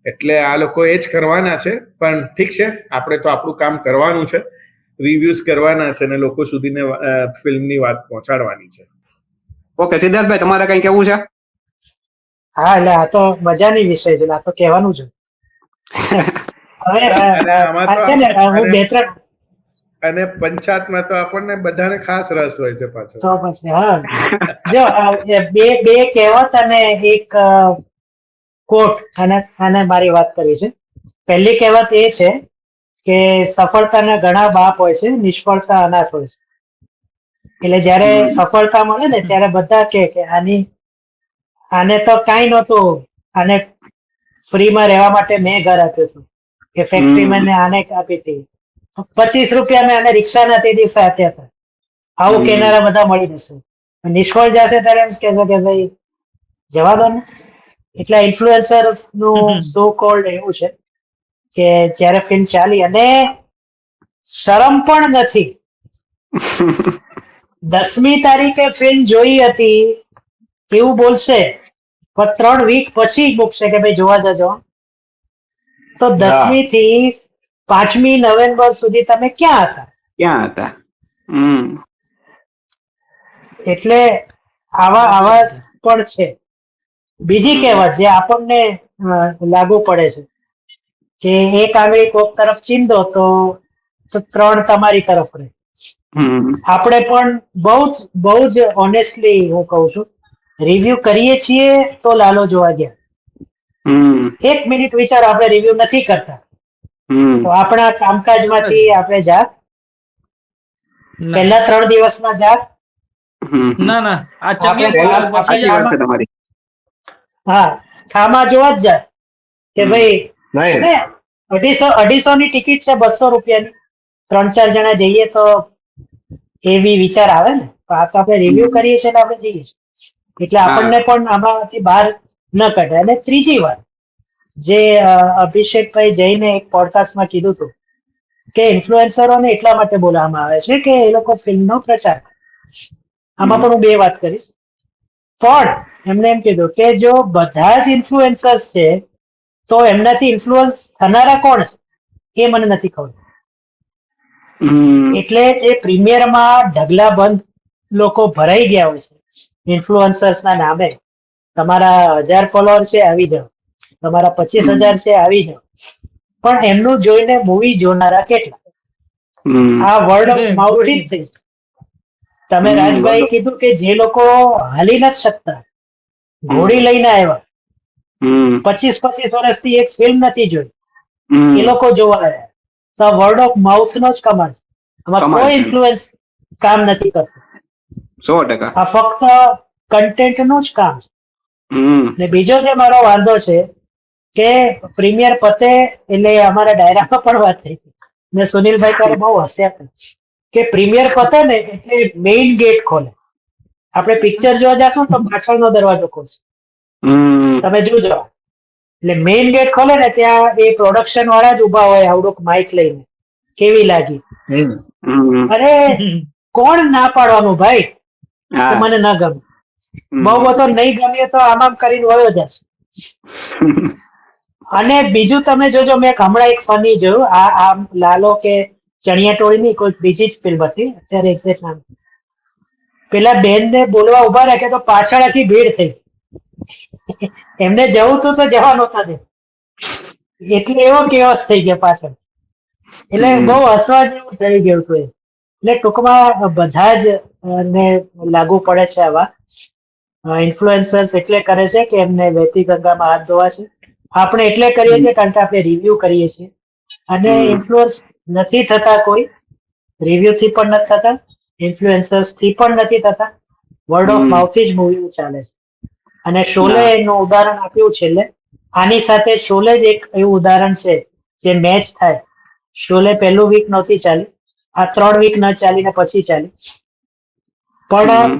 એટલે આ લોકો એ જ કરવાના છે. પણ ઠીક છે, આપણે તો આપણું કામ કરવાનું છે, રિવ્યુઝ કરવાના છે અને લોકો સુધીને ફિલ્મની વાત પહોંચાડવાની છે. ઓકે સિદ્ધાર્થભાઈ, તમારે કઈ કેવું છે? હા, એટલે આ તો મજાની વિષય છે, આ તો કહેવાનું છે. હવે હું અને પંચાયતમાં તો આપણને બધાને ખાસ રસ હોય છે પાછો. તો પછી હા, જો બે કહેવત અને એક કોટ આને મારી વાત કરી છે. પહેલી કહેવત એ છે કે સફળતાના ઘણા બાપ હોય છે, નિષ્ફળતા અનાથ હોય છે. એટલે જયારે સફળતા મળે ને ત્યારે બધા કે આને તો કાંઈ નહોતું, આને ફ્રીમાં રહેવા માટે મેં ઘર આપ્યું હતું, કે ફેક્ટરી મેં આને આપી હતી, 25 રૂપિયા મેં આને રિક્ષાના તે દિવસે આપ્યા હતા. આવું કહેનારા બધા મળી જશે. નિષ્ફળ જશે ત્યારે એમ કહેશે કે ભાઈ જવા દો ને. એટલે ઇન્ફ્લુએન્સર્સ નું સો કોલ્ડ એવું છે કે જયારે ફિલ્મ ચાલી અને શરમ પણ નથી, 10મી તારીખે ફિલ્મ જોઈ હતી એવું બોલશે, પણ 3 વીક પછી મૂકશે કે ભાઈ જોવા જજો. તો 10મી થી 5મી નવેમ્બર સુધી તમે ક્યાં હતા? ક્યાં હતા? એટલે આવા પણ છે. બીજી કહેવત જે આપણને લાગુ પડે છે કે એક આંગળી કોક તરફ ચીંધો તો 3 તમારી તરફ રહે. આપણે પણ બહુ જ ઓનેસ્ટલી હું કહું છું, રિવ્યુ કરીએ છીએ તો લાલો જોવા ગયા. 1 મિનિટ વિચાર, આપણે રિવ્યુ નથી કરતા તો આપણા કામકાજમાંથી આપણે જાત પહેલા 3 દિવસમાં જાત. ના આ આપણે ચકલી તમારી હા, ખામાં જોવા જ જાત કે ભાઈ નહીં 250 ની ટિકિટ છે, 200 રૂપિયાની, 3-4 જણા જઈએ તો એવી વિચાર આવે ને. આ તો આપણે રિવ્યુ કરીએ છીએ આપણે જઈએ છીએ, એટલે આપણને પણ આમાંથી બહાર ન કાઢે. અને ત્રીજી વાત જે અભિષેકભાઈ જઈને એક પોડકાસ્ટમાં કીધું હતું કે ઇન્ફ્લુએન્સરોને એટલા માટે બોલાવવામાં આવે છે કે એ લોકો ફિલ્મનો પ્રચાર કરે. આમાં પણ હું 2 વાત કરીશ. પણ એમને એમ કીધું કે જો બધા જ ઇન્ફ્લુએન્સર્સ છે તો એમનાથી ઇન્ફ્લુઅન્સ થનારા કોણ છે એ મને નથી ખબર. એટલે જે પ્રીમિયરમાં ઢગલાબંધ લોકો ભરાઈ ગયા હોય છે ઇન્ફ્લુએન્સર્સ ના નામે, તમારા 1000 ફોલોઅર છે આવી જાઓ, તમારા 25,000 છે આવી જાઓ, પણ એમનું જોઈને મૂવી જોનારા કેટલા? આ વર્ડ ઓફ માઉથ થી જ થઈ છે. તમે રાજભાઈ કીધું કે જે લોકો હાલી નથી શકતા, ઘોડી લઈને આવ્યા, 25 વર્ષથી એક ફિલ્મ નથી જોઈ, એ લોકો જોવા આવ્યા. તો વર્ડ ઓફ માઉથ નો જ કમાલ છે. આમાં કોઈ ઇન્ફ્લુઅન્સ કામ નથી કરતું. 100%. આ ફક્ત કન્ટેન્ટ નું જ કામ છે. ને બીજો જે મારો વાંધો છે કે પ્રીમિયર પતે એટલે અમારા ડાયરામાં પણ વાત થઈ ને સુનિલભાઈ ત્યારે બહુ હસ્યા હતા કે પ્રીમિયર પતે ને એટલે મેઇન ગેટ ખોલે. આપણે પિક્ચર જોવા જશું તો પાછળનો દરવાજો ખોલશે, તમે જોજો. એટલે મેઇન ગેટ ખોલે ને ત્યાં એ પ્રોડક્શન વાળા જ ઉભા હોય આવડુંક માઇક લઈને. કેવી લાગી? અરે કોણ ના પાડવાનું ભાઈ કે મને ના ગમે? બહુ બધો નહીં ગમે તો આમ કરીને વયો જશે. અને બીજું તમે જોજો, મેં હમણાં એક ફની જોયું, આ લાલો કે ચણિયા ટોળીની કોઈ બીજી જ ફિલ્મ હતી, અત્યારે એક્ઝેક્ટ નામ. પેલા બેન ને બોલવા ઉભા રાખે તો પાછળ આખી ભીડ થઈ. એમને જવું તું તો જવા નહોતા દે, એટલે એવો કેવસ થઈ ગયો પાછળ. એટલે બહુ હસવા જેવું થઈ ગયું હતું. એટલે ટૂંકમાં બધા જ ને લાગુ પડે છે આવા ઇન્ફ્લુએન્સર્સ. એટલે કરે છે કે એમને વહેતી ગંગામાં હાથ ધોવા છે. આપણે એટલે કરીએ છીએ કારણ કે આપણે રિવ્યુ કરીએ છીએ, અને ઇન્ફ્લુઅન્સ નથી થતા કોઈ, રિવ્યુ થી પણ નથી થતા, ઇન્ફ્લુએન્સર્સ થી પણ નથી થતા, વર્ડ ઓફ માઉથ જ મૂવી ચાલે છે. અને શોલે નું ઉદાહરણ આપ્યું છેલ્લે. આની સાથે શોલે જ એક એવું ઉદાહરણ છે જે મેચ થાય. શોલે પહેલું વીક નહોતી ચાલી, આ 3 વીક ન ચાલીને પછી ચાલી. પણ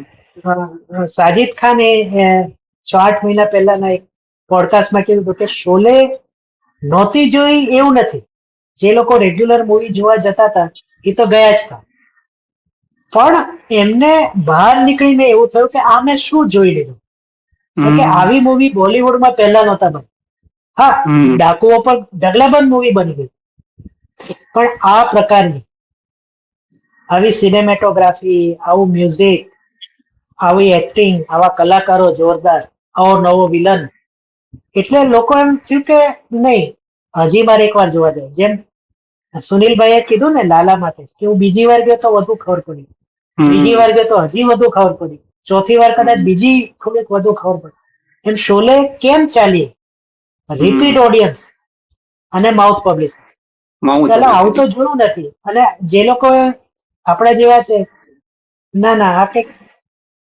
સાજિદ ખાને 6-8 મહિના પહેલાના એક પોડકાસ્ટમાં કીધું હતું કે શોલે નહોતી જોઈ એવું નથી. જે લોકો રેગ્યુલર મૂવી જોવા જતા હતા એ તો ગયા જ હતા, પણ એમને બહાર નીકળીને એવું થયું કે આ મેં શું જોઈ લીધું. કે આવી મૂવી બોલિવૂડમાં પહેલા નહોતા બની. હા, ડાકુઓ પર ઢગલાબંધ મૂવી બની ગઈ, પણ આ પ્રકારની આવી સિનેમેટોગ્રાફી, આવું મ્યુઝિક, આવી એક્ટિંગ, આવા કલાકારો જોરદાર, આવો નવો વિલન, એટલે લોકો એમ થયું કે નહીં હજી મારે એકવાર જોવા જાય. જેમ સુનિલભાઈએ કીધું ને લાલા માટે કે હું બીજી વાર ગયો તો વધુ ખબર પડી, બીજી વાર ગયો તો હજી વધુ ખબર પડી, ચોથી વાર કદાચ બીજી થોડીક વધુ ખબર પડી. એમ શોલે કેમ ચાલી? રિપીટ ઓડિયન્સ અને માઉથ પબ્લિસિટી. ચાલો આવું તો જોયું નથી. અને જે લોકો આપણા જેવા છે, ના ના આ કંઈક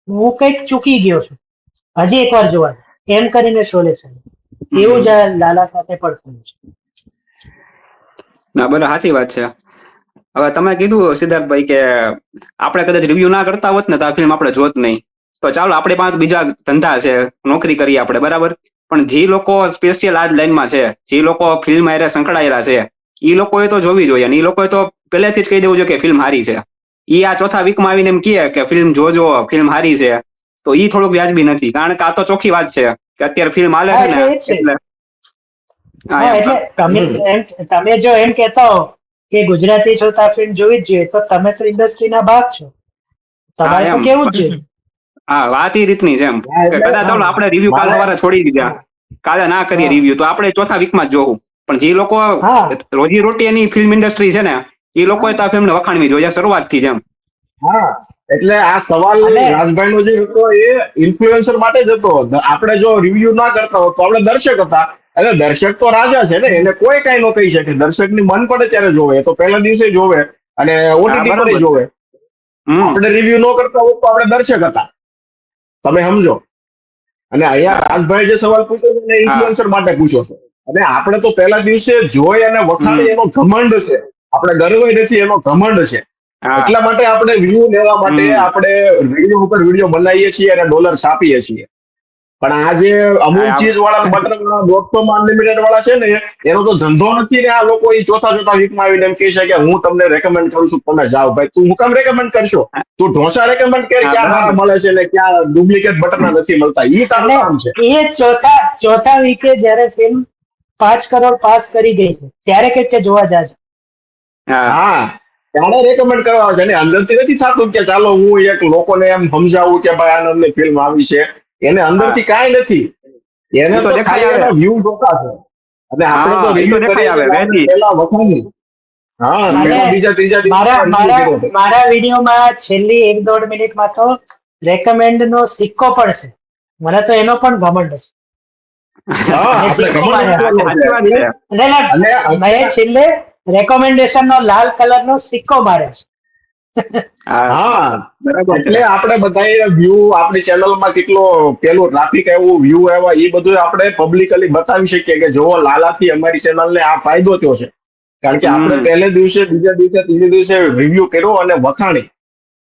હું કંઈક ચૂકી ગયો છું, હજી એકવાર જોવા એમ કરીને શોલે છે. એવું જ આ લાલા સાથે પણ થયું છે. ના બરાબર, સાચી વાત છે. હવે તમે કીધું સિદ્ધાર્થભાઈ કે આપણે કદાચ રિવ્યુ ના કરતા હોત ને તો આ ફિલ્મ આપણે જોત નહીં. તો ચાલો આપણે પાસે બીજા ધંધા છે, નોકરી કરીએ આપણે, બરાબર. પણ જે લોકો સ્પેશિયલ આ જ લાઈનમાં છે, જે લોકો ફિલ્મ હારે સંકળાયેલા છે, એ લોકોએ તો જોવી જોઈએ. અને એ લોકોએ તો પહેલેથી જ કહી દેવું જોઈએ કે ફિલ્મ હારી છે. એ આ ચોથા વીકમાં આવીને એમ કહે કે ફિલ્મ જોજો, ફિલ્મ હારી છે, તો એ થોડુંક વ્યાજબી નથી. કારણ કે આ તો ચોખ્ખી વાત છે કે અત્યારે ફિલ્મ હાલે છે ને, એટલે તમે જો એમ કહેતા હો કે ગુજરાતી છો તો આ ફિલ્મ જોવી જ જોઈએ, તો તમે તો ઇન્ડસ્ટ્રીના ભાગ છો, તમારે તો કેવું જ જોઈએ. હા, વાત એ રીતની છે એમ કે કદાચ ચાલો આપણે રિવ્યુ કાલ સવારે છોડી દીધા, કાલે ના કરીએ રિવ્યુ, તો આપણે ચોથા વીકમાં જ જોવું. પણ જે લોકો રોજી રોટી એની ફિલ્મ ઇન્ડસ્ટ્રી છે ને, એ લોકોએ તો આ ફિલ્મને વખાણવી જોઈએ શરૂઆતથી જ એમ. હા, એટલે આ સવાલ રાજભાઈ નો જે હતો એ ઇન્ફ્લુએન્સર માટે જ હતો. આપણે જો રિવ્યુ ના કરતા હોત તો આપણે દર્શક હતા. એટલે દર્શક તો રાજા છે ને, એને કોઈ કઈ ન કહી શકે. દર્શક ની મન પડે ત્યારે જોવે, તો પહેલા દિવસે જોવે અને ઓટીટી પર જોવે. આપણે રિવ્યુ ન કરતા હોત તો આપણે દર્શક હતા, તમે સમજો. અને અહીંયા રાજભાઈ જે સવાલ પૂછ્યો છે એ ઇન્ફ્લુએન્સર માટે પૂછ્યો છે. અને આપણે તો પહેલા દિવસે જોઈ અને વખાણી એનો ઘમંડ છે. આપણે ગર્વ નથી, એનો ઘમંડ છે. એટલા માટે આપણે વ્યૂ લેવા માટે આપણે વિડીયો ઉપર વિડીયો બનાવીએ છીએ અને ડોલર છાપીએ છીએ. પણ આ જે અમુલ ચીઝ વાળા, બટર વાળા, અનલિમિટેડ વાળા છે ને, એનો તો ધંધો નથી ને. આ લોકો ચોથા વીકમાં આવીને એમ કહે છે કે હું તમને રેકમેન્ડ કરું છું, તમે જાઓ. ભાઈ તું હું કામ રેકમેન્ડ કરશો? તું ઢોસા રેકમેન્ડ કર, ક્યાં સારા મળે છે ને ક્યાં ડુપ્લિકેટ બટરના નથી મળતા. એ તારું કામ છે. એ ચોથા વીકે જયારે ફિલ્મ 5 કરોડ પાસ કરી ગઈ છે ત્યારે કે જોવા જાજો. હા, ત્યારે રેકમેન્ડ કરવા છે ને, અંદરથી નથી થતું કે ચાલો હું એક લોકોને એમ સમજાવું કે ભાઈ આનંદની ફિલ્મ આવી છે. એને અંદરથી કાંઈ નથી, એને તો ખાલી એના વ્યૂ જોતા છે. અને આપણે તો રિવ્યુ કરીએ પહેલા વખાણી. હા, બીજા ત્રીજા મારા વિડીયોમાં છેલ્લી 1-1.5 મિનિટમાં તો રેકમેન્ડ નો સિક્કો પણ છે. મને તો એનો પણ ઘમંડ છે. મેં છેલ્લે રેકોમેન્ડેશન નો લાલ કલર નો સિક્કો મારે છે. હા, એટલે આપણે બધા વ્યૂ આપણી ચેનલમાં કેટલો પેલું ટ્રાફિક આવ્યું, વ્યૂ આવ્યા, એ બધું આપણે પબ્લિકલી બતાવી શકીએ કે જો લાલાથી અમારી ચેનલને આ ફાયદો થયો છે. કારણ કે આપણે પહેલે દિવસે, બીજા દિવસે, ત્રીજે દિવસે રિવ્યુ કર્યો અને વખાણી.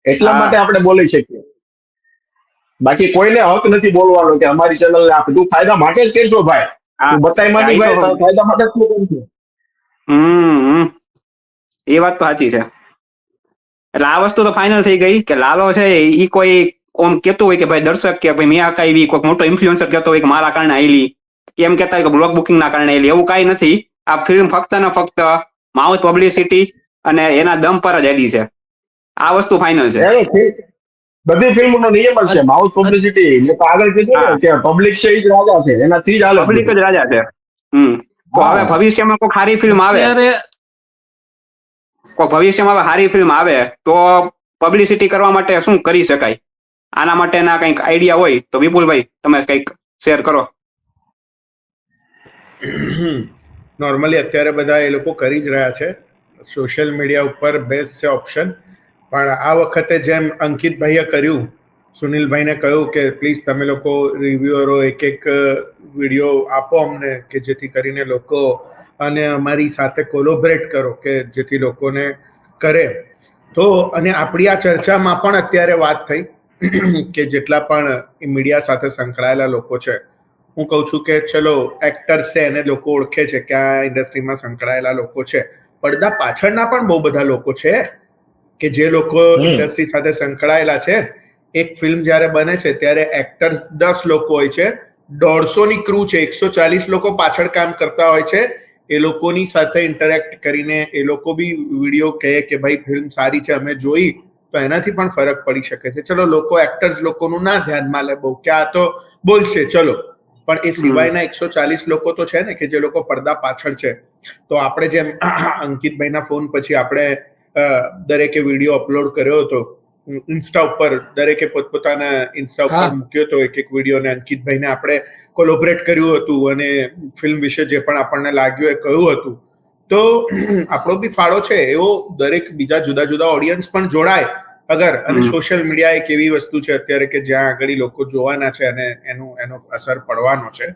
એટલા માટે આપણે બોલી શકીએ. બાકી કોઈને હક નથી બોલવાનો કે અમારી ચેનલને આ તું ફાયદા માટે જ કહેશો ભાઈ. તું બતાવી માંડી ભાઈ, ફાયદા માટે જ કરશું. એ વાત તો સાચી છે. એટલે આ વસ્તુ તો ફાઇનલ થઈ ગઈ કે લાલો છે એ કોઈ ઓમ કેતું હોય કે ભાઈ દર્શક કે ભાઈ મેં આકાવી, કોઈ મોટો ઇન્ફ્લુએન્સર કહેતો હોય કે મારા કારણે આવેલી, એમ કહેતા હોય કે બ્લોક બુકિંગ ના કારણે આવેલી. એવું કાંઈ નથી. આ ફિલ્મ ફક્ત ને ફક્ત માઉથ પબ્લિસિટી અને એના દમ પર જ આવેલી છે. આ વસ્તુ ફાઇનલ છે. બધી ફિલ્મનો નિયમ જ છે માઉથ પબ્લિસિટી. મેં તો આગળ કીધું ને કે પબ્લિક છે એ જ રાજા છે, એનાથી જ હાલે. પબ્લિક જ રાજા છે. તો હવે ભવિષ્યમાં કોઈ સારી ફિલ્મ આવે, તો પબ્લિસિટી કરવા માટે શું કરી શકાય? આના માટેના કંઈક આઈડિયા હોય તો વિપુલભાઈ તમે કંઈક શેર કરો. નોર્મલી અત્યારે બધા એ લોકો કરી જ રહ્યા છે. સોશિયલ મીડિયા ઉપર બેસ્ટ છે ઓપ્શન. પણ આ વખતે જેમ અંકિતભાઈએ કર્યું, સુનિલભાઈને કહ્યું કે પ્લીઝ તમે લોકો રિવ્યુઅરો એક વિડીયો આપો અમને, કે જેથી કરીને લોકો અને અમારી સાથે કોલોબરેટ કરો, કે જેથી લોકોને કરે. તો અને આપણી આ ચર્ચામાં પણ અત્યારે વાત થઈ કે જેટલા પણ મીડિયા સાથે સંકળાયેલા લોકો છે, હું કહું છું કે ચલો એક્ટર્સ છે એને લોકો ઓળખે છે કે આ ઇન્ડસ્ટ્રીમાં સંકળાયેલા લોકો છે. પડદા પાછળના પણ બહુ બધા લોકો છે કે જે લોકો ઇન્ડસ્ટ્રી સાથે સંકળાયેલા છે. એક ફિલ્મ જ્યારે બને છે ત્યારે એક્ટર્સ 10 લોકો હોય છે, 150ની ક્રૂ છે, 140 લોકો પાછળ કામ કરતા હોય છે. એ લોકોની સાથે ઇન્ટરેક્ટ કરીને એ લોકો બી વિડીયો કહે કે ભાઈ ફિલ્મ સારી છે, અમે જોઈ, તો એનાથી પણ ફરક પડી શકે છે. ચલો લોકો એક્ટર્સ લોકોનું ના ધ્યાનમાં લે બહુ કે આ તો બોલશે, ચલો, પણ એ સિવાયના 140 લોકો તો છે ને કે જે લોકો પડદા પાછળ છે. તો આપણે જેમ અંકિતભાઈના ફોન પછી આપણે દરેકે વિડીયો અપલોડ કર્યો હતો ઇન્સ્ટા ઉપર, દરેકે પોતપોતાના ઇન્સ્ટા ઉપર મૂક્યો હતો એક વિડીયો, ને અંકિતભાઈને આપણે કોલોબરેટ કર્યું હતું અને ફિલ્મ વિશે જે પણ આપણને લાગ્યું એ કહ્યું હતું. તો આપણો બી ફાળો છે એવો દરેક બીજા જુદા જુદા ઓડિયન્સ પણ જોડાય અગર. અને સોશિયલ મીડિયા એક એવી વસ્તુ છે અત્યારે કે જ્યાં આગળ લોકો જોવાના છે અને એનો અસર પડવાનો છે.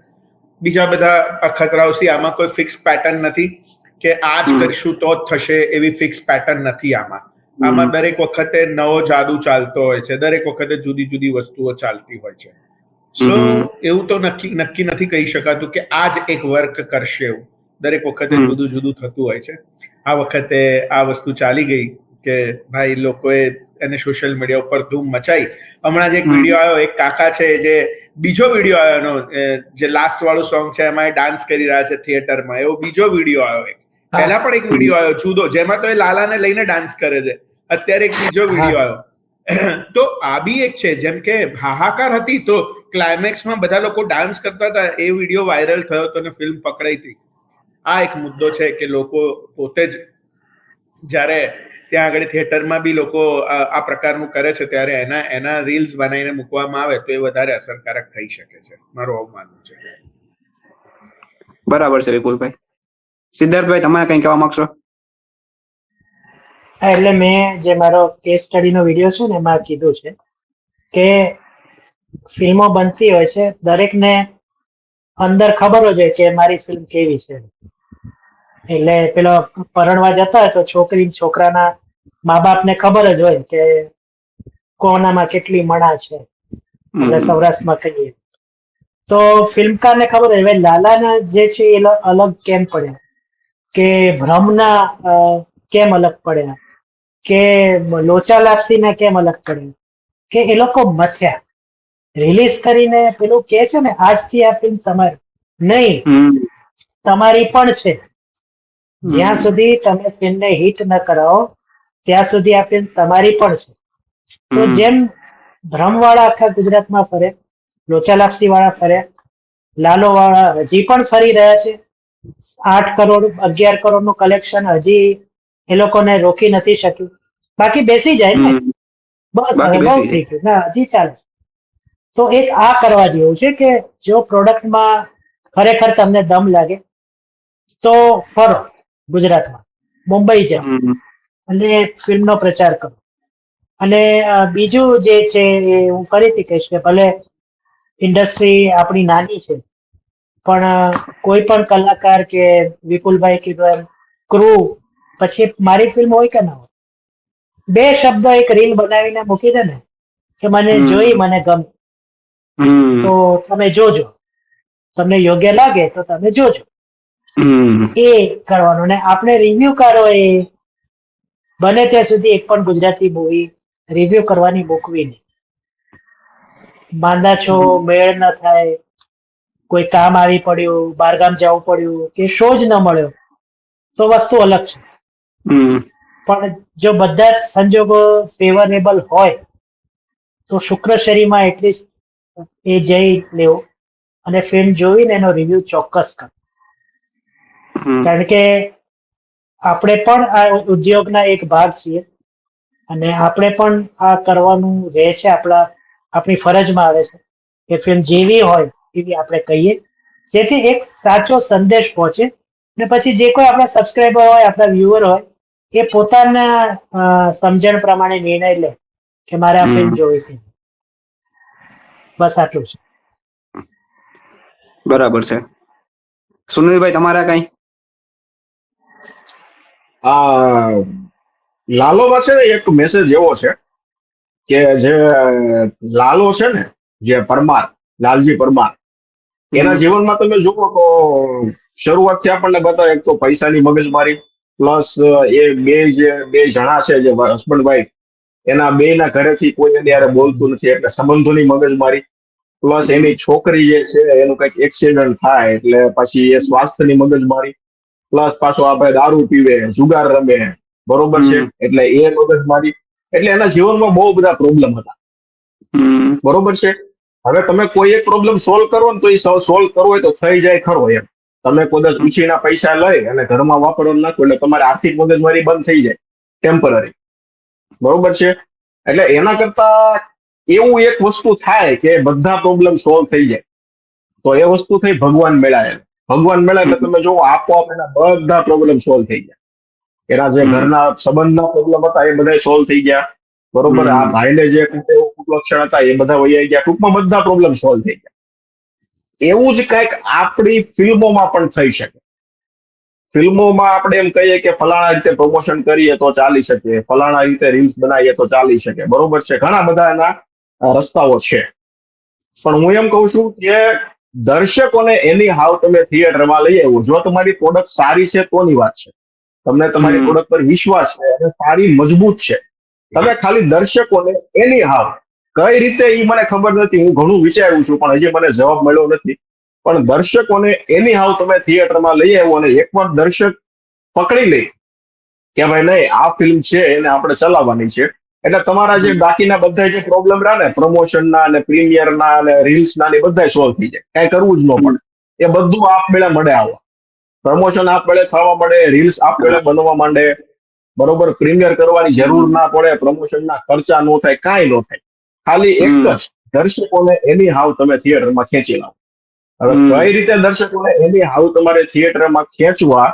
બીજા બધા અખતરાઓથી આમાં કોઈ ફિક્સ પેટર્ન નથી કે આ જ કરીશું તો જ થશે, એવી ફિક્સ પેટર્ન નથી આમાં દરેક વખતે નવો જાદુ ચાલતો હોય છે, દરેક વખતે જુદી જુદી વસ્તુઓ ચાલતી હોય છે. સો એવું તો નક્કી નથી કહી શકાતું કે આ જ એક વર્ક કરશે એવું. દરેક વખતે જુદું જુદું થતું હોય છે. આ વખતે આ વસ્તુ ચાલી ગઈ કે ભાઈ લોકોએ એને સોશિયલ મીડિયા ઉપર ધૂમ મચાઈ. હમણાં જ એક વિડીયો આવ્યો, એક કાકા છે જે બીજો વિડીયો આવ્યો એનો જે લાસ્ટ વાળું સોંગ છે એમાં એ ડાન્સ કરી રહ્યા છે થિયેટરમાં, એવો બીજો વિડીયો આવ્યો. પહેલા પણ એક વિડીયો આવ્યો જુદો, જેમાં તો એ લાલાને લઈને ડાન્સ કરે છે. અત્યારે એક બીજો વિડીયો આવ્યો. તો આ બી એક છે, જેમ કે હાહાકાર હતી તો ક્લાઇમેક્સમાં બધા લોકો ડાન્સ કરતા હતા, એ વિડીયો વાયરલ થયો હતો અને ફિલ્મ પકડાઈ હતી. આ એક મુદ્દો છે કે લોકો પોતે જ જ્યારે ત્યાં આગળ થિયેટરમાં બી લોકો આ પ્રકારનું કરે છે ત્યારે એના રીલ્સ બનાવીને મૂકવામાં આવે તો એ વધારે અસરકારક થઈ શકે છે, મારું આવું માનવું છે. બરાબર છે વિપુલભાઈ. સિદ્ધાર્થભાઈ, તમે કઈ કહેવા માંગશો? હા, એટલે મેં જે મારો કેસ સ્ટડીનો વિડીયો છે ને એમાં કીધું છે કે ફિલ્મો બનતી હોય છે, દરેકને અંદર ખબર હોય કે મારી ફિલ્મ કેવી છે. એટલે પેલો પરણવા જતા હોય તો છોકરી છોકરાના મા બાપને ખબર જ હોય કે કોનામાં કેટલી મણા છે, એટલે સૌરાષ્ટ્રમાં કહીએ તો ફિલ્મકારને ખબર હોય. હવે લાલાના જે છે એ અલગ કેમ પડ્યા, કે ભ્રમના કેમ અલગ પડ્યા, કે લોચા લાપસીના કેમ અલગ પડ્યા, કે એ લોકો મથ્યા રિલીઝ કરીને પેલું કે છે ને આજથી આ ફિલ્મ તમારી નહીં, તમારી પણ છે. જ્યાં સુધી તમે ફિલ્મને હિટ ન કરાવો ત્યાં સુધી આ ફિલ્મ તમારી પણ છે. તો જેમ ભ્રમવાળા આખા ગુજરાતમાં ફરે, લોચા લાપસી વાળા ફર્યા, લાલો વાળા હજી પણ ફરી રહ્યા છે. 8 કરોડ 11 કરોડ નું કલેક્શન હજી એ લોકોને રોકી નથી શક્યું. બાકી બેસી જાય ને, બસ હવે બહુ થઈ ગયું, ના હજી ચાલે છે. તો એક આ કરવા જેવું છે કે જો પ્રોડક્ટમાં ખરેખર તમને દમ લાગે તો ફરો ગુજરાતમાં, મુંબઈ જાઓ અને ફિલ્મનો પ્રચાર કરો. અને બીજું જે છે એ હું ફરીથી કહીશ કે ભલે ઇન્ડસ્ટ્રી આપણી નાની છે પણ કોઈ પણ કલાકાર કે વિપુલભાઈ કીધું એમ ક્રૂ, પછી મારી ફિલ્મ હોય કે ના હોય, 2 શબ્દો એક રીલ બનાવીને મૂકી દે ને કે મને જોઈ, મને ગમે, તો તમે જોજો, તમને યોગ્ય લાગે તો તમે જોજો, એ કરવાનું. ને આપણે રિવ્યુકારો એ બને ત્યાં સુધી એક પણ ગુજરાતી મૂવી રિવ્યુ કરવાની મૂકવી નહીં. માંદા છો, મેળ ન થાય, કોઈ કામ આવી પડ્યું, બહારગામ જવું પડ્યું કે શો જ ન મળ્યો તો વસ્તુ અલગ છે. પણ જો બધા જ સંજોગો ફેવરેબલ હોય તો શુક્ર શરીમાં એટલીસ્ટ એ જઈ લેવું અને ફિલ્મ જોઈને એનો રિવ્યુ ચોક્કસ કરો. કારણ કે આપણે પણ આ ઉદ્યોગના એક ભાગ છીએ અને આપણે પણ આ કરવાનું રહે છે, આપણી ફરજમાં આવે છે કે ફિલ્મ જેવી હોય એવી આપણે કહીએ, જેથી એક સાચો સંદેશ પહોંચે. અને પછી જે કોઈ આપણા સબસ્ક્રાઈબર હોય, આપણા વ્યુઅર હોય, એ પોતાના સમજણ પ્રમાણે નિર્ણય લે કે મારે આ ફિલ્મ જોવી છે. બસ આટલું છે. બરાબર છે. સુનિલભાઈ, તમારા કઈ? લાલોમાં છે ને એક મેસેજ એવો છે કે જે લાલો છે ને, જે પરમાર, લાલજી પરમાર, એના જીવનમાં તમે જુઓ તો શરૂઆતથી આપણને બતાવે એક તો પૈસાની મગજમારી, પ્લસ એ બે જણા છે જે હસબન્ડ વાઈફ, એના બેના ઘરેથી કોઈ એની યારે બોલતું નથી એટલે સંબંધોની મગજમારી, પ્લસ એની છોકરી જે છે એનું કઈક એક્સિડન્ટ થાય એટલે પછી એ સ્વાસ્થ્યની મગજમારી, પ્લસ પાછો આપણે દારૂ પીવે, જુગાર રમે, બરોબર છે, એટલે એ મગજમારી. એટલે એના જીવનમાં બહુ બધા પ્રોબ્લેમ હતા, બરોબર છે. હવે તમે કોઈ એક પ્રોબ્લેમ સોલ્વ કરો ને તો એ સોલ્વ કરવો હોય તો થઈ જાય ખરો એમ. તમે કદાચ ઉછીના પૈસા લઈ અને ઘરમાં વાપરવા નાખો એટલે તમારે આર્થિક મગજમારી બંધ થઈ જાય ટેમ્પરરી. બરોબર છે. એટલે એના કરતા એવું એક વસ્તુ થાય કે બધા પ્રોબ્લેમ સોલ્વ થઈ જાય તો એ વસ્તુ થઈ ભગવાન મેળાય. ભગવાન મેળાય એટલે તમે જો આપોઆપ એના બધા પ્રોબ્લેમ સોલ્વ થઈ ગયા. એના જે ઘરના સંબંધના પ્રોબ્લેમ હતા એ બધા સોલ્વ થઈ ગયા. બરોબર. આ ભાઈને જે કુલક્ષણ હતા એ બધા વૈયા ગયા. ટૂંકમાં બધા પ્રોબ્લેમ સોલ્વ થઈ ગયા. એવું જ કંઈક આપણી ફિલ્મોમાં પણ થઈ શકે. ફિલ્મોમાં આપણે એમ કહીએ કે ફલાણા રીતે પ્રમોશન કરીએ તો ચાલી શકે, ફલાણા રીતે રીલ્સ બનાવીએ તો ચાલી શકે. બરોબર છે. ઘણા બધા એના રસ્તાઓ છે. પણ હું એમ કહું છું કે દર્શકોને એની હાવ તમે થિયેટરમાં લઈ આવો. જો તમારી પ્રોડક્ટ સારી છે તોની વાત છે. તમને તમારી પ્રોડક્ટ પર વિશ્વાસ છે અને સારી મજબૂત છે. તમે ખાલી દર્શકોને એની હાવ કઈ રીતે એ મને ખબર નથી. હું ઘણું વિચાર્યું છું પણ હજી મને જવાબ મળ્યો નથી. પણ દર્શકોને એની હાવ તમે થિયેટરમાં લઈ આવો અને એકવાર દર્શક પકડી લે કે ભાઈ નહીં આ ફિલ્મ છે એને આપણે ચલાવવાની છે એટલે તમારા જે બાકીના બધા જે પ્રોબ્લેમ રહ્યા ને પ્રમોશનના અને પ્રીમિયરના અને રીલ્સના ને બધા સોલ્વ થઈ જાય. કઈ કરવું જ ન પડે. એ બધું આપમેળે મળે આવવા. પ્રમોશન આપમેળે થવા મળે, રીલ્સ આપમેળે બનવા માંડે. બરોબર. પ્રીમિયર કરવાની જરૂર ના પડે, પ્રમોશનના ખર્ચા ન થાય, કાંઈ ન થાય. ખાલી એક જ દર્શકોને એની હાવ તમે થિયેટરમાં ખેંચી લાવો. હવે કઈ રીતે દર્શકોને એની હાવ તમારે થિયેટરમાં ખેંચવા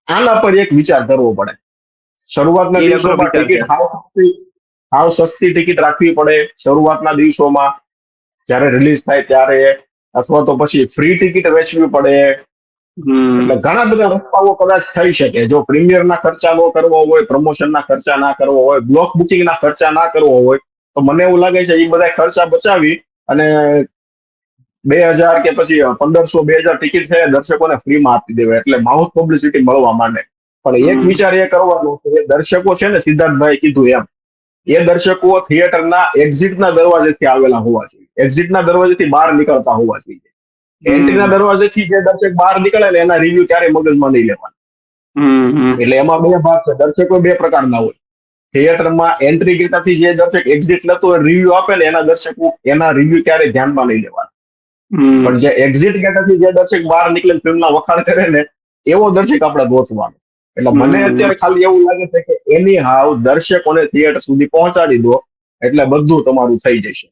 આના પર એક વિચાર કરવો પડે. શરૂઆતના દિવસોમાં ટિકિટ હાવ સસ્તી ટિકિટ રાખવી પડે. શરૂઆતના દિવસોમાં જયારે રિલીઝ થાય ત્યારે, અથવા તો પછી ફ્રી ટિકિટ વેચવી પડે. એટલે ઘણા બધા રસ્તાઓ કદાચ થઈ શકે. જો પ્રીમિયરના ખર્ચા ન કરવા હોય, પ્રમોશનના ખર્ચા ના કરવા હોય, બ્લોક બુકિંગના ખર્ચા ના કરવા હોય તો મને એવું લાગે છે એ બધા ખર્ચા બચાવી અને 2000 કે પછી 1500-2000 ટિકિટ છે દર્શકોને ફ્રીમાં આપી દેવાય એટલે માઉથ પબ્લિસિટી મળવા માંડે. પણ એક વિચાર એ કરવાનો કે દર્શકો છે ને, સિદ્ધાર્થભાઈ કીધું એમ, એ દર્શકો થિયેટરના એક્ઝિટના દરવાજેથી આવેલા હોવા જોઈએ. એક્ઝિટના દરવાજેથી બહાર નીકળતા હોવા જોઈએ. એન્ટ્રીના દરવાજેથી જે દર્શક બહાર નીકળે ને એના રિવ્યુ ક્યારે મગજમાં નહીં લેવાના. એટલે એમાં બે ભાગ છે. દર્શકો બે પ્રકારના હોય. થિયેટરમાં એન્ટ્રી ગેટથી જે દર્શક એક્ઝિટ લેતો હોય રિવ્યુ આપે ને એના દર્શકો એના રિવ્યુ ક્યારે ધ્યાનમાં નહીં લેવાના. પણ જે એક્ઝિટ ગેટથી જે દર્શક બહાર નીકળે ફિલ્મના વખાણ કરે ને એવો દર્શક આપણે ગોતવાનો. એટલે મને અત્યારે ખાલી એવું લાગે છે કે એની હાવ દર્શકોને થિયેટર સુધી પહોંચાડી દો એટલે બધું તમારું થઈ જશે.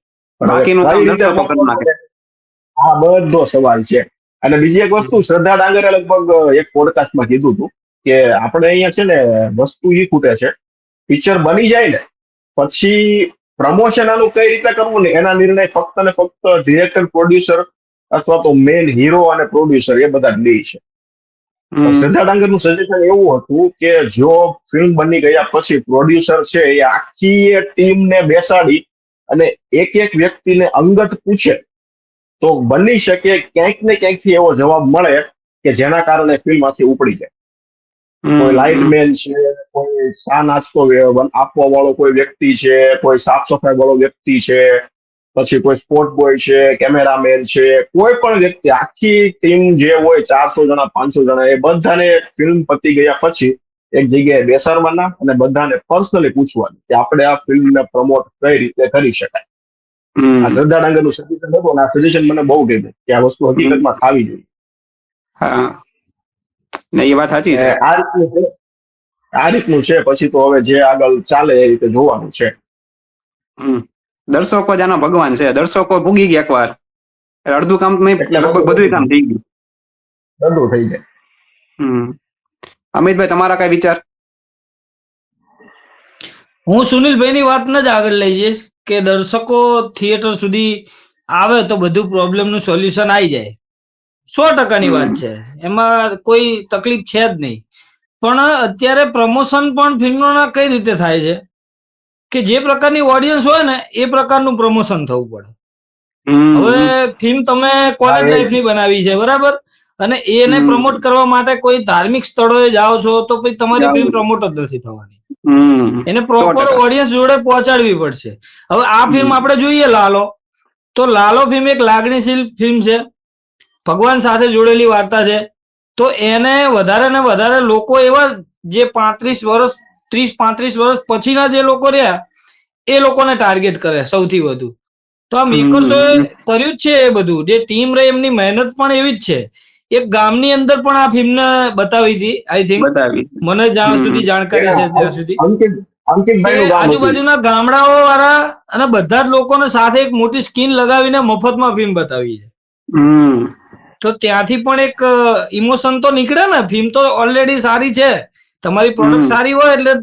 આ બધો સવાલ છે. અને બીજી એક વસ્તુ શ્રદ્ધા ડાંગરે લગભગ એક પોડકાસ્ટમાં કીધું હતું કે આપણે અહીંયા છે ને વસ્તુ એ ખૂટે છે. પિક્ચર બની જાય ને પછી પ્રમોશન આનું કઈ રીતે કરવું ને એના નિર્ણય ફક્ત ને ફક્ત ડિરેક્ટર, પ્રોડ્યુસર અથવા તો મેઇન હીરો અને પ્રોડ્યુસર એ બધા લે છે. શ્રદ્ધા ડાંગરનું સજેશન એવું હતું કે જો ફિલ્મ બની ગયા પછી પ્રોડ્યુસર છે એ આખી ટીમને બેસાડી અને એક એક વ્યક્તિને અંગત પૂછે તો બની શકે ક્યાંક ને ક્યાંકથી એવો જવાબ મળે કે જેના કારણે ફિલ્મ આથી ઉપડી જાય. કોઈ લાઇટમેન છે, કોઈ ચા નાસ્તો આપવા વાળો કોઈ વ્યક્તિ છે, કોઈ સાફ સફાઈ વાળો વ્યક્તિ છે, પછી કોઈ સ્પોર્ટ બોય છે, કેમેરામેન છે, કોઈ પણ વ્યક્તિ આખી ટીમ જે હોય 400 જણા 500 જણા એ બધાને ફિલ્મ પતી ગયા પછી એક જગ્યાએ બેસાડવાના અને બધાને પર્સનલી પૂછવાનું કે આપણે આ ફિલ્મને પ્રમોટ કઈ રીતે કરી શકાય. આ શ્રદ્ધા ડાંગરનું સજેશન હતું અને આ સજેશન મને બહુ ગમ્યું કે આ વસ્તુ હકીકતમાં થવી જોઈએ. હા, એ વાત સાચી છે. આ રીતનું છે. પછી તો હવે જે આગળ ચાલે એ રીતે જોવાનું છે. દર્શકો જ આનો ભગવાન છે. દર્શકો ભૂગી ગયા એકવાર અડધું કામ લગભગ બધું કામ થઈ ગયું. બધું થઈ જાય. અમિતભાઈ તમારા કઈ વિચાર? હું સુનિલભાઈની વાતને જ આગળ લઈ જઈશ કે દર્શકો થિયેટર સુધી આવે તો બધું પ્રોબ્લેમનું સોલ્યુશન આવી જાય. 100%ની વાત છે. એમાં કોઈ તકલીફ છે જ નહીં. પણ અત્યારે પ્રમોશન પણ ફિલ્મોના કઈ રીતે થાય છે કે જે પ્રકારની ઓડિયન્સ હોય ને એ પ્રકારનું પ્રમોશન થવું પડે. હવે ફિલ્મ તમે કોલેજ લાઈફની બનાવી છે બરાબર, અને એને પ્રમોટ કરવા માટે કોઈ ધાર્મિક સ્થળોએ જાઓ છો તો પછી તમારી ફિલ્મ પ્રમોટ જ નથી થવાની. એને પ્રોપર ઓડિયન્સ જોડે પહોંચાડવી પડશે. હવે આ ફિલ્મ આપણે જોઈએ લાલો, તો લાલો ફિલ્મ એક લાગણીશીલ ફિલ્મ છે, ભગવાન સાથે જોડેલી વાર્તા છે. તો એને વધારે ને વધારે લોકો એવા જે 30-35 વર્ષ પછીના જે લોકો રહ્યા એ લોકોને ટાર્ગેટ કરે સૌથી વધુ. તો આ મેકર્સોએ કર્યું જ છે એ બધું. જે ટીમ રહી એમની મહેનત પણ એવી જ છે. એક ગામની અંદર પણ આ ફિલ્મને બતાવી હતી, આઈ થિંક, બતાવી. મને જ્યાં સુધી જાણકારી છે ત્યાં સુધી, અંકિતભાઈ કે નું ગામ હતું. આજુબાજુના ગામડાઓ વાળા અને બધા જ લોકોને સાથે એક મોટી સ્ક્રીન લગાવીને મફતમાં ફિલ્મ બતાવી છે. તો ત્યાંથી પણ એક ઇમોશન તો નીકળે ને. ફિલ્મ તો ઓલરેડી સારી છે, તમારી પ્રોડક્ટ સારી હોય એટલે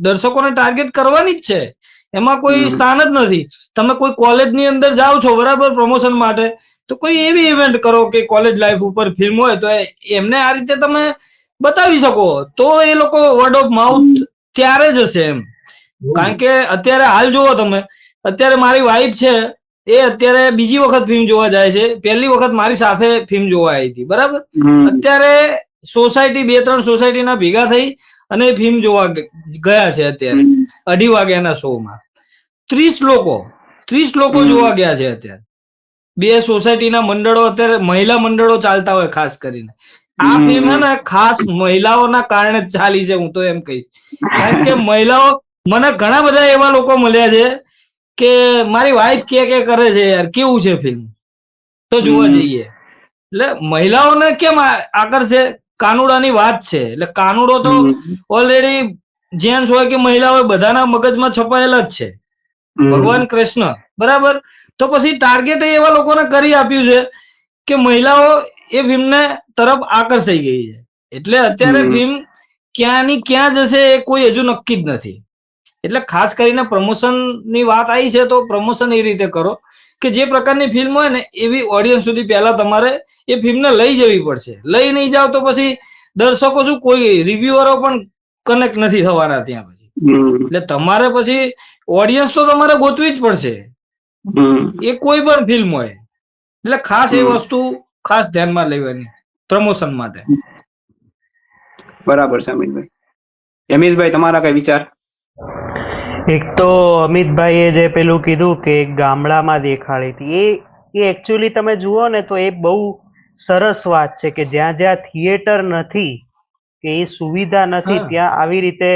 દર્શકોને ટાર્ગેટ કરવાની જ છે, એમાં કોઈ સ્થાન જ નથી. તમે કોઈ કોલેજની અંદર જાઓ છો બરાબર પ્રમોશન માટે, તો કોઈ એવી ઇવેન્ટ કરો કે કોલેજ લાઈફ ઉપર ફિલ્મ હોય તો એમને આ રીતે તમે બતાવી શકો, તો એ લોકો વર્ડ ઓફ માઉથ ત્યારે જ હશે એમ. કારણ કે અત્યારે હાલ જુઓ તમે, અત્યારે મારી વાઈફ છે એ અત્યારે બીજી વખત ફિલ્મ જોવા જાય છે. પહેલી વખત મારી સાથે ફિલ્મ જોવા આવી હતી બરાબર. અત્યારે સોસાયટી 2-3 સોસાયટીના ભેગા થઈ અને ફિલ્મ જોવા ગયા છે. અત્યારે 2:30 વાગ્યાના શોમાં 30 લોકો જોવા ગયા છે. અત્યારે 2 સોસાયટીના મંડળો, અત્યારે મહિલા મંડળો ચાલતા હોય ખાસ કરીને. આ ફિલ્મ હે ને ખાસ મહિલાઓના કારણે જ ચાલી છે, હું તો એમ કહીશ. કારણ કે મહિલાઓ, મને ઘણા બધા એવા લોકો મળ્યા છે કે મારી વાઈફ કે કરે છે યાર કેવું છે ફિલ્મ, તો જોવા જઈએ. એટલે મહિલાઓને કેમ આકર્ષે? કાનુડાની વાત છે એટલે કાનુડો તો ઓલરેડી જેન્ટ્સ હોય કે મહિલા હોય બધાના મગજમાં છપાયેલા જ છે, ભગવાન કૃષ્ણ બરાબર. તો પછી ટાર્ગેટ એવા લોકોને કરી આપ્યું છે કે મહિલાઓ એ ફિલ્મને તરફ આકર્ષાઈ ગઈ છે. એટલે અત્યારે ફિલ્મ ક્યાંની ક્યાં જશે એ કોઈ હજુ નક્કી જ નથી. એટલે ખાસ કરીને પ્રમોશન ની વાત આવી છે તો પ્રમોશન એ રીતે કરો કે જે પ્રકારની ફિલ્મ હોય ને એવી ઓડિયન્સ સુધી પહેલા તમારે એ ફિલ્મને લઈ જવી પડશે. લઈ નહીં જાવ તો પછી દર્શકો શું, કોઈ રિવ્યુઅરો પણ કનેક્ટ નથી થવાના ત્યાં પછી. એટલે તમારે પછી ઓડિયન્સ તો તમારે ગોતવી જ પડશે, એ કોઈ પણ ફિલ્મ હોય. એટલે ખાસ એ વસ્તુ ખાસ ધ્યાનમાં લેવાની પ્રમોશન માટે. બરાબર છે અમિતભાઈ. યમીશભાઈ, તમારા કઈ વિચાર? એક તો અમિતભાઈએ જે પેલું કીધું કે ગામડામાં દેખાડી હતી, એ એકચ્યુઅલી તમે જુઓ ને તો એ બહુ સરસ વાત છે કે જ્યાં જ્યાં થિયેટર નથી, કે એ સુવિધા નથી, ત્યાં આવી રીતે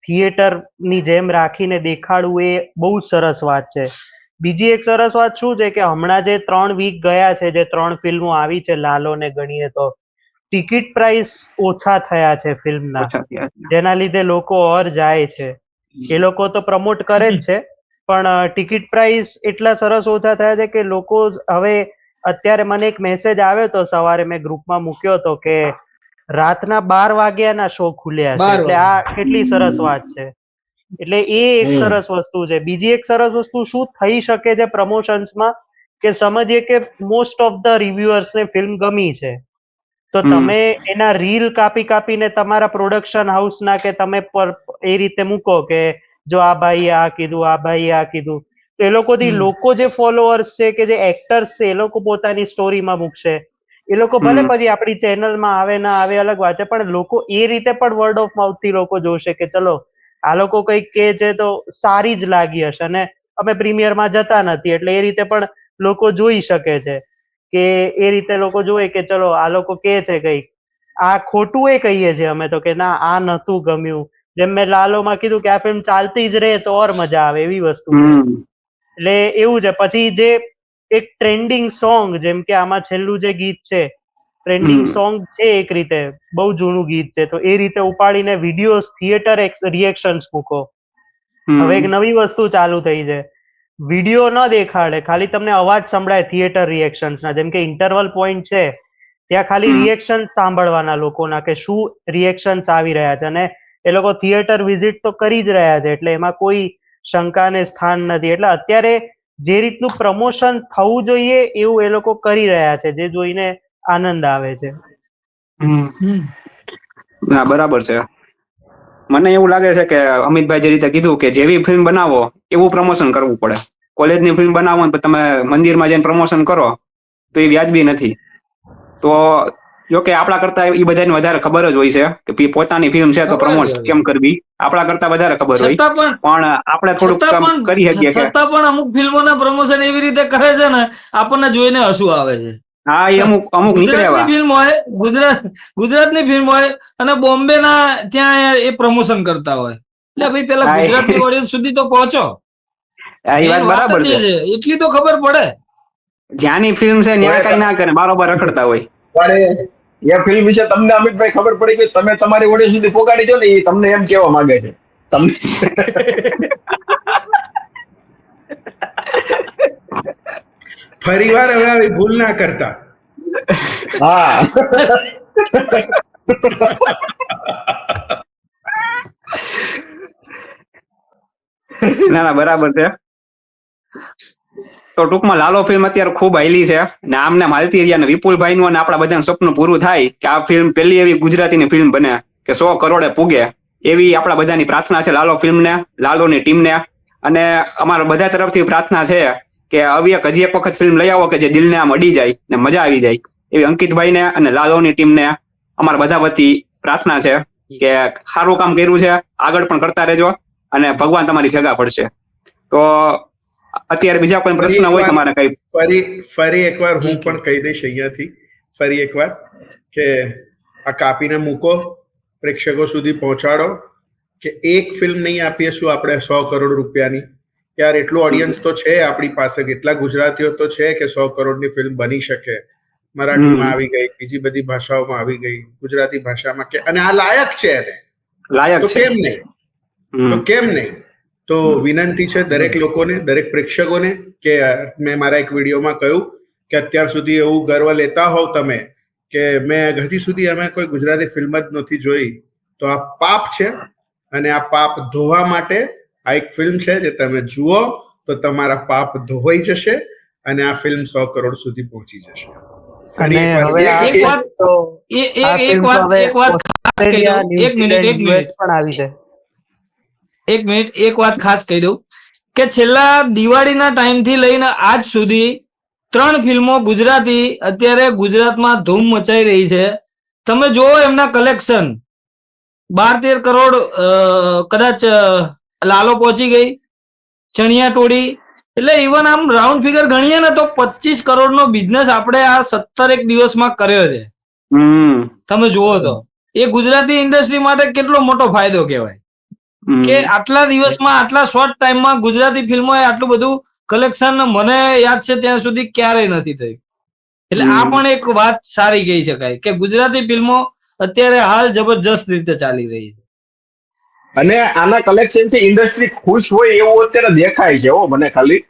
થિયેટરની જેમ રાખીને દેખાડવું એ બહુ સરસ વાત છે. બીજી એક સરસ વાત શું છે કે હમણાં જે 3 વીક ગયા છે, જે 3 ફિલ્મો આવી છે લાલો ને ગણીએ તો, ટિકિટ પ્રાઇસ ઓછા થયા છે ફિલ્મના, જેના લીધે લોકો ઓર જાય છે. એ લોકો તો પ્રમોટ કરે જ છે, પણ ટિકિટ પ્રાઇસ એટલા સરસ ઓછા થયા છે કે લોકો હવે, અત્યારે મને એક મેસેજ આવ્યો તો સવારે, મેં ગ્રુપમાં મૂક્યો હતો કે રાતના 12 વાગ્યાના શો ખુલ્યા છે. એટલે આ કેટલી સરસ વાત છે. એટલે એ એક સરસ વસ્તુ છે. બીજી એક સરસ વસ્તુ શું થઈ શકે છે પ્રમોશન્સમાં, કે સમજીએ કે મોસ્ટ ઓફ ધ રિવ્યુઅર્સને ફિલ્મ ગમી છે, તો તમે એના રીલ કાપીને તમારા પ્રોડક્શન હાઉસના કે તમે એ રીતે મૂકો કે જો આ ભાઈ આ કીધું, આ ભાઈ આ કીધું, તો એ લોકોથી લોકો જે ફોલોઅર્સ છે કે જે એક્ટર્સ છે એ લોકો પોતાની સ્ટોરીમાં મૂકશે. એ લોકો ભલે પછી આપણી ચેનલમાં આવે ના આવે અલગ વાત છે, પણ લોકો એ રીતે પણ વર્ડ ઓફ માઉથ થી લોકો જોશે કે ચલો આ લોકો કંઈક કે છે તો સારી જ લાગી હશે, અને અમે પ્રીમિયરમાં જતા નથી એટલે એ રીતે પણ લોકો જોઈ શકે છે કે એ રીતે લોકો જોવે કે ચલો આ લોકો કે છે કંઈક, આ ખોટું એ કહીએ છીએ અમે તો કે ના આ નતું ગમ્યું. જેમ મેં લાલોમાં કીધું કે આ ફિલ્મ ચાલતી જ રહે તો ઓર મજા આવે એવી વસ્તુ છે. એટલે એવું છે. પછી જે એક ટ્રેન્ડિંગ સોંગ, જેમ કે આમાં છેલ્લું જે ગીત છે ટ્રેન્ડિંગ સોંગ છે, એક રીતે બહુ જૂનું ગીત છે, તો એ રીતે ઉપાડીને વિડીયોઝ થિયેટર રિએક્શન્સ મૂકો. હવે એક નવી વસ્તુ ચાલુ થઈ છે, વિડીયો ન દેખાડે, ખાલી તમને અવાજ સંભળાય થિયેટર રિએક્શન્સના. જેમ કે ઇન્ટરવલ પોઈન્ટ છે ત્યાં ખાલી રિએક્શન સાંભળવાના લોકોના કે શું રિએક્શન્સ આવી રહ્યા છે, અને એ લોકો થિયેટર વિઝિટ તો કરી જ રહ્યા છે, એટલે એમાં કોઈ શંકાને સ્થાન નથી. એટલે અત્યારે જે રીતનું પ્રમોશન થવું જોઈએ એવું એ લોકો કરી રહ્યા છે, જે જોઈને આનંદ આવે છે. ના, બરાબર છે. મને એવું લાગે છે કે અમિતભાઈ જે રીતે કીધું કે જેવી ફિલ્મ બનાવો એવું પ્રમોશન કરવું પડે. કોલેજની ફિલ્મ બનાવો ને તમે મંદિરમાં જઈને પ્રમોશન કરો તો એ વ્યાજબી નથી. તો જો કે આપણા કરતા એ બધાને વધારે ખબર જ હોય છે કે પોતાની ફિલ્મ છે તો પ્રમોટ કેમ કરવી, આપણા કરતા વધારે ખબર હોય. પણ આપણે થોડુંક કામ કરી શકીએ કે છતાં પણ અમુક ફિલ્મોના પ્રમોશન એવી રીતે કરે છે ને આપણને જોઈને હસવું આવે છે. હા, એ અમુક નીકળે ગુજરાતની ફિલ્મ હોય, ગુજરાતની ફિલ્મ હોય અને બોમ્બે ના ત્યાં એ પ્રમોશન કરતા હોય. એટલે ભાઈ પેલા ગુજરાતની ઓડિયન્સ સુધી તો પહોંચો. એ વાત બરાબર છે. એટલી તો ખબર પડે. જ્યાંની ફિલ્મ છે ત્યાં કઈ ના કરે, બારોબાર રખડતા હોય. પણ એ ફિલ્મ વિશે તમને અમિતભાઈ ખબર પડી કે તમે તમારી ઓડિયન્સ સુધી પહોંચાડી છો ને, એ તમને એમ કેવા માંગે છે તમને. ફરીવાર હવે આવી ભૂલ ના કરતા. હા ના બરાબર છે. તો ટૂંકમાં લાલો ફિલ્મ અત્યારે ખૂબ હાઈલી છે ને આમને હાલતી રહ્યા ને વિપુલભાઈ નું અને આપણા બધાનું સપનું પૂરું થાય કે આ ફિલ્મ પહેલી એવી ગુજરાતીની ફિલ્મ બને કે 100 કરોડે પૂગે, એવી આપણા બધાની પ્રાર્થના છે લાલો ફિલ્મને, લાલોની ટીમને. અને અમારા બધા તરફથી પ્રાર્થના છે કે હજી એક વખત ફિલ્મ લઈ આવો કે જે દિલને આમ અડી જાય ને મજા આવી જાય, એવી અંકિતભાઈને અને લાલોની ટીમને અમારા બધા વતી પ્રાર્થના છે કે સારું કામ કર્યું છે, આગળ પણ કરતા રહેજો અને ભગવાન તમારી ભેગા પડશે. તો અત્યારે બીજા કોઈ પ્રશ્ન હોય તમારે કઈ? ફરી એકવાર હું પણ કહી દઈશ અહીંયાથી, ફરી એકવાર કે આ કાપીને મૂકો, પ્રેક્ષકો સુધી પહોંચાડો કે એક ફિલ્મ નહીં આપીએ શું આપણે 100 કરોડ રૂપિયાની? યાર એટલું ઓડિયન્સ તો છે આપણી પાસે, કેટલા ગુજરાતીઓ તો છે કે 100 કરોડની ફિલ્મ બની શકે. મરાઠીમાં આવી ગઈ, બીજી બધી ભાષાઓમાં આવી ગઈ, ગુજરાતી ભાષામાં કે અને આ લાયક છે એને, લાયક તો છે, કેમ નહીં? તો કેમ નહીં? તો વિનંતી છે દરેક લોકોને, દરેક પ્રેક્ષકોને કે મેં મારા એક વિડીયોમાં કહ્યું કે અત્યાર સુધી એવું ગર્વ લેતા હોવ તમે કે મેં હજી સુધી અમે કોઈ ગુજરાતી ફિલ્મ જ નથી જોઈ, તો આ પાપ છે. અને આ પાપ ધોવા માટે આ એક ફિલ્મ છે જે તમે જુઓ તો તમારા પાપ ધોવાઈ જશે અને આ ફિલ્મ 100 કરોડ સુધી પહોંચી જશે. અને હવે એક વાત ખાસ કહી દઉં કે છેલ્લા દિવાળીના ટાઈમથી લઈને આજ સુધી 3 ફિલ્મો ગુજરાતી અત્યારે ગુજરાતમાં ધૂમ મચાઈ રહી છે. તમે જુઓ એમના કલેક્શન 12-13 કરોડ કદાચ લાલો પહોંચી ગઈ, ચણિયા ટોળી, એટલે ઇવન આમ રાઉન્ડ ફિગર ગણીએ ને તો 25 કરોડનો બિઝનેસ આપણે આ 17 દિવસમાં કર્યો છે. તમે જુઓ તો એ ગુજરાતી ઇન્ડસ્ટ્રી માટે કેટલો મોટો ફાયદો કહેવાય કે આટલા દિવસમાં, આટલા શોર્ટ ટાઈમમાં ગુજરાતી ફિલ્મોએ આટલું બધું કલેક્શન મને યાદ છે ત્યાં સુધી ક્યારેય નથી થયું. એટલે આ પણ એક વાત સારી કહી શકાય કે ગુજરાતી ફિલ્મો અત્યારે હાલ જબરજસ્ત રીતે ચાલી રહી છે. અને આના કલેક્શન થી ઇન્ડસ્ટ્રી ખુશ હોય એવું અત્યારે દેખાય છે. મને ખાલી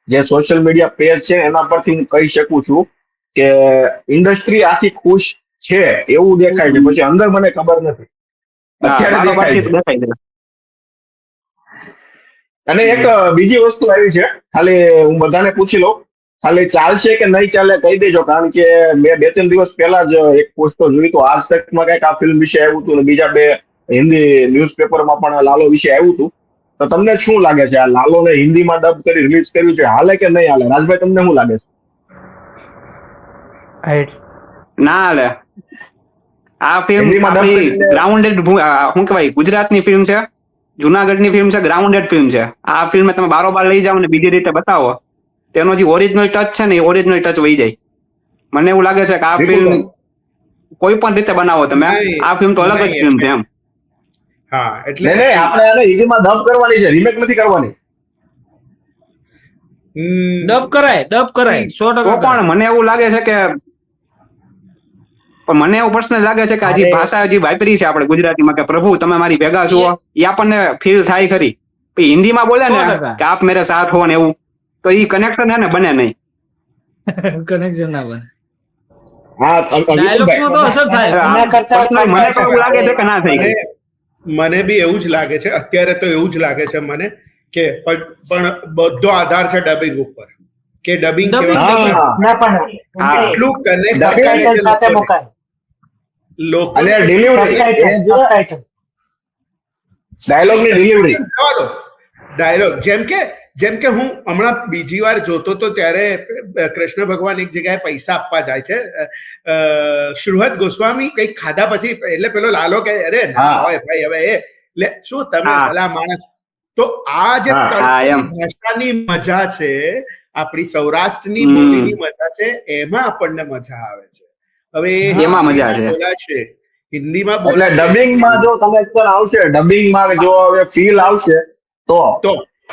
જે સોશિયલ મીડિયા પેજ છે એના પરથી હું કહી શકું છું કે ઇન્ડસ્ટ્રી આખી ખુશ છે એવું દેખાય છે. પછી અંદર મને ખબર નથી, અત્યારે દેખાય છે. અને એક બીજી વસ્તુ આવી છે, ખાલી હું બધાને પૂછી લઉં, ખાલી ચાલશે કે નહીં ચાલે કહી દેજો, કારણ કે મેં 2-3 દિવસ પહેલા જ એક પોસ્ટ જોયું હતું આજ તકમાં કંઈક આ ફિલ્મ વિશે આવ્યું હતું, અને બીજા 2 હિન્દી ન્યૂઝપેપરમાં પણ લાલો વિશે આવ્યું હતું. તો તમને શું લાગે છે આ લાલોને હિન્દીમાં ડબ કરી રિલીઝ કર્યું છે, હાલે કે નહીં હાલે? રાજભાઈ તમને શું લાગે છે? ના હાલે. આ ફિલ્મ ગ્રાઉન્ડેડ શું કહેવાય, ગુજરાતની ફિલ્મ છે, જુનાગઢની ફિલ્મ છે, ગ્રાઉન્ડેડ ફિલ્મ છે. આ ફિલ્મ તમે બારોબાર લઈ જાઓ ને બીજી રીતે બતાવો, તેનો જે ઓરિજિનલ ટચ છે ને એ ઓરિજિનલ ટચ વહી જાય. મને એવું લાગે છે કે આ ફિલ્મ કોઈ પણ રીતે બનાવો તમે, આ ફિલ્મ તો અલગ જ ફિલ્મ છે એમ. હા, એટલે આપણે આને હિન્દીમાં ડબ કરવાની છે, રીમેક નથી કરવાની. ડબ કરાય 100%. તો પણ મને એવું લાગે છે કે મને એવું પર્સનલ લાગે છે કે હજી ભાષા હજી વાપરી છે આપણે ગુજરાતીમાં કે પ્રભુ તમે મારી ભેગા છો, એ આપણને ફીલ થાય ખરી. પછી હિન્દીમાં બોલે ને કે આપ મેરે સાથ હો ને એવું, તો એ કનેક્શન હે ને બને નહીં. કનેક્શન ના બને. મને બી એવું જ લાગે છે, અત્યારે તો એવું જ લાગે છે મને કે પણ બધો આધાર છે ડબિંગ ઉપર કે ડબિંગ આટલું ડાયલોગ જેમ કે હું હમણાં બીજી વાર જોતો તો ત્યારે કૃષ્ણ ભગવાન એક જગ્યાએ પૈસા આપવા જાય છે, શ્રુહદ ગોસ્વામી કઈક ખાધા પછી એટલે પેલો લાલો કે અરે ના હોય ભાઈ હવે એ એટલે શું તમે ભલા માણસ. તો આ જે ભાષાની મજા છે, આપણી સૌરાષ્ટ્રની બોલીની મજા છે, એમાં આપણને મજા આવે છે. હવે એમાં મજા છે. હિન્દીમાં બોલે ડબિંગમાં જો કનેક્શન આવશે, ડબિંગમાં જો હવે ફીલ આવશે તો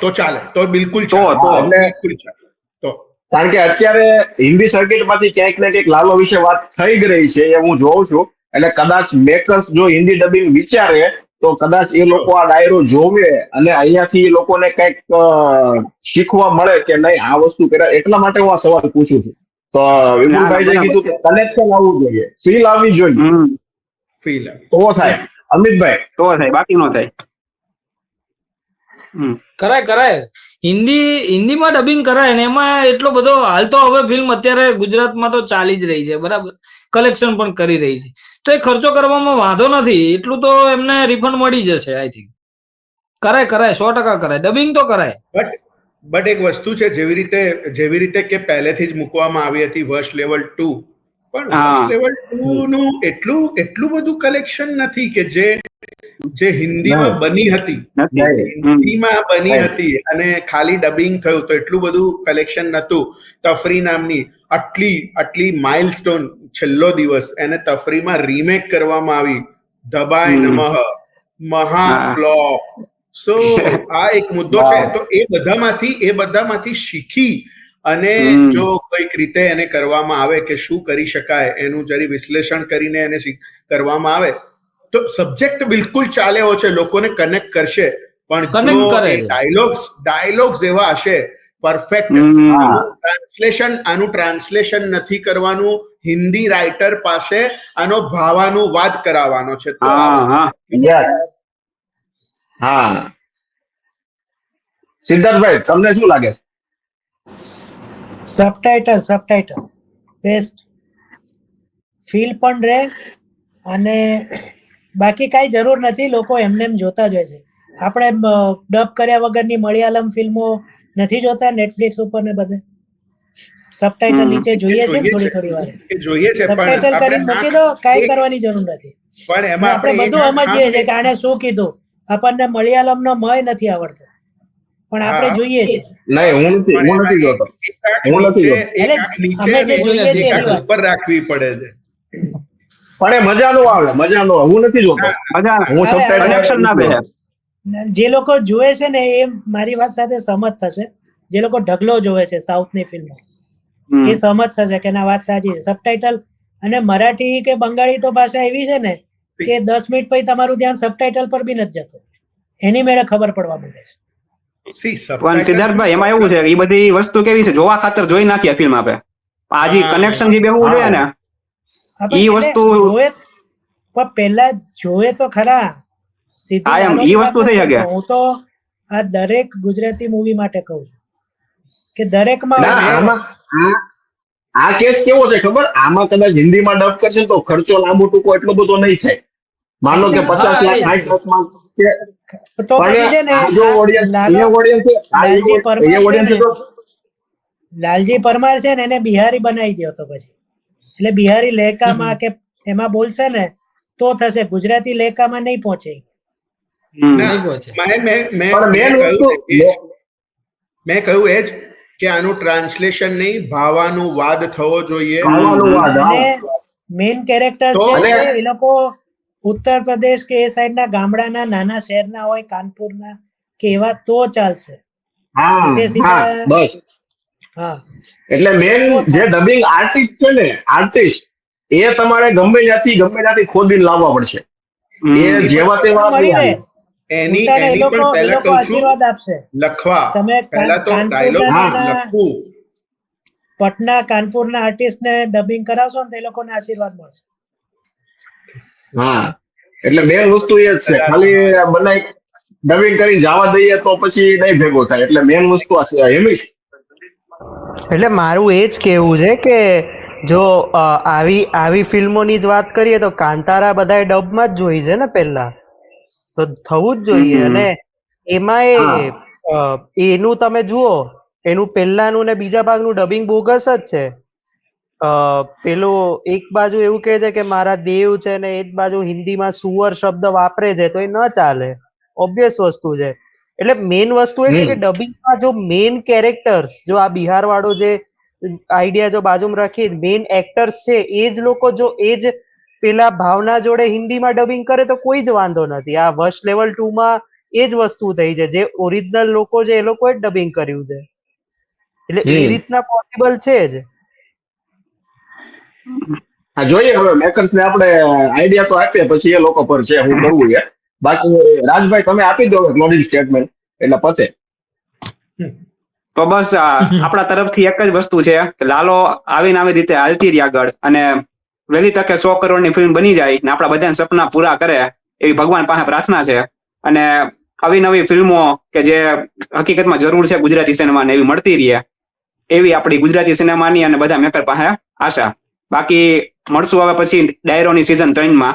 તો ચાલે, તો બિલકુલ તો ચાલે, એટલે બિલકુલ ચાલે. તો કારણ કે અત્યારે હિન્દી સર્કિટ માંથી ક્યાંક ને ક્યાંક લાલો વિશે વાત થઈ જ રહી છે એ હું જોઉં છું. એટલે કદાચ મેકર્સ જો હિન્દી ડબિંગ વિચારે તો કદાચ એ લોકો આ ડાયરો જોવે અને અહીંયાથી એ લોકોને કંઈક શીખવા મળે કે નહીં આ વસ્તુ કર્યા. એટલા માટે હું આ સવાલ પૂછું છું. તો વિપુલભાઈ જે કીધું કે કનેક્શન આવવું જોઈએ, ફીલ આવવી જોઈએ, ફીલ તો થાય. અમિતભાઈ તો થાય, બાકી નો થાય. કરાય હિન્દીમાં ડબિંગ કરાય ને એમાં એટલો બધો હાલ તો હવે ફિલ્મ અત્યારે ગુજરાતમાં તો ચાલી જ રહી છે બરાબર, કલેક્શન પણ કરી રહી છે, તો એ ખર્ચો કરવામાં વાંધો નથી, એટલું તો એમને રિફંડ મળી જશે. આઈ થિંક કરાય 100% કરાય, ડબિંગ તો કરાય. બટ એક વસ્તુ છે, જેવી રીતે કે પહેલેથી જ મૂકવામાં આવી હતી વર્ષ લેવલ 2, પણ વર્ષ લેવલ 2 નું એટલું બધું કલેક્શન નથી કે જે હિન્દીમાં બની હતી અને ખાલી ડબિંગ થયું તો એટલું બધું કલેક્શન નતું. તફરી નામની આટલી માઇલસ્ટોન છેલ્લો દિવસ એને તફરીમાં રીમેક કરવામાં આવી, દબાય નમઃ, મહા ફ્લોપ. સો આ એક મુદ્દો છે. તો એ બધામાંથી શીખી અને જો કોઈક રીતે એને કરવામાં આવે કે શું કરી શકાય, એનું જરી વિશ્લેષણ કરીને એને કરવામાં આવે તો સબ્જેક્ટ બિલકુલ ચાલે એવો છે, લોકોને કનેક્ટ કરશે. પણ જો ડાયલોગ્સ એવા હશે પરફેક્ટ, આનું ટ્રાન્સલેશન નથી કરવાનું, હિન્દી રાઇટર પાસે આનો ભાવાનુવાદ કરાવવાનો છે. હા, સિદ્ધાર્થભાઈ તમને શું લાગે? સબટાઇટલ બેસ્ટ, ફીલ પણ રહે અને બાકી કઈ જરૂર નથી. લોકો એમને એમ જોતા જ હોય છે. આપણે ડબ કર્યા વગરની મલયાલમ ફિલ્મો નથી જોતા નેટફ્લિક્સ ઉપર ને બધે, સબટાઇટલ નીચે જોઈએ છે થોડી વાર, સબટાઇટલ કરીને મૂકી દો, કઈ કરવાની જરૂર નથી. પણ એમાં આપણે બધું સમજીએ છીએ કે આને શું કીધું. આપણને મલયાલમ નો મય નથી આવડતો પણ આપણે જોઈએ છીએ. નહીં, હું નથી જોતો. અમે જે જોઈએ છીએ ઉપર રાખવી પડે છે. પણ એ મજા નો આવે, હું નથી જોતો. હું કનેક્શન ના બેસે. જે લોકો જોવે છે ને એ મારી વાત સાથે સહમત થશે. જે લોકો ઢગલો જોવે છે સાઉથની ફિલ્મો એ સહમત થશે કે ના વાત સાચી છે. સબટાઇટલ અને મરાઠી કે બંગાળી તો ભાષા એવી છે ને કે 10 મિનિટ પછી તમારું ધ્યાન સબટાઇટલ પર બી નથી જતું, એની મેળે ખબર પડવા માંડે છે. પણ સિદ્ધાર્થભાઈ એમાં એવું છે, એ બધી વસ્તુ કેવી છે, જોવા ખાતર જોઈ નાખી ફિલ્મ આપે. આજી કનેક્શન જે બેહવું જોઈએ ને એ વસ્તુ જોવે પણ પહેલા જોવે તો ખરા. ઈ વસ્તુ થઈ શકે. હું તો આ દરેક ગુજરાતી મૂવી માટે કહું છું કે દરેકમાં આ કેસ કેવો છે ખબર? આમાં કદાચ હિન્દીમાં ડબ કરશે તો ખર્ચો લાંબો ટૂંકો એટલો બધો નહીં થાય. માનો કે 50 લાખ 60 લાખમાં તો પછી છે ને લાલજી પરમાર છે ને એને બિહારી બનાવી દો તો પછી, એટલે બિહારી લેખામાં કે એમાં બોલશે ને તો થશે, ગુજરાતી લેખામાં નહીં પહોંચે. મેં કહ્યું એ જ કે આનું ટ્રાન્સલેશન નહીં, ભાવાનુવાદ થવો જોઈએ. મેઇન કેરેક્ટર છે એ લોકો ઉત્તર પ્રદેશ કે એ સાઈડના ગામડાના નાના શહેરના હોય, કાનપુરના કે એવા તો ચાલશે. બસ એટલે મેન જે ડબિંગ આર્ટિસ્ટ છે ને, આર્ટિસ્ટ એ તમારે ગમે ત્યાંથી ખોદીને લાવવા પડશે. એ જેવા તેવા એની પણ પહેલા કહું છું લખવા, પહેલા તો ડાયલોગ લખવું. પટના કાનપુરના આર્ટિસ્ટ ને ડબિંગ કરાવશો ને તો એ લોકોને આશીર્વાદ મળશે. હા, એટલે મેન વસ્તુ એ જ છે, ખાલી બનાવી ડબિંગ કરી જવા દઈએ તો પછી નહીં ભેગો થાય. એટલે મેન વસ્તુ આ છે. હેમિશ, એટલે મારું એ જ કેવું છે કે જો આવી ફિલ્મોની જ વાત કરીએ તો કાંતારા બધાએ ડબમાં જ જોઈ છે ને પહેલા, તો થવું જ જોઈએ. અને એમાં એનું તમે જુઓ, એનું પહેલાનું ને બીજા ભાગનું ડબિંગ બોગસ જ છે. પેલો એક બાજુ એવું કહે છે કે મારા દેવ છે ને એક બાજુ હિન્દીમાં સુવર શબ્દ વાપરે છે, તો એ ન ચાલે, ઓબ્વિયસ વસ્તુ છે. એટલે મેઇન વસ્તુ એ છે કે ડબિંગમાં જો મેઇન કેરેક્ટર્સ, જો આ બિહાર વાળો જે આઈડિયા જો બાજુમાં રાખી મેઇન એક્ટર્સ છે એ જ લોકો જો એ જ પેલા ભાવના જોડે હિન્દીમાં ડબિંગ કરે તો કોઈ જ વાંધો નથી. આ વર્ષ લેવલ 2 માં એ જ વસ્તુ થઈ છે. જે ઓરિજિનલ લોકો છે એ લોકોએ જ ડબિંગ કર્યું છે, એટલે એ રીતના પોસિબલ છે જ. હા, જોઈએ હવે મેકર્સ ને આપણે આઈડિયા તો આપીએ, પછી એ લોકો પર છે હું કરવું છે. બાકી રાજભાઈ તમે આપી દો ક્લોઝિંગ સ્ટેટમેન્ટ એટલે પતે. તો બસ આપણા તરફથી એક જ વસ્તુ છે કે લાલો આવીને આવી રીતે હાલતી રહી આગળ, અને વહેલી તકે 100 કરોડની ફિલ્મ બની જાય ને આપણા બધાના સપના પૂરા કરે એવી ભગવાન પાસે પ્રાર્થના છે. અને આવી નવી ફિલ્મો કે જે હકીકતમાં જરૂર છે ગુજરાતી સિનેમાને એવી મળતી રહે, એવી આપણી ગુજરાતી સિનેમાની અને બધા મેકર પાસે આશા. બાકી મળશું હવે પછી ડાયરોની સિઝન 3માં.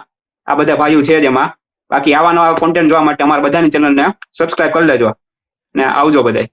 આ બધા ભાઈઓ છે જ એમાં. બાકી આવા નવા કોન્ટેન્ટ જોવા માટે અમારા બધાની ચેનલને સબસ્ક્રાઇબ કરી લેજો ને આવજો બધાય.